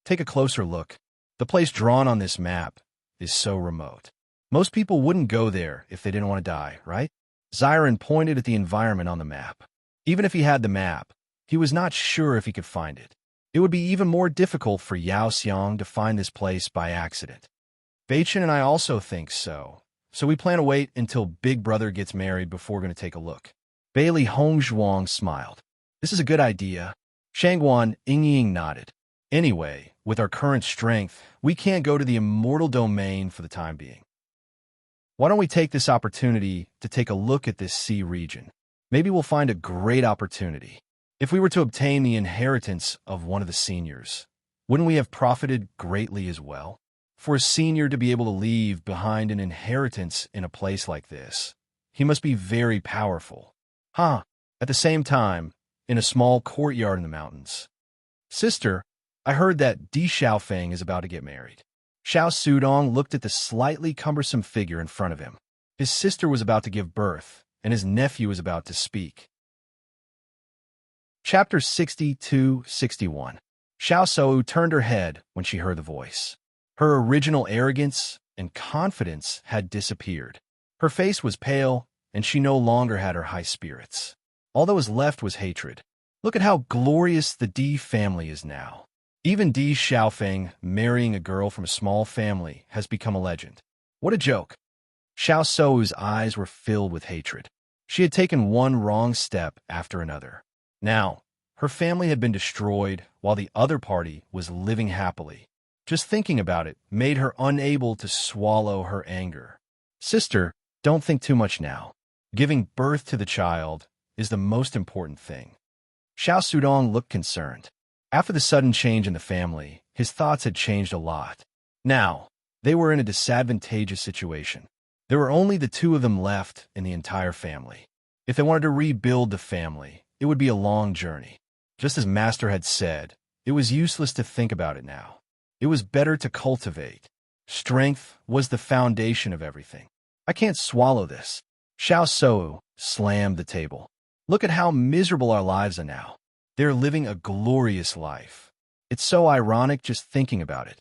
Take a closer look. The place drawn on this map is so remote. Most people wouldn't go there if they didn't want to die, right? Xiren pointed at the environment on the map. Even if he had the map, he was not sure if he could find it. It would be even more difficult for Yao Xiang to find this place by accident. Beichen and I also think so. So we plan to wait until Big Brother gets married before we're going to take a look. Bailey Hongzhuang smiled. This is a good idea. Shangguan Yingying nodded. Anyway, with our current strength, we can't go to the immortal domain for the time being. Why don't we take this opportunity to take a look at this sea region? Maybe we'll find a great opportunity. If we were to obtain the inheritance of one of the seniors, wouldn't we have profited greatly as well? For a senior to be able to leave behind an inheritance in a place like this, he must be very powerful. At the same time, in a small courtyard in the mountains. Sister, I heard that Di Xiaofeng is about to get married. Xiao Sudong looked at the slightly cumbersome figure in front of him. His sister was about to give birth, and his nephew was about to speak. Chapter 62-61. Xiao Sou turned her head when she heard the voice. Her original arrogance and confidence had disappeared. Her face was pale, and she no longer had her high spirits. All that was left was hatred. Look at how glorious the Di family is now. Even Di Xiaofeng marrying a girl from a small family has become a legend. What a joke. Xiao Sou's eyes were filled with hatred. She had taken one wrong step after another. Now, her family had been destroyed while the other party was living happily. Just thinking about it made her unable to swallow her anger. Sister, don't think too much now. Giving birth to the child is the most important thing. Xiao Sudong looked concerned. After the sudden change in the family, his thoughts had changed a lot. Now, they were in a disadvantageous situation. There were only the two of them left in the entire family. If they wanted to rebuild the family, it would be a long journey. Just as Master had said, it was useless to think about it now. It was better to cultivate. Strength was the foundation of everything. I can't swallow this. Xiao Sou slammed the table. Look at how miserable our lives are now. They're living a glorious life. It's so ironic just thinking about it.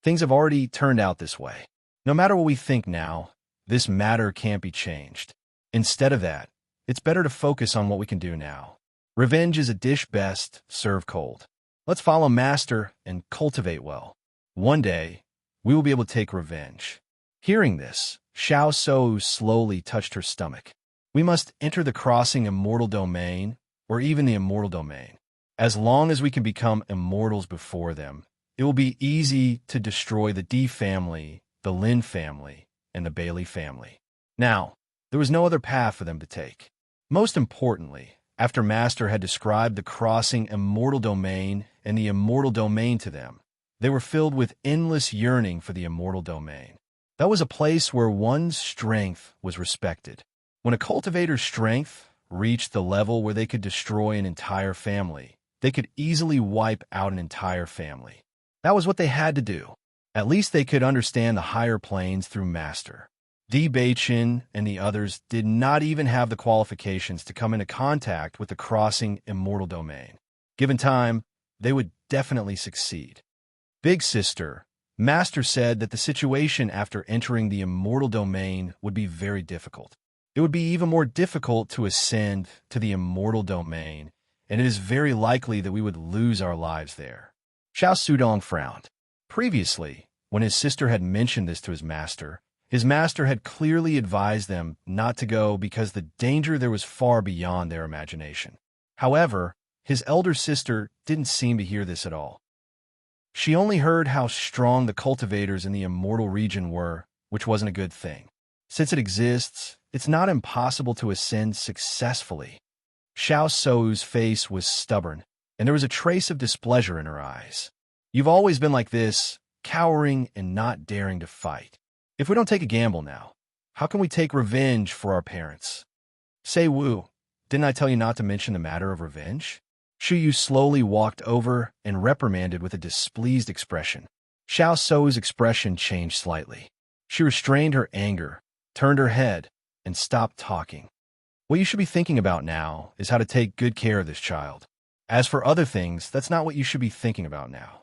Things have already turned out this way. No matter what we think now, this matter can't be changed. Instead of that, it's better to focus on what we can do now. Revenge is a dish best served cold. Let's follow Master and cultivate well. One day, we will be able to take revenge. Hearing this, Xiao Sou slowly touched her stomach. We must enter the crossing immortal domain, or even the immortal domain. As long as we can become immortals before them, it will be easy to destroy the Di family, the Lin family, and the Bailey family. Now, there was no other path for them to take. Most importantly, after Master had described the crossing immortal domain and the immortal domain to them, they were filled with endless yearning for the immortal domain. That was a place where one's strength was respected. When a cultivator's strength reached the level where they could destroy an entire family, they could easily wipe out an entire family. That was what they had to do. At least they could understand the higher planes through Master. Di Beichin and the others did not even have the qualifications to come into contact with the crossing immortal domain. Given time, they would definitely succeed. Big Sister, Master said that the situation after entering the immortal domain would be very difficult. It would be even more difficult to ascend to the immortal domain, and it is very likely that we would lose our lives there. Xiao Sudong frowned. Previously, when his sister had mentioned this to his master had clearly advised them not to go because the danger there was far beyond their imagination. However, his elder sister didn't seem to hear this at all. She only heard how strong the cultivators in the immortal region were, which wasn't a good thing. Since it exists, it's not impossible to ascend successfully. Xiao Sou's face was stubborn, and there was a trace of displeasure in her eyes. You've always been like this, cowering and not daring to fight. If we don't take a gamble now, how can we take revenge for our parents? Say Wu, didn't I tell you not to mention the matter of revenge? Shu Yu slowly walked over and reprimanded with a displeased expression. Xiao Sou's expression changed slightly. She restrained her anger, turned her head, and stopped talking. What you should be thinking about now is how to take good care of this child. As for other things, that's not what you should be thinking about now.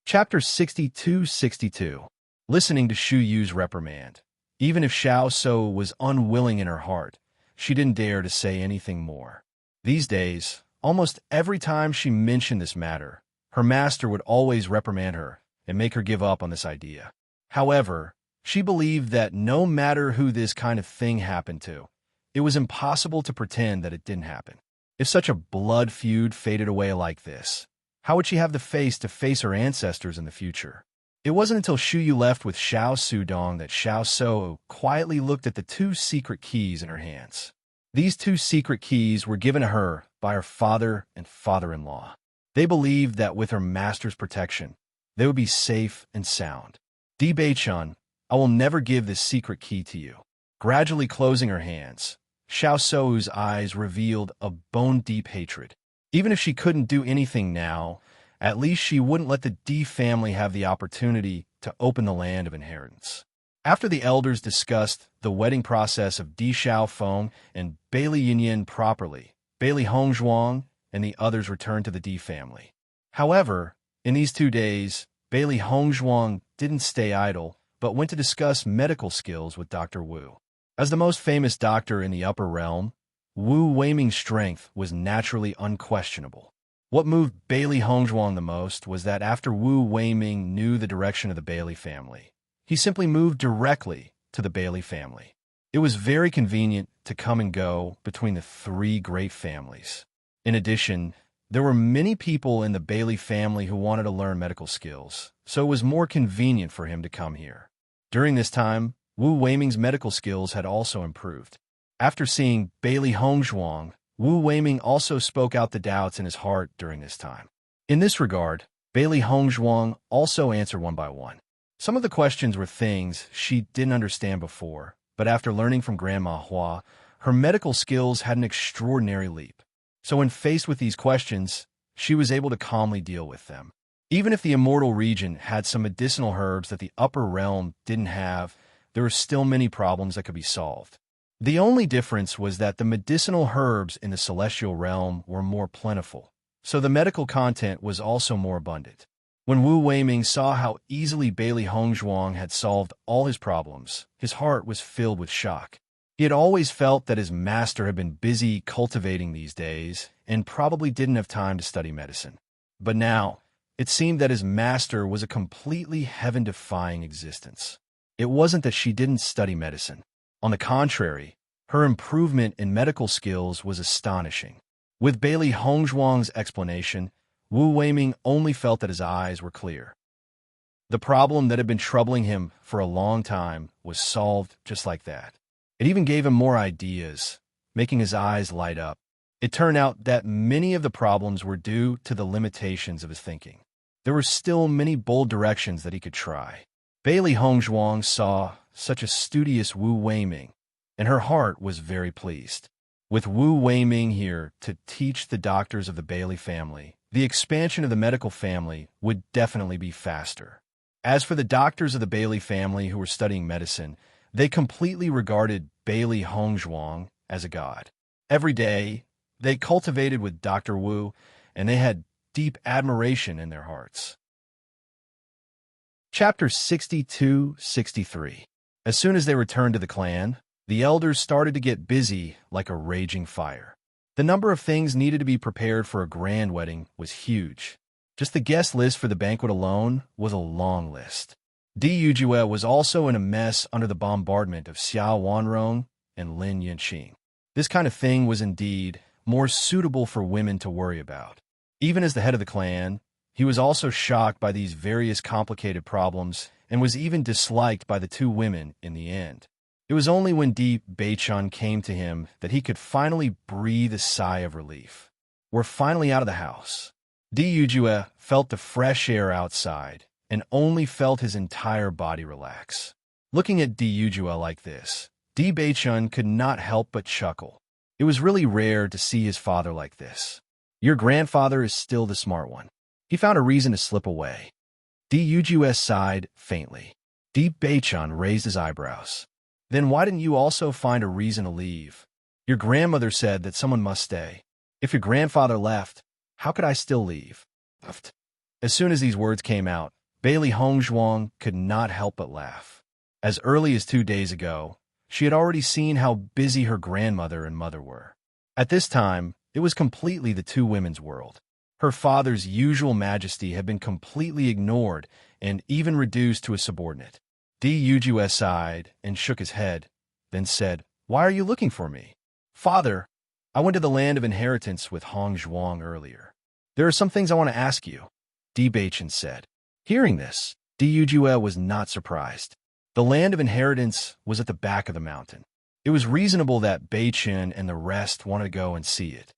Chapter 62-62. Listening to Shu Yu's reprimand. Even if Xiao Sou was unwilling in her heart, she didn't dare to say anything more. These days, almost every time she mentioned this matter, her master would always reprimand her, and make her give up on this idea. However, she believed that no matter who this kind of thing happened to, it was impossible to pretend that it didn't happen. If such a blood feud faded away like this, how would she have the face to face her ancestors in the future? It wasn't until Shu Yu left with Xiao Sudong that Xiao So quietly looked at the two secret keys in her hands. These two secret keys were given to her by her father and father-in-law. They believed that with her master's protection, they would be safe and sound. Di Beichun, I will never give this secret key to you. Gradually closing her hands, Xiao Sou's eyes revealed a bone-deep hatred. Even if she couldn't do anything now, at least she wouldn't let the Di family have the opportunity to open the land of inheritance. After the elders discussed the wedding process of Di Xiaofeng and Bailey Yinyin properly, Bailey Hongzhuang and the others returned to the Di family. However, in these 2 days, Bailey Hongzhuang didn't stay idle, but went to discuss medical skills with Dr. Wu. As the most famous doctor in the upper realm, Wu Weiming's strength was naturally unquestionable. What moved Bailey Hongzhuang the most was that after Wu Weiming knew the direction of the Bailey family, he simply moved directly to the Bailey family. It was very convenient to come and go between the three great families. In addition, there were many people in the Bailey family who wanted to learn medical skills, so it was more convenient for him to come here. During this time, Wu Weiming's medical skills had also improved. After seeing Bailey Hongzhuang, Wu Weiming also spoke out the doubts in his heart during this time. In this regard, Bailey Hongzhuang also answered one by one. Some of the questions were things she didn't understand before, but after learning from Grandma Hua, her medical skills had an extraordinary leap. So when faced with these questions, she was able to calmly deal with them. Even if the immortal region had some medicinal herbs that the upper realm didn't have, there were still many problems that could be solved. The only difference was that the medicinal herbs in the celestial realm were more plentiful, so the medical content was also more abundant. When Wu Weiming saw how easily Bailey Hongzhuang had solved all his problems, his heart was filled with shock. He had always felt that his master had been busy cultivating these days and probably didn't have time to study medicine. But now, it seemed that his master was a completely heaven-defying existence. It wasn't that she didn't study medicine. On the contrary, her improvement in medical skills was astonishing. With Bailey Hongzhuang's explanation, Wu Weiming only felt that his eyes were clear. The problem that had been troubling him for a long time was solved just like that. It even gave him more ideas, making his eyes light up. It turned out that many of the problems were due to the limitations of his thinking. There were still many bold directions that he could try. Bailey Hongzhuang saw such a studious Wu Weiming, and her heart was very pleased. With Wu Weiming here to teach the doctors of the Bailey family, the expansion of the medical family would definitely be faster. As for the doctors of the Bailey family who were studying medicine, they completely regarded Bailey Hongzhuang as a god. Every day, they cultivated with Dr. Wu, and they had deep admiration in their hearts. Chapter 62-63. As soon as they returned to the clan, the elders started to get busy like a raging fire. The number of things needed to be prepared for a grand wedding was huge. Just the guest list for the banquet alone was a long list. Di Yujue was also in a mess under the bombardment of Xiao Wanrong and Lin Yanqing. This kind of thing was indeed more suitable for women to worry about. Even as the head of the clan, he was also shocked by these various complicated problems and was even disliked by the two women in the end. It was only when Di Beichun came to him that he could finally breathe a sigh of relief. We're finally out of the house. Di Yujue felt the fresh air outside and only felt his entire body relax. Looking at Di Yujue like this, Di Beichun could not help but chuckle. It was really rare to see his father like this. Your grandfather is still the smart one. He found a reason to slip away. Di Yujue sighed faintly. Di Beichun raised his eyebrows. Then why didn't you also find a reason to leave? Your grandmother said that someone must stay. If your grandfather left, how could I still leave? As soon as these words came out, Bailey Hongzhuang could not help but laugh. As early as 2 days ago, she had already seen how busy her grandmother and mother were. At this time, it was completely the two women's world. Her father's usual majesty had been completely ignored, and even reduced to a subordinate. Di Yujue sighed and shook his head, then said, "Why are you looking for me?" "Father, I went to the land of inheritance with Hong Zhuang earlier. There are some things I want to ask you," Di Beichen said. Hearing this, Di Yujue was not surprised. The land of inheritance was at the back of the mountain. It was reasonable that Beichen and the rest wanted to go and see it.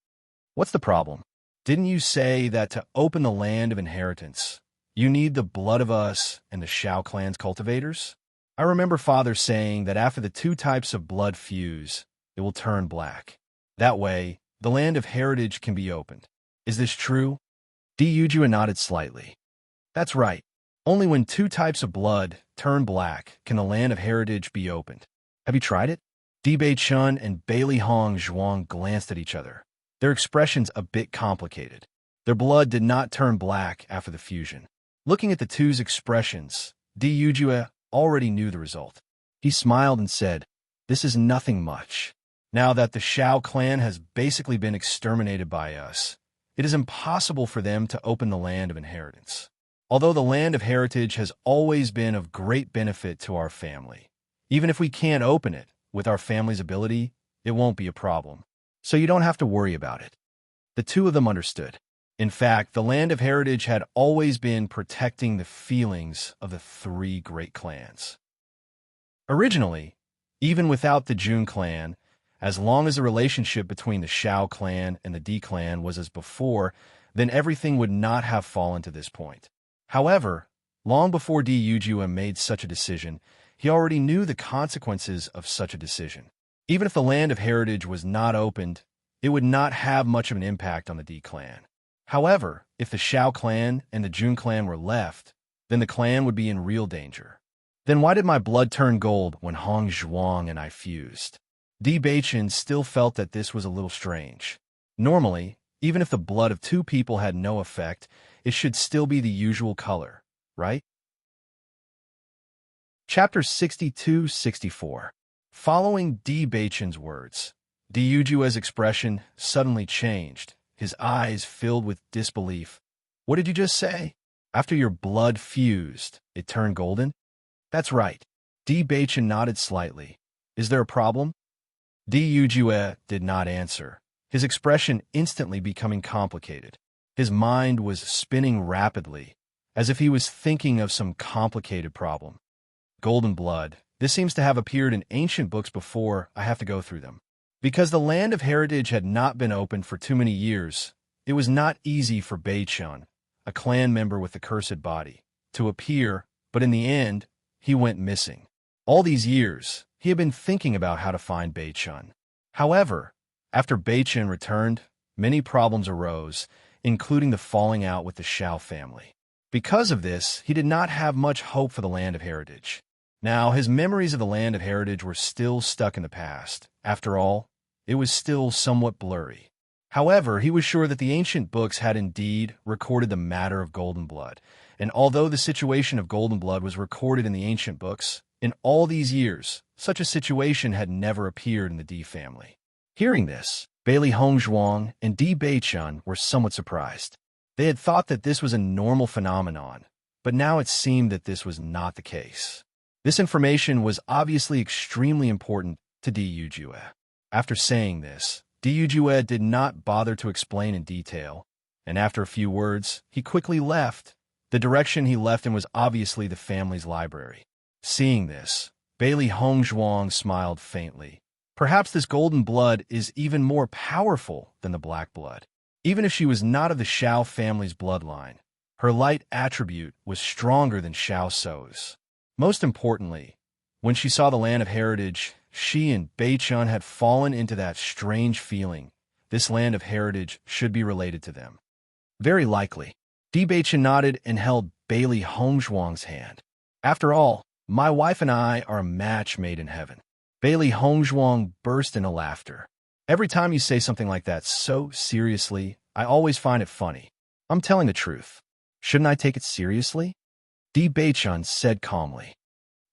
"What's the problem? Didn't you say that to open the land of inheritance, you need the blood of us and the Shao clan's cultivators? I remember Father saying that after the two types of blood fuse, it will turn black. That way, the land of heritage can be opened. Is this true?" Di Yujue nodded slightly. "That's right. Only when two types of blood turn black can the land of heritage be opened. Have you tried it?" Di Beichun and Bailey Hong Zhuang glanced at each other, their expressions a bit complicated. Their blood did not turn black after the fusion. Looking at the two's expressions, Di Yujue already knew the result. He smiled and said, "This is nothing much. Now that the Shao clan has basically been exterminated by us, it is impossible for them to open the land of inheritance. Although the land of heritage has always been of great benefit to our family, even if we can't open it with our family's ability, it won't be a problem. So you don't have to worry about it." The two of them understood. In fact, the land of heritage had always been protecting the feelings of the three great clans. Originally, even without the Jun clan, as long as the relationship between the Shao clan and the Di clan was as before, then everything would not have fallen to this point. However, long before Di Yujue made such a decision, he already knew the consequences of such a decision. Even if the land of heritage was not opened, it would not have much of an impact on the Di clan. However, if the Shao clan and the Jun clan were left, then the clan would be in real danger. Then why did my blood turn gold when Hong Zhuang and I fused? Di Beichen still felt that this was a little strange. Normally, even if the blood of two people had no effect, it should still be the usual color, right? Chapter 62-64. Following Di Beichen's words, Di Yujue's expression suddenly changed, his eyes filled with disbelief. "What did you just say? After your blood fused, it turned golden?" "That's right." Di Beichen nodded slightly. "Is there a problem?" Di Yujue did not answer, his expression instantly becoming complicated. His mind was spinning rapidly, as if he was thinking of some complicated problem. "Golden blood. This seems to have appeared in ancient books before. I have to go through them." Because the land of heritage had not been opened for too many years, it was not easy for Beichun, a clan member with the cursed body, to appear, but in the end, he went missing. All these years, he had been thinking about how to find Beichun. However, after Beichun returned, many problems arose, including the falling out with the Shao family. Because of this, he did not have much hope for the land of heritage. Now, his memories of the land of heritage were still stuck in the past. After all, it was still somewhat blurry. However, he was sure that the ancient books had indeed recorded the matter of golden blood, and although the situation of golden blood was recorded in the ancient books, in all these years, such a situation had never appeared in the Di family. Hearing this, Bailey Hongzhuang and Di Beichun were somewhat surprised. They had thought that this was a normal phenomenon, but now it seemed that this was not the case. This information was obviously extremely important to Di Yujue. After saying this, Di Yujue did not bother to explain in detail, and after a few words, he quickly left. The direction he left in was obviously the family's library. Seeing this, Bailey Hongzhuang smiled faintly. Perhaps this golden blood is even more powerful than the black blood. Even if she was not of the Shao family's bloodline, her light attribute was stronger than Shao Sou's. Most importantly, when she saw the land of heritage, she and Beichun had fallen into that strange feeling. This land of heritage should be related to them. Very likely. Di Beichun nodded and held Bailey Hongzhuang's hand. "After all, my wife and I are a match made in heaven." Bailey Hongzhuang burst into laughter. "Every time you say something like that so seriously, I always find it funny. I'm telling the truth. Shouldn't I take it seriously?" Di Beichun said calmly.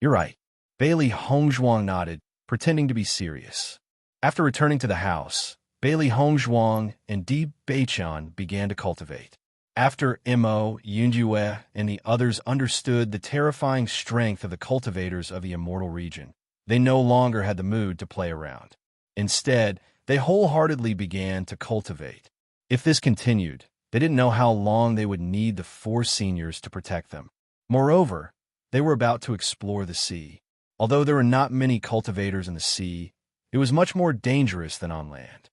"You're right." Bailey Hongzhuang nodded, pretending to be serious. After returning to the house, Bailey Hongzhuang and Di Beichun began to cultivate. After Mo, Yunjue, and the others understood the terrifying strength of the cultivators of the immortal region, they no longer had the mood to play around. Instead, they wholeheartedly began to cultivate. If this continued, they didn't know how long they would need the four seniors to protect them. Moreover, they were about to explore the sea. Although there were not many cultivators in the sea, it was much more dangerous than on land.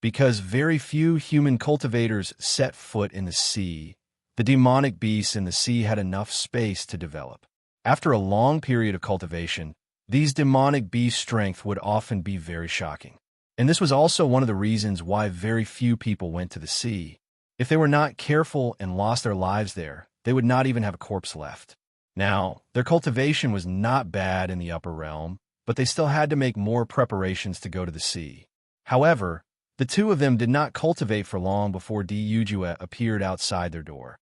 Because very few human cultivators set foot in the sea, the demonic beasts in the sea had enough space to develop. After a long period of cultivation, these demonic beasts' strength would often be very shocking. And this was also one of the reasons why very few people went to the sea. If they were not careful and lost their lives there, they would not even have a corpse left. Now, their cultivation was not bad in the upper realm, but they still had to make more preparations to go to the sea. However, the two of them did not cultivate for long before Yujue appeared outside their door.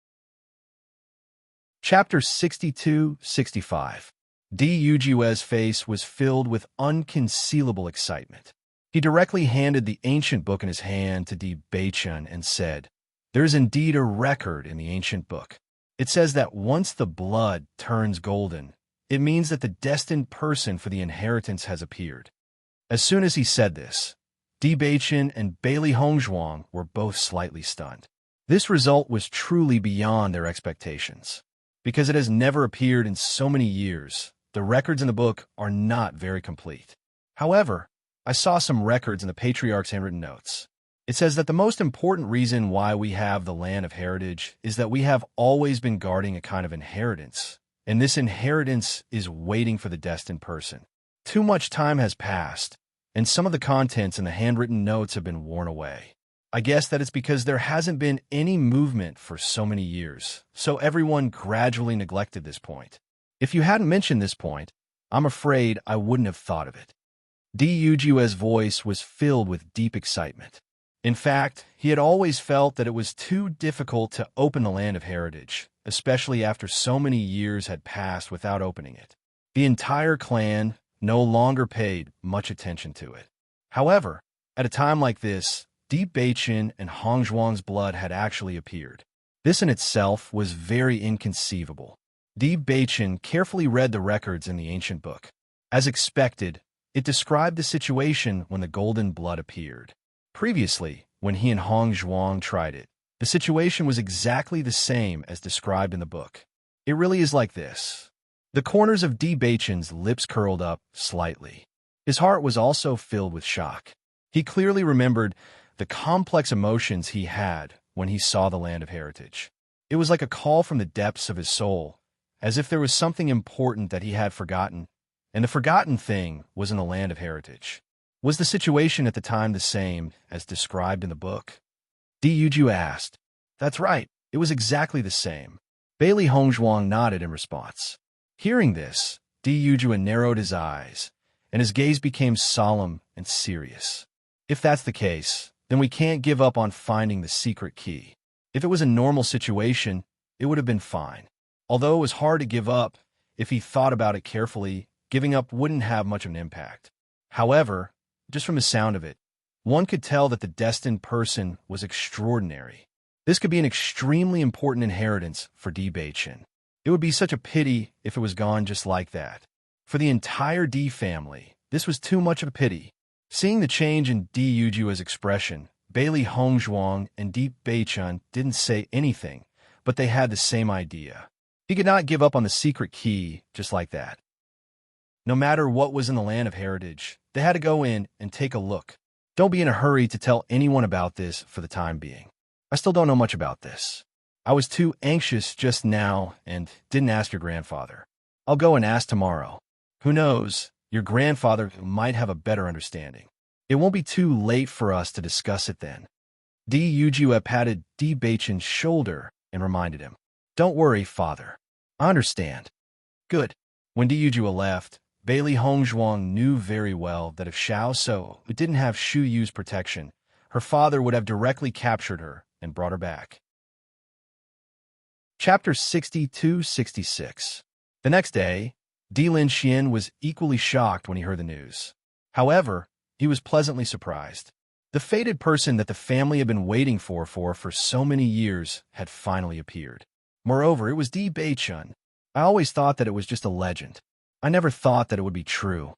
Chapter 62-65. Yujue's face was filled with unconcealable excitement. He directly handed the ancient book in his hand to Beichun and said, "There is indeed a record in the ancient book. It says that once the blood turns golden, it means that the destined person for the inheritance has appeared." As soon as he said this, Beichun and Bailey Hongzhuang were both slightly stunned. This result was truly beyond their expectations. Because it has never appeared in so many years, the records in the book are not very complete. However, I saw some records in the Patriarch's handwritten notes. It says that the most important reason why we have the land of heritage is that we have always been guarding a kind of inheritance, and this inheritance is waiting for the destined person. Too much time has passed, and some of the contents in the handwritten notes have been worn away. I guess that it's because there hasn't been any movement for so many years, so everyone gradually neglected this point. If you hadn't mentioned this point, I'm afraid I wouldn't have thought of it. Yujue's voice was filled with deep excitement. In fact, he had always felt that it was too difficult to open the land of heritage, especially after so many years had passed without opening it. The entire clan no longer paid much attention to it. However, at a time like this, Beichun and Hongzhuang's blood had actually appeared. This in itself was very inconceivable. Beichun carefully read the records in the ancient book. As expected, it described the situation when the golden blood appeared. Previously, when he and Hongzhuang tried it, the situation was exactly the same as described in the book. It really is like this. The corners of Beichun's lips curled up slightly. His heart was also filled with shock. He clearly remembered the complex emotions he had when he saw the land of heritage. It was like a call from the depths of his soul, as if there was something important that he had forgotten, and the forgotten thing was in the land of heritage. Was the situation at the time the same as described in the book? Yujue asked. That's right, it was exactly the same. Bailey Hongzhuang nodded in response. Hearing this, Yujue narrowed his eyes, and his gaze became solemn and serious. If that's the case, then we can't give up on finding the secret key. If it was a normal situation, it would have been fine. Although it was hard to give up, if he thought about it carefully, giving up wouldn't have much of an impact. However, just from the sound of it, one could tell that the destined person was extraordinary. This could be an extremely important inheritance for Beichun. It would be such a pity if it was gone just like that. For the entire D family, this was too much of a pity. Seeing the change in Yujue's expression, Bailey Hongzhuang and Beichun didn't say anything, but they had the same idea. He could not give up on the secret key just like that. No matter what was in the land of heritage, they had to go in and take a look. Don't be in a hurry to tell anyone about this for the time being. I still don't know much about this. I was too anxious just now and didn't ask your grandfather. I'll go and ask tomorrow. Who knows? Your grandfather might have a better understanding. It won't be too late for us to discuss it then. Yujue patted Beichun's shoulder and reminded him, Don't worry, father. I understand. Good. When Yujue left, Bailey Hongzhuang knew very well that if Xiao So didn't have Shu Yu's protection, her father would have directly captured her and brought her back. Chapter 62-66. The next day, Lin Xian was equally shocked when he heard the news. However, he was pleasantly surprised. The fated person that the family had been waiting for so many years had finally appeared. Moreover, it was Di Bei-chun. I always thought that it was just a legend. I never thought that it would be true.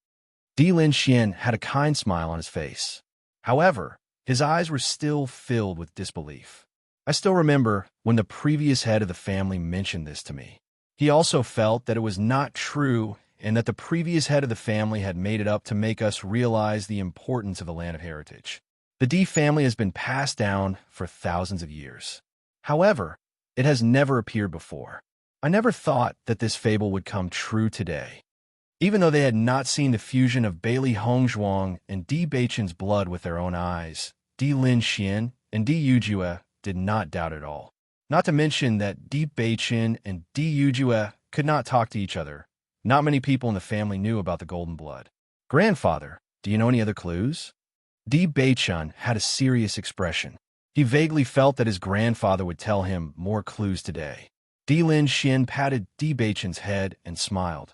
Di Lin-xian had a kind smile on his face. However, his eyes were still filled with disbelief. I still remember when the previous head of the family mentioned this to me. He also felt that it was not true and that the previous head of the family had made it up to make us realize the importance of the land of heritage. The Di family has been passed down for thousands of years. However, it has never appeared before. I never thought that this fable would come true today. Even though they had not seen the fusion of Bailey Hongzhuang and Di Bei-chun's blood with their own eyes, Di Lin-xian and Di Yujue did not doubt at all. Not to mention that Di Bei-chun and Di Yujue could not talk to each other. Not many people in the family knew about the golden blood. Grandfather, do you know any other clues? Di Bei-chun had a serious expression. He vaguely felt that his grandfather would tell him more clues today. Di Lin-xian patted Di Bei-chun's head and smiled.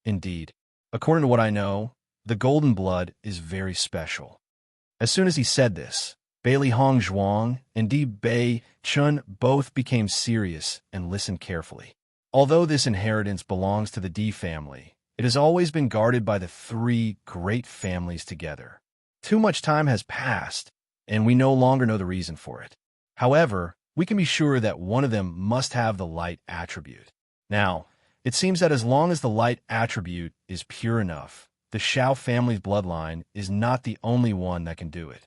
Indeed, according to what I know, the golden blood is very special. As soon as he said this, Bailey Hongzhuang and Di Bei-chun both became serious and listened carefully. Although this inheritance belongs to the Di family, it has always been guarded by the three great families together. Too much time has passed, and we no longer know the reason for it. However, we can be sure that one of them must have the light attribute. Now, it seems that as long as the light attribute is pure enough, the Xiao family's bloodline is not the only one that can do it.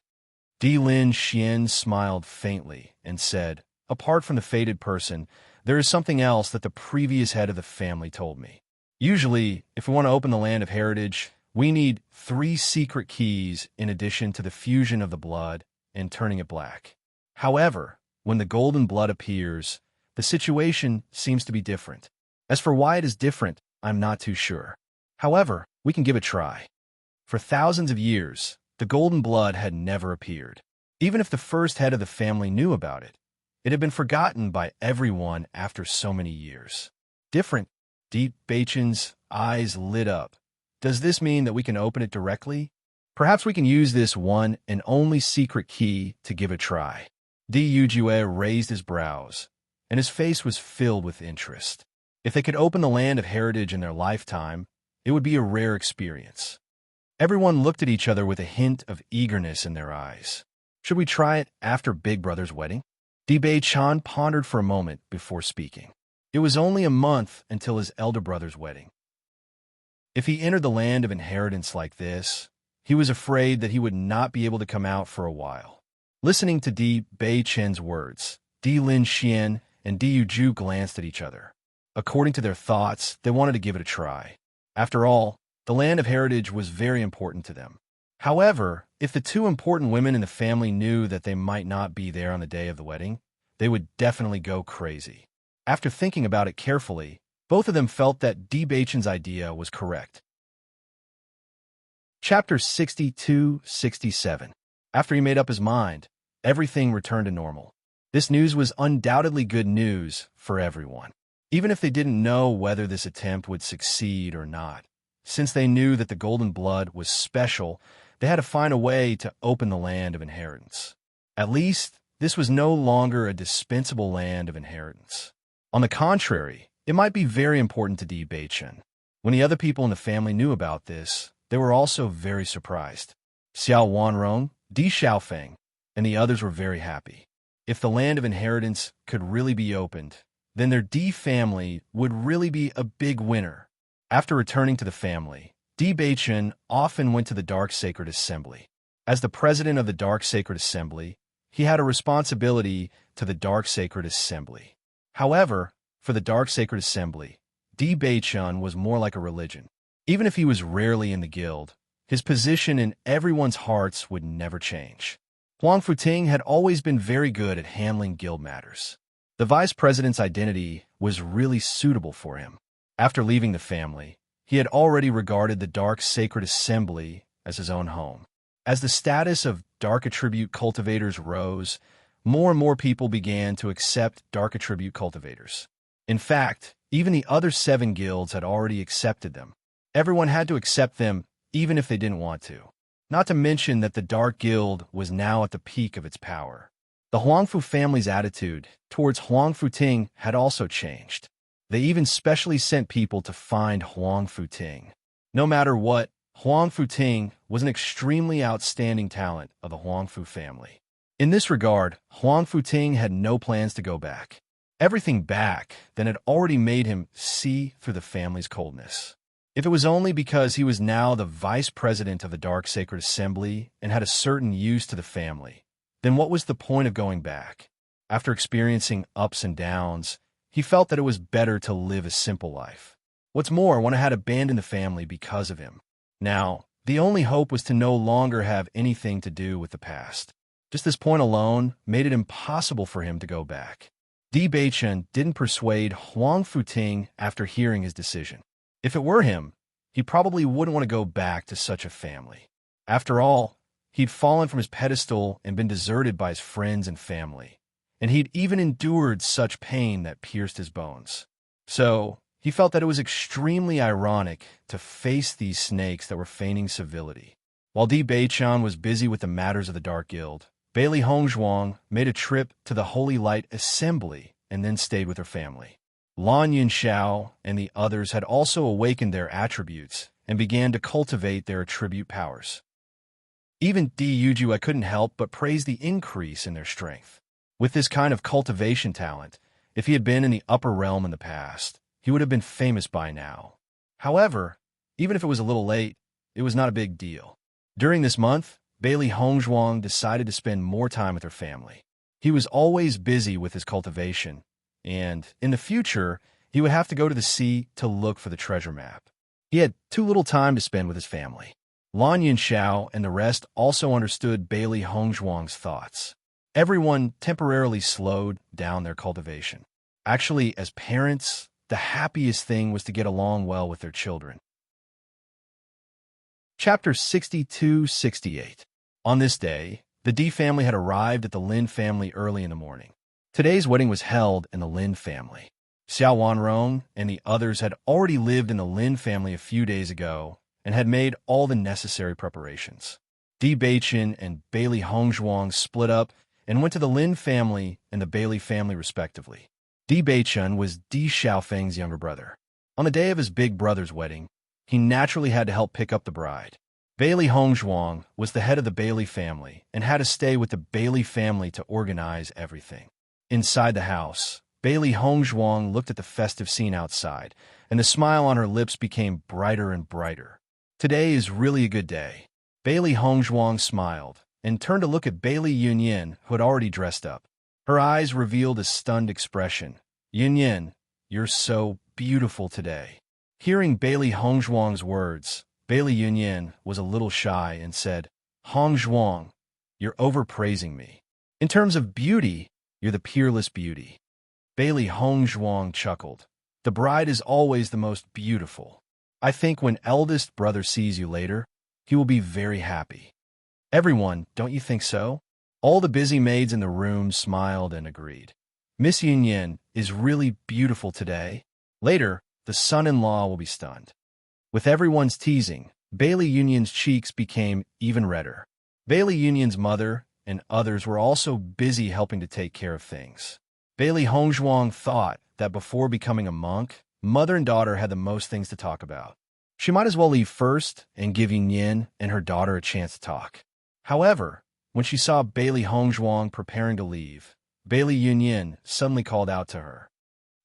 Di Lin-xian smiled faintly and said, apart from the fated person, there is something else that the previous head of the family told me. Usually, if we want to open the land of heritage, we need 3 secret keys in addition to the fusion of the blood and turning it black. However, when the golden blood appears, the situation seems to be different. As for why it is different, I'm not too sure. However, we can give it a try. For thousands of years, the golden blood had never appeared. Even if the first head of the family knew about it, it had been forgotten by everyone after so many years. Different. Di Bei-chun's eyes lit up. Does this mean that we can open it directly? Perhaps we can use this one and only secret key to give it a try. Di Yujue raised his brows, and his face was filled with interest. If they could open the land of heritage in their lifetime, it would be a rare experience. Everyone looked at each other with a hint of eagerness in their eyes. Should we try it after Big Brother's wedding? Di Bei-chun pondered for a moment before speaking. It was only a month until his elder brother's wedding. If he entered the land of inheritance like this, he was afraid that he would not be able to come out for a while. Listening to Di Bei-chun's words, Di Lin-xian and Di Yujue glanced at each other. According to their thoughts, they wanted to give it a try. After all, the land of heritage was very important to them. However, if the 2 important women in the family knew that they might not be there on the day of the wedding, they would definitely go crazy. After thinking about it carefully, both of them felt that Di Bei-chun's idea was correct. Chapter 62-67. After he made up his mind, everything returned to normal. This news was undoubtedly good news for everyone. Even if they didn't know whether this attempt would succeed or not. Since they knew that the golden blood was special, they had to find a way to open the land of inheritance. At least, this was no longer a dispensable land of inheritance. On the contrary, it might be very important to Di Bei-chun. When the other people in the family knew about this, they were also very surprised. Xiao Wanrong, Di Xiaofeng, and the others were very happy. If the land of inheritance could really be opened, then their Di family would really be a big winner. After returning to the family, Di Bei-chun often went to the Dark Sacred Assembly. As the president of the Dark Sacred Assembly, he had a responsibility to the Dark Sacred Assembly. However, for the Dark Sacred Assembly, Di Bei-chun was more like a religion. Even if he was rarely in the guild, his position in everyone's hearts would never change. Huang Futing had always been very good at handling guild matters. The vice president's identity was really suitable for him. After leaving the family, he had already regarded the Dark Sacred Assembly as his own home. As the status of Dark Attribute cultivators rose, more and more people began to accept Dark Attribute cultivators. In fact, even the other 7 guilds had already accepted them. Everyone had to accept them, even if they didn't want to. Not to mention that the Dark Guild was now at the peak of its power. The Huangfu family's attitude towards Huang Futing had also changed. They even specially sent people to find Huang Futing. No matter what, Huang Futing was an extremely outstanding talent of the Huangfu family. In this regard, Huang Futing had no plans to go back. Everything back then had already made him see through the family's coldness. If it was only because he was now the vice president of the Dark Sacred Assembly and had a certain use to the family, then what was the point of going back? After experiencing ups and downs, he felt that it was better to live a simple life. What's more, one had abandoned the family because of him. Now, the only hope was to no longer have anything to do with the past. Just this point alone made it impossible for him to go back. Di Beichen didn't persuade Huang Futing after hearing his decision. If it were him, he probably wouldn't want to go back to such a family. After all, he'd fallen from his pedestal and been deserted by his friends and family, and he'd even endured such pain that pierced his bones. So, he felt that it was extremely ironic to face these snakes that were feigning civility. While Di Beichen was busy with the matters of the Dark Guild, Bailey Hongzhuang made a trip to the Holy Light Assembly and then stayed with her family. Lan Yunxiao and the others had also awakened their attributes and began to cultivate their attribute powers. Even Di Yujue couldn't help but praise the increase in their strength. With this kind of cultivation talent, if he had been in the upper realm in the past, he would have been famous by now. However, even if it was a little late, it was not a big deal. During this month, Bailey Hongzhuang decided to spend more time with her family. He was always busy with his cultivation, and in the future, he would have to go to the sea to look for the treasure map. He had too little time to spend with his family. Lan Yunxiao and the rest also understood Bailey Hongzhuang's thoughts. Everyone temporarily slowed down their cultivation. Actually, as parents, the happiest thing was to get along well with their children. Chapter 62-68. On this day, the Di family had arrived at the Lin family early in the morning. Today's wedding was held in the Lin family. Xiao Wanrong and the others had already lived in the Lin family a few days ago and had made all the necessary preparations. Di Beichen and Bailey Hongzhuang split up and went to the Lin family and the Bailey family respectively. Di Beichen was Di Xiaofeng's younger brother. On the day of his big brother's wedding, he naturally had to help pick up the bride. Bailey Hongzhuang was the head of the Bailey family and had to stay with the Bailey family to organize everything. Inside the house, Bailey Hongzhuang looked at the festive scene outside, and the smile on her lips became brighter and brighter. Today is really a good day. Bailey Hongzhuang smiled and turned to look at Bailey Yunyin, who had already dressed up. Her eyes revealed a stunned expression. "Yunyin, you're so beautiful today." Hearing Bailey Hongzhuang's words, Bailey Yunyin was a little shy and said, "Hongzhuang, you're overpraising me. In terms of beauty, you're the peerless beauty." Bailey Hongzhuang chuckled. "The bride is always the most beautiful. I think when eldest brother sees you later, he will be very happy." "Everyone, don't you think so?" All the busy maids in the room smiled and agreed. "Miss Yunyin is really beautiful today. Later, the son-in-law will be stunned." With everyone's teasing, Bailey Yunyin's cheeks became even redder. Bailey Yunyin's mother and others were also busy helping to take care of things. Bailey Hongzhuang thought that before becoming a monk, mother and daughter had the most things to talk about. She might as well leave first and give Yunyin and her daughter a chance to talk. However, when she saw Bailey Hongzhuang preparing to leave, Bailey Yunyin suddenly called out to her,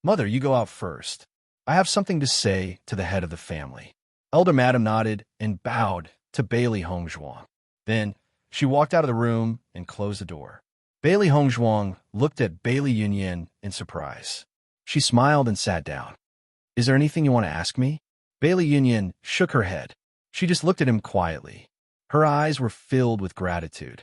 "Mother, you go out first. I have something to say to the head of the family." Elder Madam nodded and bowed to Bailey Hongzhuang. Then, she walked out of the room and closed the door. Bailey Hongzhuang looked at Bailey Yunyin in surprise. She smiled and sat down. "Is there anything you want to ask me?" Bailey Yunyin shook her head. She just looked at him quietly. Her eyes were filled with gratitude.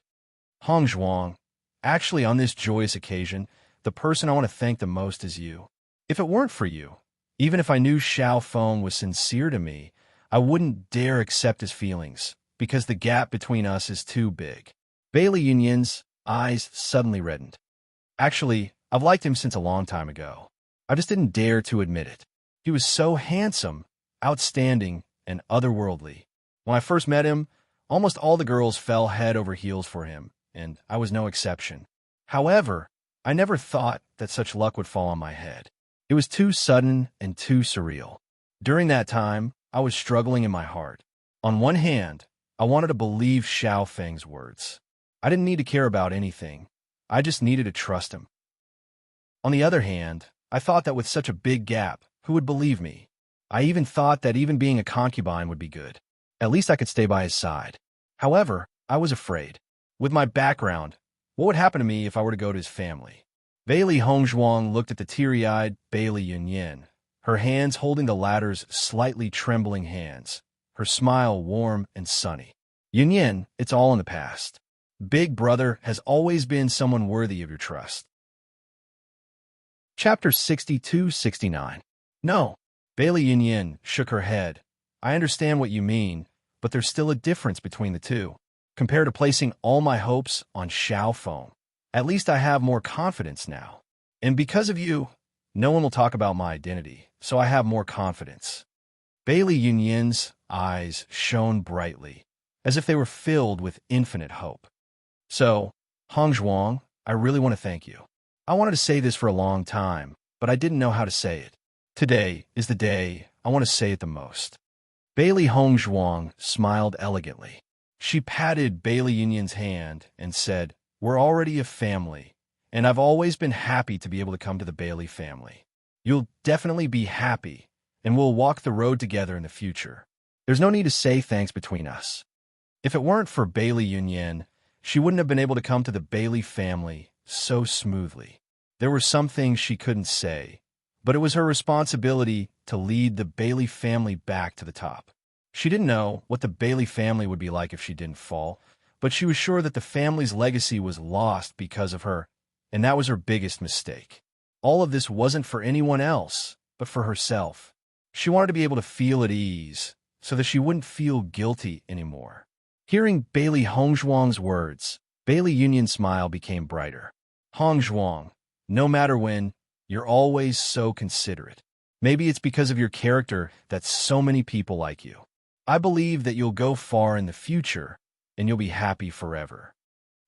"Hongzhuang, actually on this joyous occasion, the person I want to thank the most is you. If it weren't for you, even if I knew Xiao Feng was sincere to me, I wouldn't dare accept his feelings, because the gap between us is too big." Bailey Yunyin's eyes suddenly reddened. "Actually, I've liked him since a long time ago. I just didn't dare to admit it. He was so handsome, outstanding, and otherworldly. When I first met him, Almost all the girls fell head over heels for him, and I was no exception. However, I never thought that such luck would fall on my head. It was too sudden and too surreal. During that time, I was struggling in my heart. On one hand, I wanted to believe Xiao Feng's words. I didn't need to care about anything. I just needed to trust him. On the other hand, I thought that with such a big gap, who would believe me? I even thought that even being a concubine would be good. At least I could stay by his side. However, I was afraid. With my background, what would happen to me if I were to go to his family? Bailey Hongzhuang looked at the teary-eyed Bailey Yunyin, her hands holding the latter's slightly trembling hands, her smile warm and sunny. Yunyin, it's all in the past. Big Brother has always been someone worthy of your trust. Chapter 62-69. No. Bailey Yunyin shook her head. I understand what you mean, but there's still a difference between the two. Compared to placing all my hopes on Xiao Feng, at least I have more confidence now. And because of you, no one will talk about my identity, so I have more confidence. Bailey Yunyin's eyes shone brightly, as if they were filled with infinite hope. So, Hongzhuang, I really want to thank you. I wanted to say this for a long time, but I didn't know how to say it. Today is the day I want to say it the most. Bailey Hongzhuang smiled elegantly. She patted Bailey Yunyin's hand and said, We're already a family, and I've always been happy to be able to come to the Bailey family. You'll definitely be happy, and we'll walk the road together in the future. There's no need to say thanks between us. If it weren't for Bailey Yunyin, she wouldn't have been able to come to the Bailey family so smoothly. There were some things she couldn't say, but it was her responsibility to lead the Bailey family back to the top. She didn't know what the Bailey family would be like if she didn't fall, but she was sure that the family's legacy was lost because of her, and that was her biggest mistake. All of this wasn't for anyone else, but for herself. She wanted to be able to feel at ease, so that she wouldn't feel guilty anymore. Hearing Bailey Hongzhuang's words, Bailey Yunyin's smile became brighter. Hongzhuang, no matter when, you're always so considerate. Maybe it's because of your character that so many people like you. I believe that you'll go far in the future, and you'll be happy forever.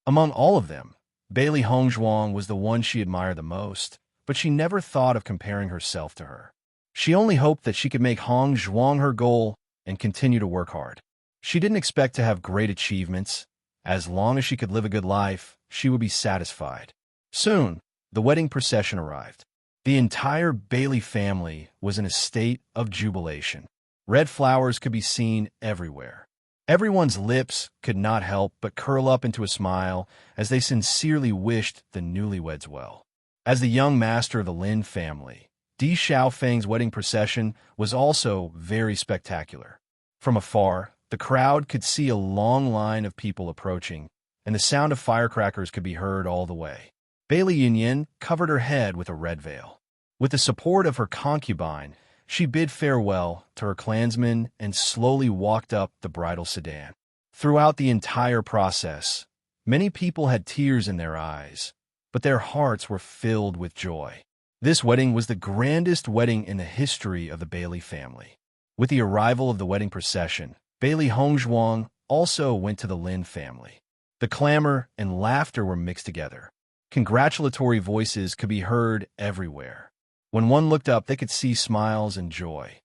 Among all of them, Bailey Hongzhuang was the one she admired the most, but she never thought of comparing herself to her. She only hoped that she could make Hongzhuang her goal and continue to work hard. She didn't expect to have great achievements. As long as she could live a good life, she would be satisfied. Soon, the wedding procession arrived. The entire Bailey family was in a state of jubilation. Red flowers could be seen everywhere. Everyone's lips could not help but curl up into a smile as they sincerely wished the newlyweds well. As the young master of the Lin family, Di Xiaofeng's wedding procession was also very spectacular. From afar, the crowd could see a long line of people approaching, and the sound of firecrackers could be heard all the way. Bailey Yunyin covered her head with a red veil. With the support of her concubine, she bid farewell to her clansmen and slowly walked up the bridal sedan. Throughout the entire process, many people had tears in their eyes, but their hearts were filled with joy. This wedding was the grandest wedding in the history of the Bailey family. With the arrival of the wedding procession, Bailey Hongzhuang also went to the Lin family. The clamor and laughter were mixed together. Congratulatory voices could be heard everywhere. When one looked up, they could see smiles and joy.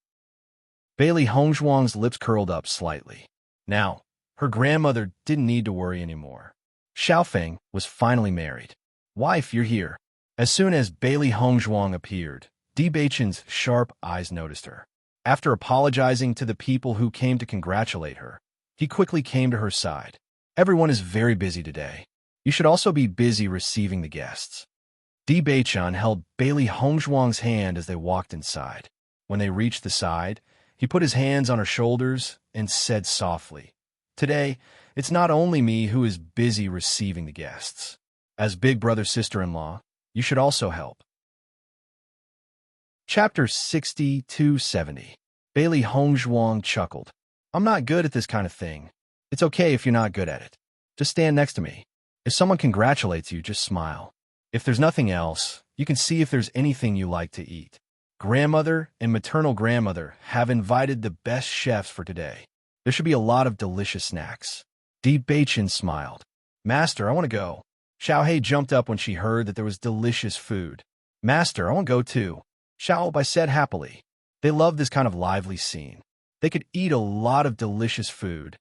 Bailey Hongzhuang's lips curled up slightly. Now, her grandmother didn't need to worry anymore. Xiaofeng was finally married. Wife, you're here. As soon as Bailey Hongzhuang appeared, Di Beichen's sharp eyes noticed her. After apologizing to the people who came to congratulate her, he quickly came to her side. Everyone is very busy today. You should also be busy receiving the guests. Di Beichen held Bailey Hongzhuang's hand as they walked inside. When they reached the side, he put his hands on her shoulders and said softly, Today, it's not only me who is busy receiving the guests. As big brother sister-in-law, you should also help. Chapter 60-70. Bailey Hongzhuang chuckled. I'm not good at this kind of thing. It's okay if you're not good at it. Just stand next to me. If someone congratulates you, just smile. If there's nothing else, you can see if there's anything you like to eat. Grandmother and maternal grandmother have invited the best chefs for today. There should be a lot of delicious snacks. Di Beichen smiled. Master, I want to go. Xiao Hei jumped up when she heard that there was delicious food. Master, I want to go too. Xiao Bai said happily. They loved this kind of lively scene. They could eat a lot of delicious food.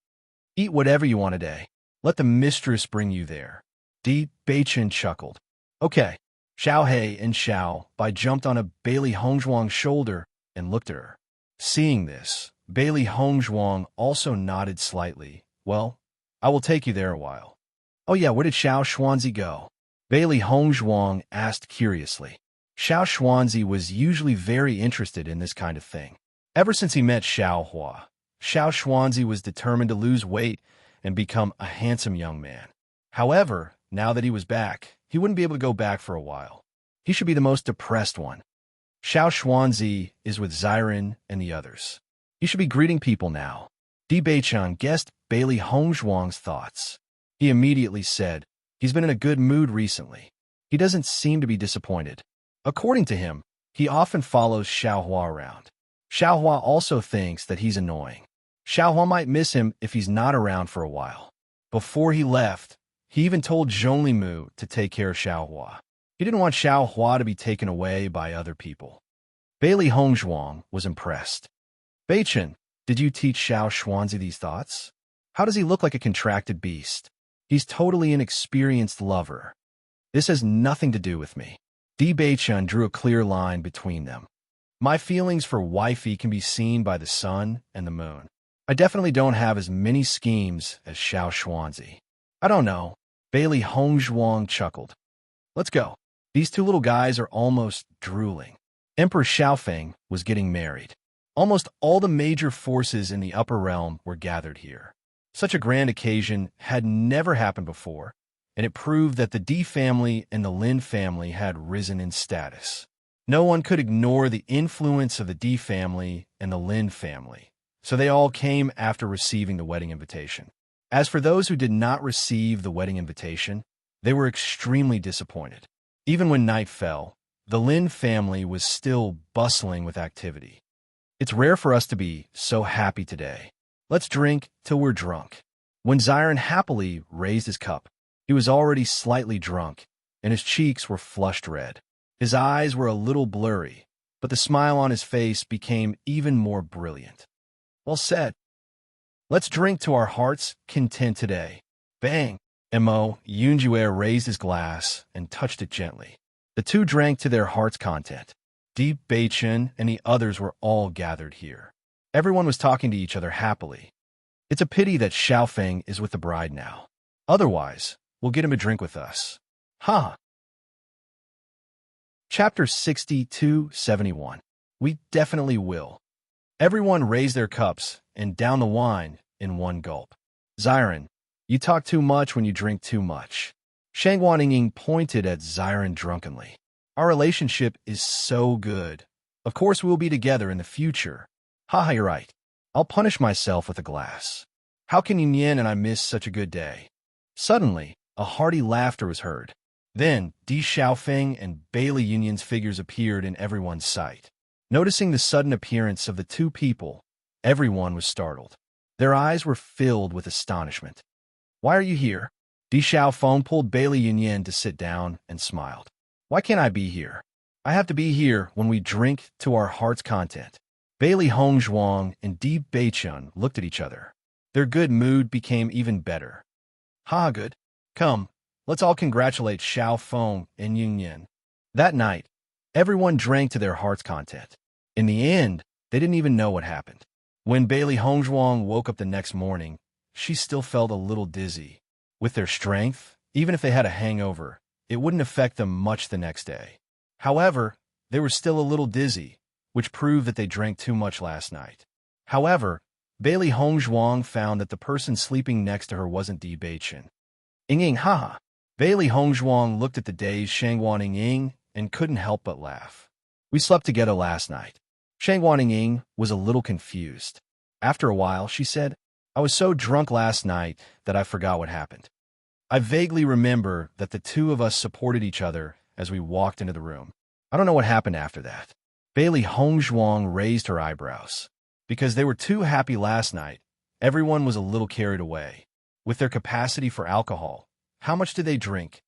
Eat whatever you want today. Let the mistress bring you there. Di Beichen chuckled. Okay. Xiao Hei and Xiao Bai jumped on a Bailey Hongzhuang's shoulder and looked at her. Seeing this, Bailey Hongzhuang also nodded slightly. Well, I will take you there a while. Oh yeah, where did Xiao Xuanzi go? Bailey Hongzhuang asked curiously. Xiao Xuanzi was usually very interested in this kind of thing. Ever since he met Xiao Hua, Xiao Xuanzi was determined to lose weight and become a handsome young man. However, now that he was back, he wouldn't be able to go back for a while. He should be the most depressed one. Xiao Xuanzi is with Xiren and the others. He should be greeting people now. Di Beichen guessed Bailey Hongzhuang's thoughts. He immediately said, he's been in a good mood recently. He doesn't seem to be disappointed. According to him, he often follows Xiao Hua around. Xiao Hua also thinks that he's annoying. Xiao Hua might miss him if he's not around for a while. Before he left, he even told Zhonglimu to take care of Xiao Hua. He didn't want Xiao Hua to be taken away by other people. Bailey Hongzhuang was impressed. Beichen, did you teach Xiao Xuanzi these thoughts? How does he look like a contracted beast? He's totally an experienced lover. This has nothing to do with me. Di Beichen drew a clear line between them. My feelings for wifey can be seen by the sun and the moon. I definitely don't have as many schemes as Xiao Xuanzi. I don't know. Bailey Hongzhuang chuckled. Let's go. These two little guys are almost drooling. Emperor Xiaofeng was getting married. Almost all the major forces in the upper realm were gathered here. Such a grand occasion had never happened before, and it proved that the Di family and the Lin family had risen in status. No one could ignore the influence of the Di family and the Lin family, so they all came after receiving the wedding invitation. As for those who did not receive the wedding invitation, they were extremely disappointed. Even when night fell, the Lin family was still bustling with activity. It's rare for us to be so happy today. Let's drink till we're drunk. When Xiren happily raised his cup, he was already slightly drunk, and his cheeks were flushed red. His eyes were a little blurry, but the smile on his face became even more brilliant. Well said. Let's drink to our heart's content today. Bang! Mo Yunjue raised his glass and touched it gently. The two drank to their heart's content. Di Beichen and the others were all gathered here. Everyone was talking to each other happily. It's a pity that Xiaofeng is with the bride now. Otherwise, we'll get him a drink with us. Huh. Chapter 62-71. We definitely will. Everyone raised their cups and downed the wine in one gulp. Xiren, you talk too much when you drink too much. Shang Wanning pointed at Xiren drunkenly. Our relationship is so good. Of course we'll be together in the future. Haha, you're right. I'll punish myself with a glass. How can Yunyan and I miss such a good day? Suddenly, a hearty laughter was heard. Then, Di Xiaofeng and Bailey Yunyan's figures appeared in everyone's sight. Noticing the sudden appearance of the two people, everyone was startled. Their eyes were filled with astonishment. Why are you here? Di Xiaofeng pulled Bailey Yunyan to sit down and smiled. Why can't I be here? I have to be here when we drink to our heart's content. Bailey Hongzhuang and Di Beichen looked at each other. Their good mood became even better. Ha, good. Come, let's all congratulate Xiao Feng and Yunyan. That night, everyone drank to their heart's content. In the end, they didn't even know what happened. When Bailey Hongzhuang woke up the next morning, she still felt a little dizzy. With their strength, even if they had a hangover, it wouldn't affect them much the next day. However, they were still a little dizzy, which proved that they drank too much last night. However, Bailey Hongzhuang found that the person sleeping next to her wasn't Di Beichen. Ying haha. Bailey Hongzhuang looked at the dazed Shangguan Ying and couldn't help but laugh. We slept together last night. Shangguan Ying was a little confused. After a while, she said, I was so drunk last night that I forgot what happened. I vaguely remember that the two of us supported each other as we walked into the room. I don't know what happened after that. Bailey Hongzhuang raised her eyebrows. Because they were too happy last night, everyone was a little carried away. with their capacity for alcohol. How much did they drink?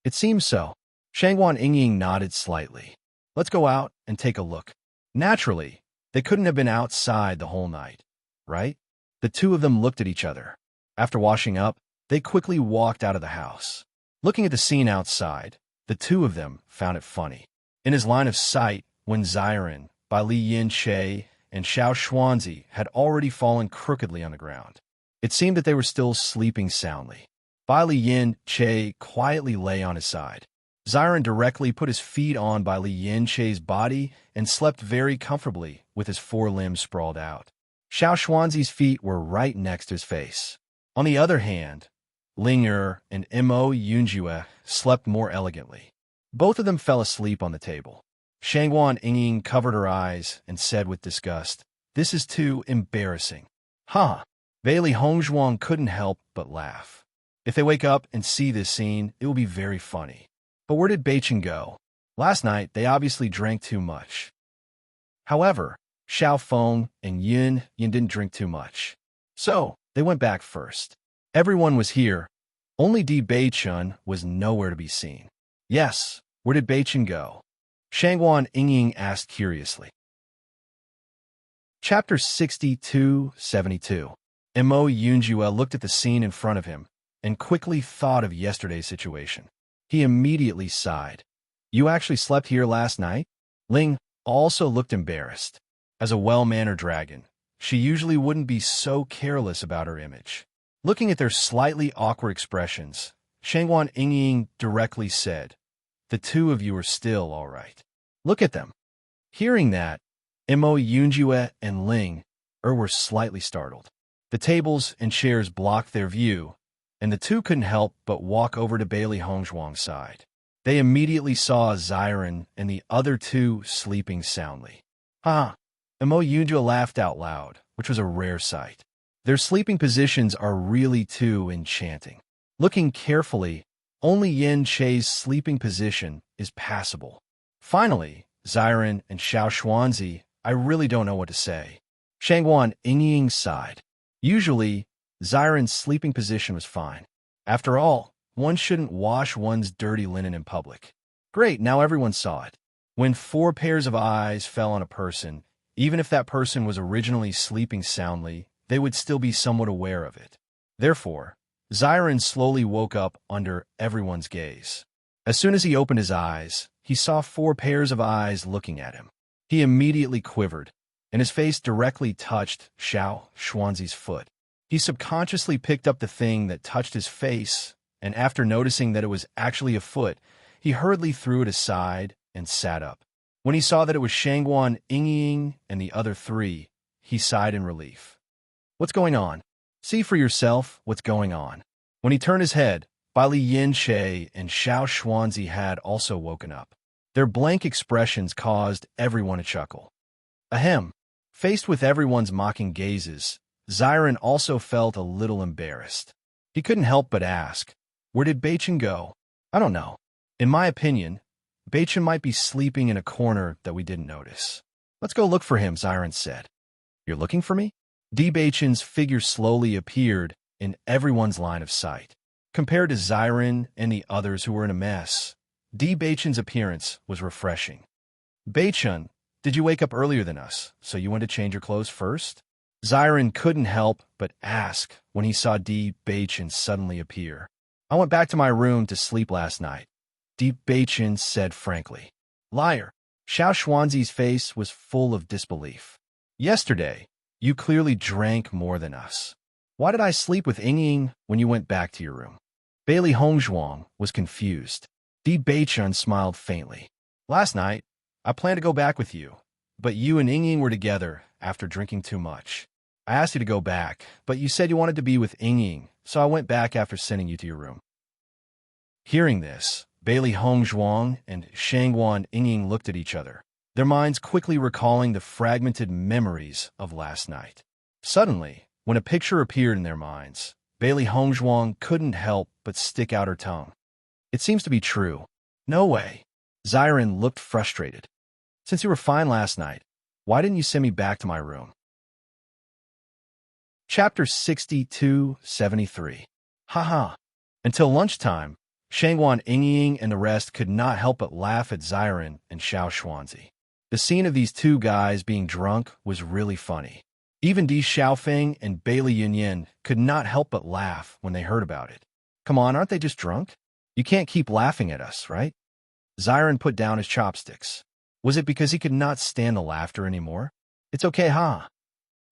It seems so. Shangguan Yingying nodded slightly. Let's go out and take a look. Naturally, they couldn't have been outside the whole night, right? The two of them looked at each other. After washing up, they quickly walked out of the house. Looking at the scene outside, the two of them found it funny. In his line of sight, when Ziren, Bai Li Yin Che, and Xiao Xuanzi had already fallen crookedly on the ground. It seemed that they were still sleeping soundly. Bai Li Yin Che quietly lay on his side. Ziren directly put his feet on Bai Li Yin Che's body and slept very comfortably with his forelimbs sprawled out. Xiao Xuanzi's feet were right next to his face. On the other hand, Ling Er and Mo Yunjue slept more elegantly. Both of them fell asleep on the table. Shangguan Yingying covered her eyes and said with disgust, "This is too embarrassing." Huh. Bailey Hongzhuang couldn't help but laugh. If they wake up and see this scene, it will be very funny. But where did Beichen go? Last night, they obviously drank too much. However, Xiao Feng and Yin didn't drink too much. So, they went back first. Everyone was here. Only Di Beichun was nowhere to be seen. Yes, where did Beichen go? Shangguan Yingying asked curiously. Chapter 62-72. Mo Yunjue looked at the scene in front of him and quickly thought of yesterday's situation. He immediately sighed. You actually slept here last night? Ling also looked embarrassed. As a well-mannered dragon, she usually wouldn't be so careless about her image. Looking at their slightly awkward expressions, Shangguan Yingying directly said, "The two of you are still all right. Look at them." Hearing that, Mo Yunjue and Ling were slightly startled. The tables and chairs blocked their view, and the two couldn't help but walk over to Bailey Hongzhuang's side. They immediately saw Ziren and the other two sleeping soundly. Ha! Mo Yunjue laughed out loud, which was a rare sight. Their sleeping positions are really too enchanting. Looking carefully, only Yin Che's sleeping position is passable. Finally, Ziren and Xiao Xuanzi, I really don't know what to say. Shangguan Yingying sighed. Usually, Ziren's sleeping position was fine. After all, one shouldn't wash one's dirty linen in public. Great, now everyone saw it. When 4 pairs of eyes fell on a person, even if that person was originally sleeping soundly, they would still be somewhat aware of it. Therefore, Ziren slowly woke up under everyone's gaze. As soon as he opened his eyes, he saw 4 pairs of eyes looking at him. He immediately quivered, and his face directly touched Xiao Xuanzi's foot. He subconsciously picked up the thing that touched his face, and after noticing that it was actually a foot, he hurriedly threw it aside and sat up. When he saw that it was Shangguan Yingying and the other 3, he sighed in relief. What's going on? See for yourself what's going on. When he turned his head, Bai Li Yin Che and Xiao Xuanzi had also woken up. Their blank expressions caused everyone to chuckle. Ahem. Faced with everyone's mocking gazes, Ziren also felt a little embarrassed. He couldn't help but ask, where did Beichen go? I don't know. In my opinion, Beichen might be sleeping in a corner that we didn't notice. Let's go look for him, Ziren said. You're looking for me? Di Beichen's figure slowly appeared in everyone's line of sight. Compared to Ziren and the others who were in a mess, Di Beichen's appearance was refreshing. Beichen, did you wake up earlier than us, so you went to change your clothes first? Ziren couldn't help but ask when he saw Di Beichen suddenly appear. I went back to my room to sleep last night, Di Beichen said frankly. Liar. Xiao Xuanzi's face was full of disbelief. Yesterday, you clearly drank more than us. Why did I sleep with Yingying when you went back to your room? Bailey Hongzhuang was confused. Di Beichen smiled faintly. Last night, I planned to go back with you, but you and Yingying were together after drinking too much. I asked you to go back, but you said you wanted to be with Yingying, so I went back after sending you to your room. Hearing this, Bailey Hongzhuang and Shangguan Yingying looked at each other, their minds quickly recalling the fragmented memories of last night. Suddenly, when a picture appeared in their minds, Bailey Hongzhuang couldn't help but stick out her tongue. It seems to be true. No way. Ziren looked frustrated. Since you were fine last night, why didn't you send me back to my room? Chapter 62-73. Ha. Until lunchtime, Shangguan Yingying and the rest could not help but laugh at Xiren and Xiao Xuanzi. The scene of these two guys being drunk was really funny. Even Di Xiaofeng and Bailey Yunyan could not help but laugh when they heard about it. Come on, aren't they just drunk? You can't keep laughing at us, right? Xiren put down his chopsticks. Was it because he could not stand the laughter anymore? It's okay, huh?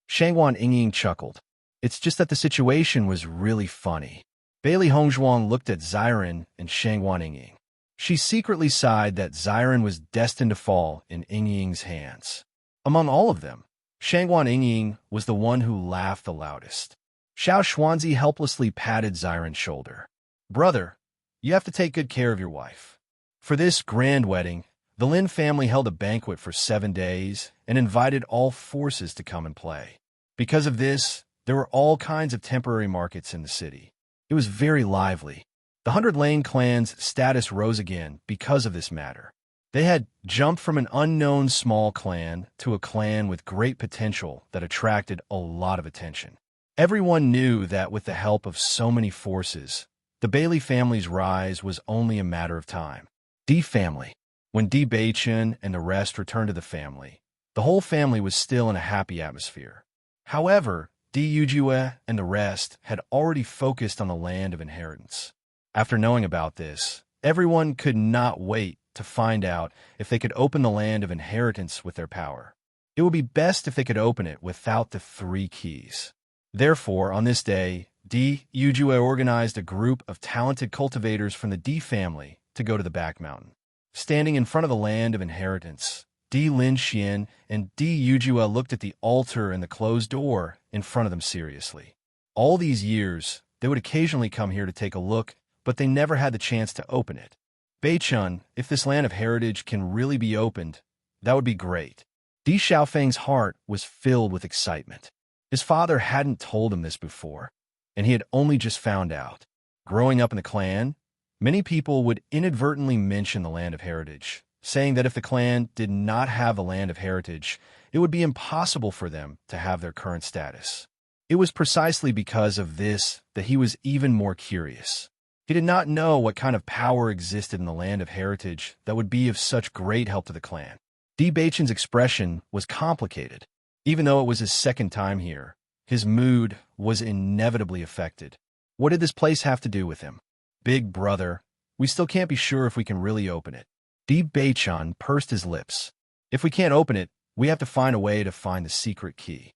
Shangguan Yingying chuckled. It's just that the situation was really funny. Bailey Hongzhuang looked at Xiren and Shangguan Yingying. She secretly sighed that Xiren was destined to fall in Yingying's hands. Among all of them, Shangguan Yingying was the one who laughed the loudest. Xiao Xuanzi helplessly patted Xiren's shoulder. Brother, you have to take good care of your wife. For this grand wedding, the Lin family held a banquet for 7 days and invited all forces to come and play. Because of this, there were all kinds of temporary markets in the city. It was very lively. The 100 Lane clan's status rose again because of this matter. They had jumped from an unknown small clan to a clan with great potential that attracted a lot of attention. Everyone knew that with the help of so many forces, the Bailey family's rise was only a matter of time. Di family. When Di Beichen and the rest returned to the family, the whole family was still in a happy atmosphere. However, Di Yujue and the rest had already focused on the land of inheritance. After knowing about this, everyone could not wait to find out if they could open the land of inheritance with their power. It would be best if they could open it without the 3 keys. Therefore, on this day, Di Yujue organized a group of talented cultivators from the Di family to go to the back mountain. Standing in front of the land of inheritance, Di Linxian and Di Yujue looked at the altar and the closed door in front of them seriously. All these years, they would occasionally come here to take a look, but they never had the chance to open it. Beichun, if this land of heritage can really be opened, that would be great. Di Xiaofeng's heart was filled with excitement. His father hadn't told him this before, and he had only just found out. Growing up in the clan, many people would inadvertently mention the land of heritage, saying that if the clan did not have a land of heritage, it would be impossible for them to have their current status. It was precisely because of this that he was even more curious. He did not know what kind of power existed in the land of heritage that would be of such great help to the clan. Di Beichen's expression was complicated. Even though it was his second time here, his mood was inevitably affected. What did this place have to do with him? Big brother, we still can't be sure if we can really open it. Di Beichen pursed his lips. If we can't open it, we have to find a way to find the secret key.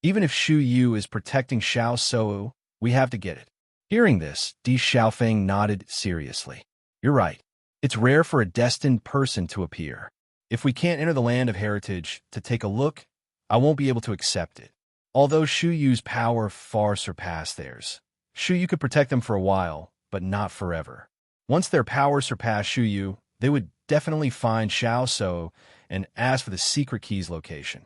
Even if Shu Yu is protecting Xiao Sou, we have to get it. Hearing this, Di Xiaofeng nodded seriously. You're right. It's rare for a destined person to appear. If we can't enter the land of heritage to take a look, I won't be able to accept it. Although Shu Yu's power far surpassed theirs, Shu Yu could protect them for a while, but not forever. Once their power surpassed Shu Yu, they would definitely find Xiao Sou and ask for the secret key's location.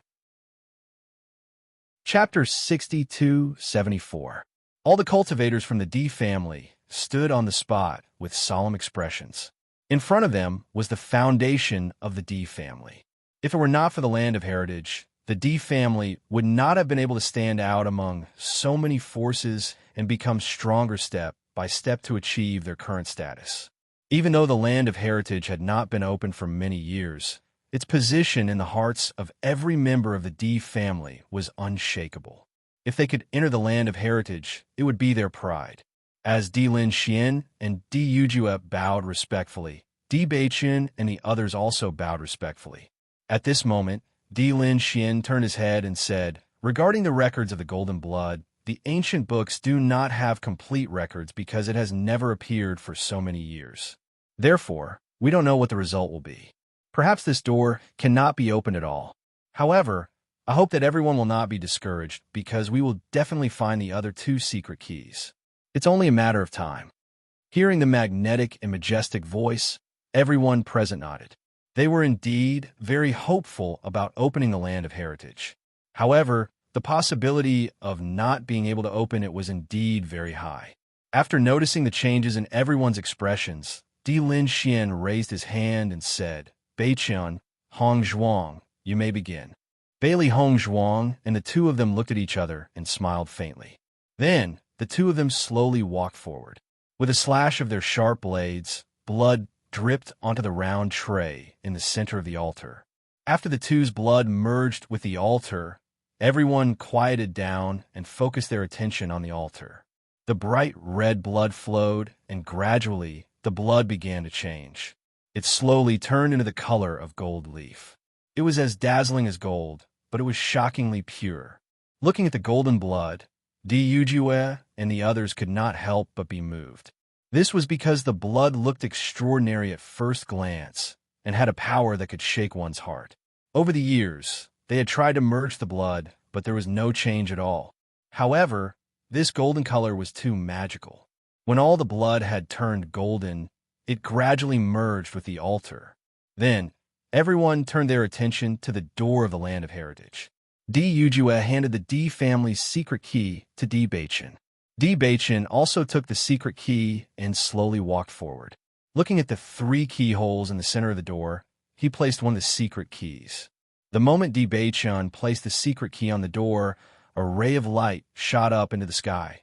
Chapter 62-74. All the cultivators from the Di family stood on the spot with solemn expressions. In front of them was the foundation of the Di family. If it were not for the land of heritage, the Di family would not have been able to stand out among so many forces and become stronger step by step to achieve their current status. Even though the land of heritage had not been open for many years, its position in the hearts of every member of the Di family was unshakable. If they could enter the land of heritage, it would be their pride. As Di Lin Xian and Di Yujue bowed respectfully, Di Beichen and the others also bowed respectfully. At this moment, Di Lin Xian turned his head and said, regarding the records of the Golden Blood, the ancient books do not have complete records because it has never appeared for so many years. Therefore, we don't know what the result will be. Perhaps this door cannot be opened at all. However, I hope that everyone will not be discouraged because we will definitely find the other 2 secret keys. It's only a matter of time. Hearing the magnetic and majestic voice, everyone present nodded. They were indeed very hopeful about opening the land of heritage. However, the possibility of not being able to open it was indeed very high. After noticing the changes in everyone's expressions, Di Lin Xian raised his hand and said, Beichen, Hongzhuang, you may begin. Bailey Hongzhuang and the 2 of them looked at each other and smiled faintly. Then, the two of them slowly walked forward. With a slash of their sharp blades, blood dripped onto the round tray in the center of the altar. After the two's blood merged with the altar, everyone quieted down and focused their attention on the altar. The bright red blood flowed, and gradually the blood began to change. It slowly turned into the color of gold leaf. It was as dazzling as gold, but it was shockingly pure. Looking at the golden blood, Yujue and the others could not help but be moved. This was because the blood looked extraordinary at first glance and had a power that could shake one's heart. Over the years, they had tried to merge the blood, but there was no change at all. However, this golden color was too magical. When all the blood had turned golden, it gradually merged with the altar. Then, everyone turned their attention to the door of the Land of Heritage. Yujue handed the D family's secret key to Beichin. Beichin also took the secret key and slowly walked forward. Looking at the 3 keyholes in the center of the door, he placed one of the secret keys. The moment Beichin placed the secret key on the door, a ray of light shot up into the sky.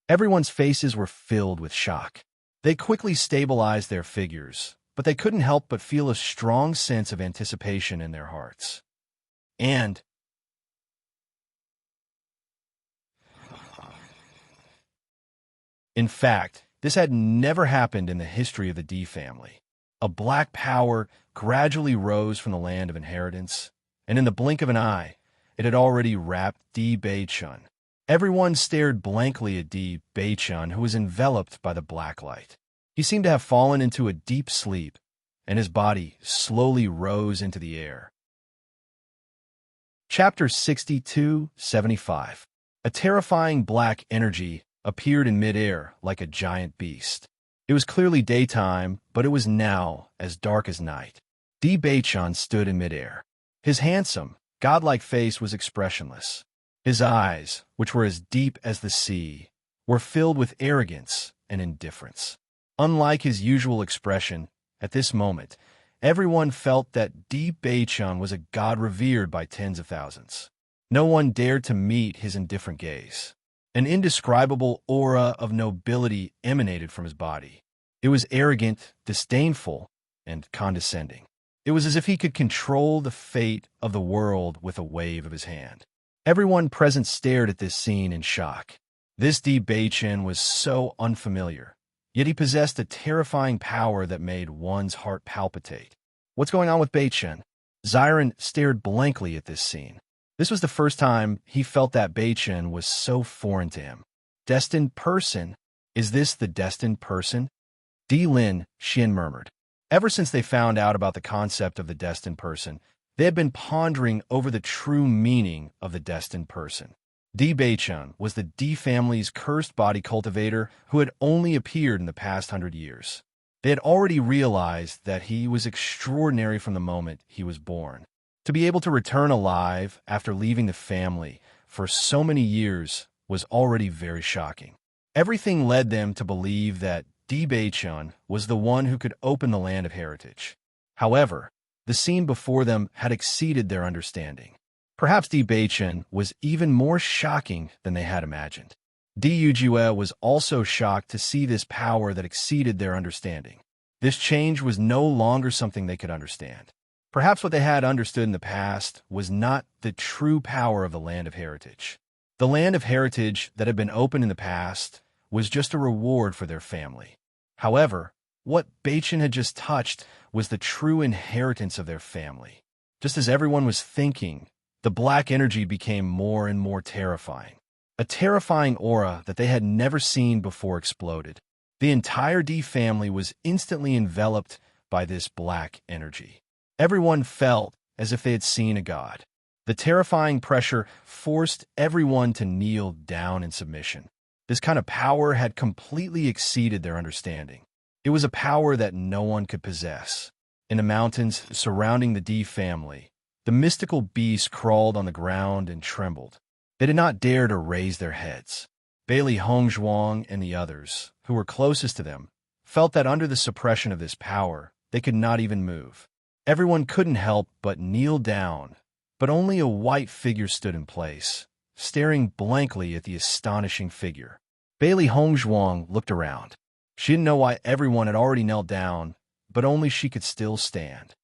Everyone's faces were filled with shock. They quickly stabilized their figures, but they couldn't help but feel a strong sense of anticipation in their hearts. And in fact, this had never happened in the history of the D family. A black power gradually rose from the land of inheritance, and in the blink of an eye, it had already wrapped Beichin. Everyone stared blankly at Beichin, who was enveloped by the black light. He seemed to have fallen into a deep sleep, and his body slowly rose into the air. Chapter 62-75. A terrifying black energy appeared in midair like a giant beast. It was clearly daytime, but it was now as dark as night. Beichin stood in midair. His handsome, godlike face was expressionless. His eyes, which were as deep as the sea, were filled with arrogance and indifference. Unlike his usual expression, at this moment, everyone felt that Beichin was a god revered by tens of thousands. No one dared to meet his indifferent gaze. An indescribable aura of nobility emanated from his body. It was arrogant, disdainful, and condescending. It was as if he could control the fate of the world with a wave of his hand. Everyone present stared at this scene in shock. This Beichin was so unfamiliar, yet he possessed a terrifying power that made one's heart palpitate. What's going on with Beichin? Xiren stared blankly at this scene. This was the first time he felt that Beichin was so foreign to him. Destined person? Is this the destined person? Lin Xin murmured. Ever since they found out about the concept of the destined person, they had been pondering over the true meaning of the destined person. Beichin was the D family's cursed body cultivator who had only appeared in the past 100 years. They had already realized that he was extraordinary from the moment he was born. To be able to return alive after leaving the family for so many years was already very shocking. Everything led them to believe that Beichin was the one who could open the Land of Heritage. However, the scene before them had exceeded their understanding. Perhaps Beichin was even more shocking than they had imagined. Yujue was also shocked to see this power that exceeded their understanding. This change was no longer something they could understand. Perhaps what they had understood in the past was not the true power of the Land of Heritage. The Land of Heritage that had been opened in the past was just a reward for their family. However, what Beichin had just touched was the true inheritance of their family. Just as everyone was thinking, the black energy became more and more terrifying. A terrifying aura that they had never seen before exploded. The entire D family was instantly enveloped by this black energy. Everyone felt as if they had seen a god. The terrifying pressure forced everyone to kneel down in submission. This kind of power had completely exceeded their understanding. It was a power that no one could possess. In the mountains surrounding the D family, the mystical beast crawled on the ground and trembled. They did not dare to raise their heads. Bailey Hongzhuang and the others, who were closest to them, felt that under the suppression of this power, they could not even move. Everyone couldn't help but kneel down, but only a white figure stood in place, staring blankly at the astonishing figure. Bailey Hongzhuang looked around. She didn't know why everyone had already knelt down, but only she could still stand.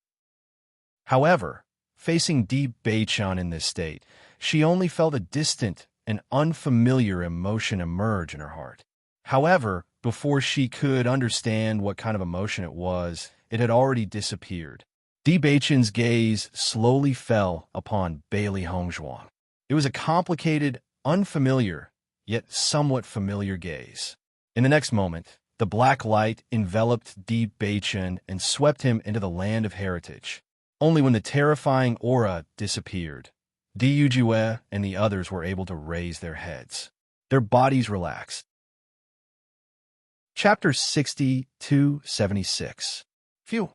However, facing Di Beichun in this state, she only felt a distant and unfamiliar emotion emerge in her heart. However, before she could understand what kind of emotion it was, it had already disappeared. Di Beichun's gaze slowly fell upon Bailey Hongzhuang. It was a complicated, unfamiliar, yet somewhat familiar gaze. In the next moment, the black light enveloped Di Beichun and swept him into the land of heritage. Only when the terrifying aura disappeared, Di Yujue and the others were able to raise their heads. Their bodies relaxed. Chapter 60-76. Phew.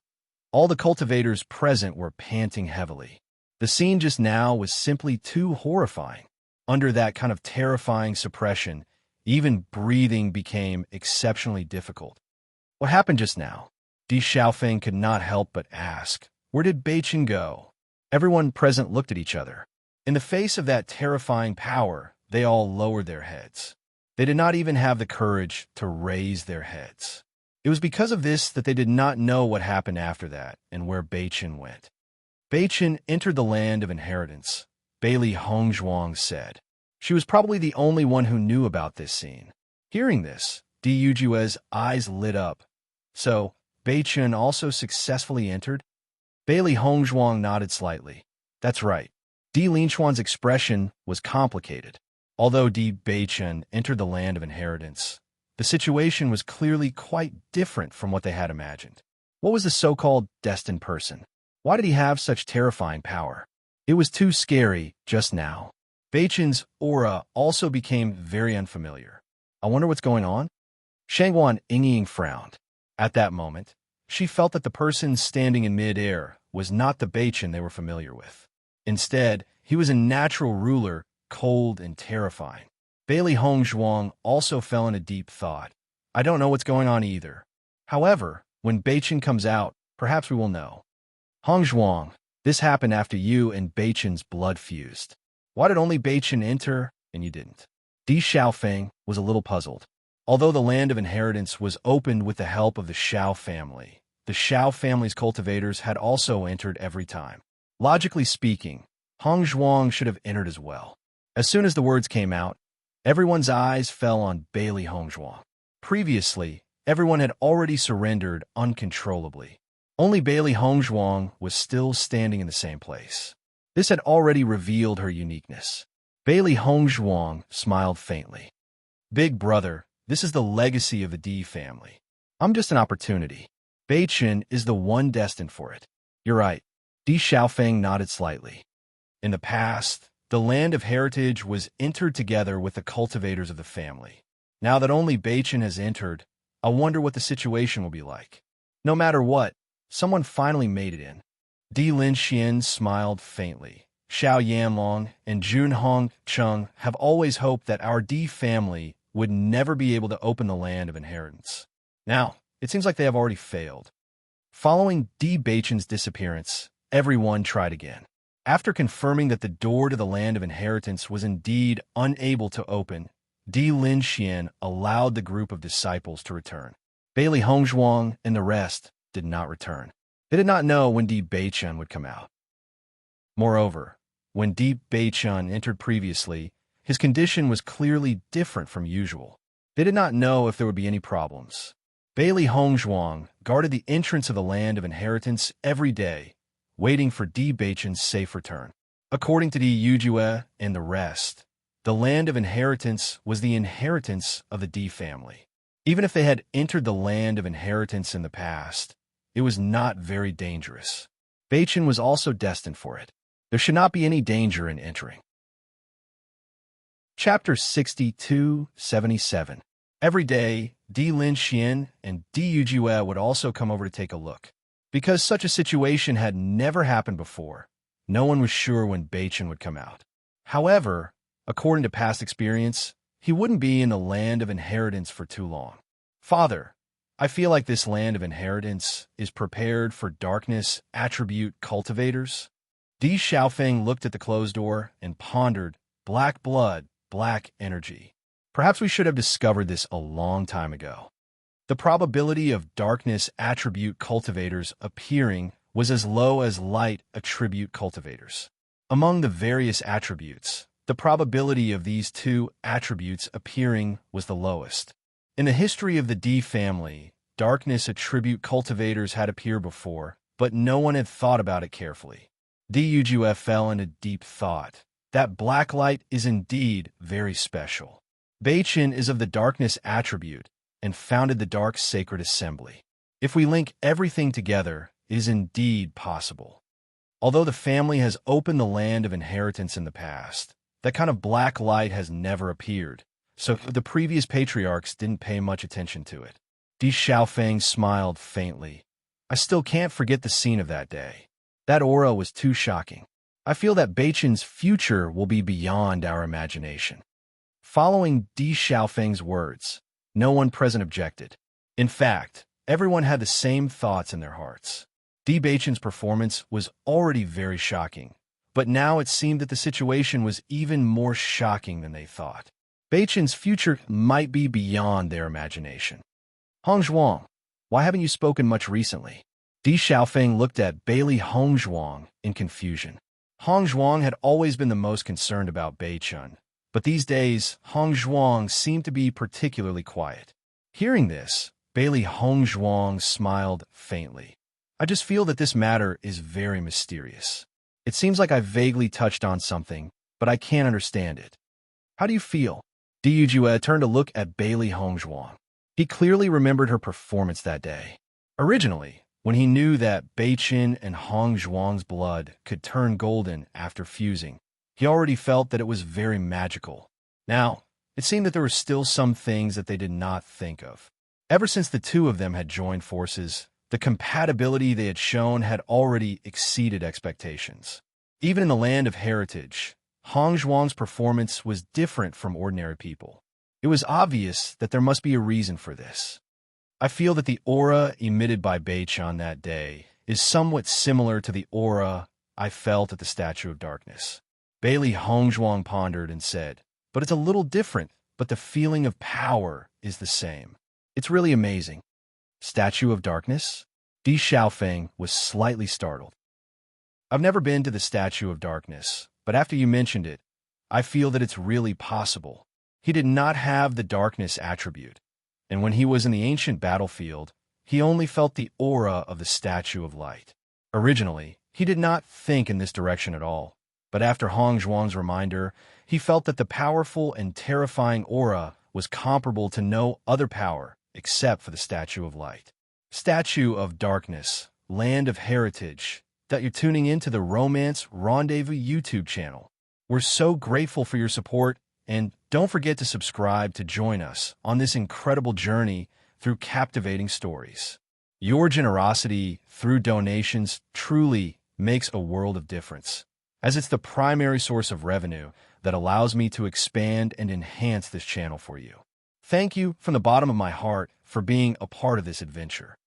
All the cultivators present were panting heavily. The scene just now was simply too horrifying. Under that kind of terrifying suppression, even breathing became exceptionally difficult. What happened just now? Di Xiaofeng could not help but ask, where did Beichen go? Everyone present looked at each other. In the face of that terrifying power, they all lowered their heads. They did not even have the courage to raise their heads. It was because of this that they did not know what happened after that and where Beichen went. Beichen entered the land of inheritance, Bailey Hongzhuang said. She was probably the only one who knew about this scene. Hearing this, Di Yujue's eyes lit up. So, Beichen also successfully entered? Bailey Hongzhuang nodded slightly. That's right. Di Linchuan's expression was complicated. Although Di Beichen entered the land of inheritance, the situation was clearly quite different from what they had imagined. What was the so-called destined person? Why did he have such terrifying power? It was too scary just now. Beichen's aura also became very unfamiliar. I wonder what's going on? Shangguan Yingying frowned. At that moment, she felt that the person standing in mid-air was not the Beichen they were familiar with. Instead, he was a natural ruler, cold and terrifying. Bailey Hongzhuang also fell into deep thought. I don't know what's going on either. However, when Beichen comes out, perhaps we will know. Hongzhuang, this happened after you and Beichen's blood fused. Why did only Beichen enter and you didn't? Di Xiaofeng was a little puzzled. Although the land of inheritance was opened with the help of the Xiao family, the Xiao family's cultivators had also entered every time. Logically speaking, Hongzhuang should have entered as well. As soon as the words came out, everyone's eyes fell on Bailey Hongzhuang. Previously, everyone had already surrendered uncontrollably. Only Bailey Hongzhuang was still standing in the same place. This had already revealed her uniqueness. Bailey Hongzhuang smiled faintly. Big brother, this is the legacy of the Di family. I'm just an opportunity. Beichen is the one destined for it. You're right. Di Xiaofeng nodded slightly. In the past, the land of heritage was entered together with the cultivators of the family. Now that only Beichen has entered, I wonder what the situation will be like. No matter what, someone finally made it in. Di Linxian smiled faintly. Xiao Yanlong and Jun Hong Chung have always hoped that our Di family would never be able to open the land of inheritance. Now, it seems like they have already failed. Following Di Beichen's disappearance, everyone tried again. After confirming that the door to the land of inheritance was indeed unable to open, Di Linxian allowed the group of disciples to return. Bailey Hongzhuang and the rest did not return. They did not know when Di Beichen would come out. Moreover, when Di Beichen entered previously, his condition was clearly different from usual. They did not know if there would be any problems. Bailey Hongzhuang guarded the entrance of the land of inheritance every day, waiting for Di Beichen's safe return. According to Di Yujue and the rest, the land of inheritance was the inheritance of the Di family. Even if they had entered the land of inheritance in the past, it was not very dangerous. Beichen was also destined for it. There should not be any danger in entering. Chapter 62-77. Every day, Di Linxian and Di Yujue would also come over to take a look. Because such a situation had never happened before, no one was sure when Beichen would come out. However, according to past experience, he wouldn't be in the land of inheritance for too long. Father, I feel like this land of inheritance is prepared for darkness attribute cultivators. Di Xiaofeng looked at the closed door and pondered, black blood, black energy. Perhaps we should have discovered this a long time ago. The probability of darkness attribute cultivators appearing was as low as light attribute cultivators. Among the various attributes, the probability of these two attributes appearing was the lowest. In the history of the D family, darkness attribute cultivators had appeared before, but no one had thought about it carefully. Duguf fell into deep thought. That black light is indeed very special. Beichin is of the darkness attribute and founded the Dark Sacred Assembly. If we link everything together, it is indeed possible. Although the family has opened the land of inheritance in the past, that kind of black light has never appeared, so the previous patriarchs didn't pay much attention to it. Di Xiaofeng smiled faintly. I still can't forget the scene of that day. That aura was too shocking. I feel that Beichin's future will be beyond our imagination. Following Di Xiaofeng's words, no one present objected. In fact, everyone had the same thoughts in their hearts. Di Beichin's performance was already very shocking, but now it seemed that the situation was even more shocking than they thought. Beichin's future might be beyond their imagination. Hongzhuang, why haven't you spoken much recently? Di Xiaofeng looked at Bailey Hongzhuang in confusion. Hongzhuang had always been the most concerned about Beichin, but these days, Hongzhuang seemed to be particularly quiet. Hearing this, Bailey Hongzhuang smiled faintly. I just feel that this matter is very mysterious. It seems like I vaguely touched on something, but I can't understand it. How do you feel? Di Yujue turned to look at Bailey Hongzhuang. He clearly remembered her performance that day. Originally, when he knew that Beichin and Hongzhuang's blood could turn golden after fusing, he already felt that it was very magical. Now, it seemed that there were still some things that they did not think of. Ever since the two of them had joined forces, the compatibility they had shown had already exceeded expectations. Even in the land of heritage, Hongzhuang's performance was different from ordinary people. It was obvious that there must be a reason for this. I feel that the aura emitted by Beichin that day is somewhat similar to the aura I felt at the Statue of Darkness. Bailey Hongzhuang pondered and said, but it's a little different, but the feeling of power is the same. It's really amazing. Statue of Darkness? Di Xiaofeng was slightly startled. I've never been to the Statue of Darkness, but after you mentioned it, I feel that it's really possible. He did not have the darkness attribute, and when he was in the ancient battlefield, he only felt the aura of the Statue of Light. Originally, he did not think in this direction at all, but after Hongzhuang's reminder, he felt that the powerful and terrifying aura was comparable to no other power except for the Statue of Light. Statue of Darkness, Land of Heritage, that you're tuning into the Romance Rendezvous YouTube channel. We're so grateful for your support, and don't forget to subscribe to join us on this incredible journey through captivating stories. Your generosity through donations truly makes a world of difference, as it's the primary source of revenue that allows me to expand and enhance this channel for you. Thank you from the bottom of my heart for being a part of this adventure.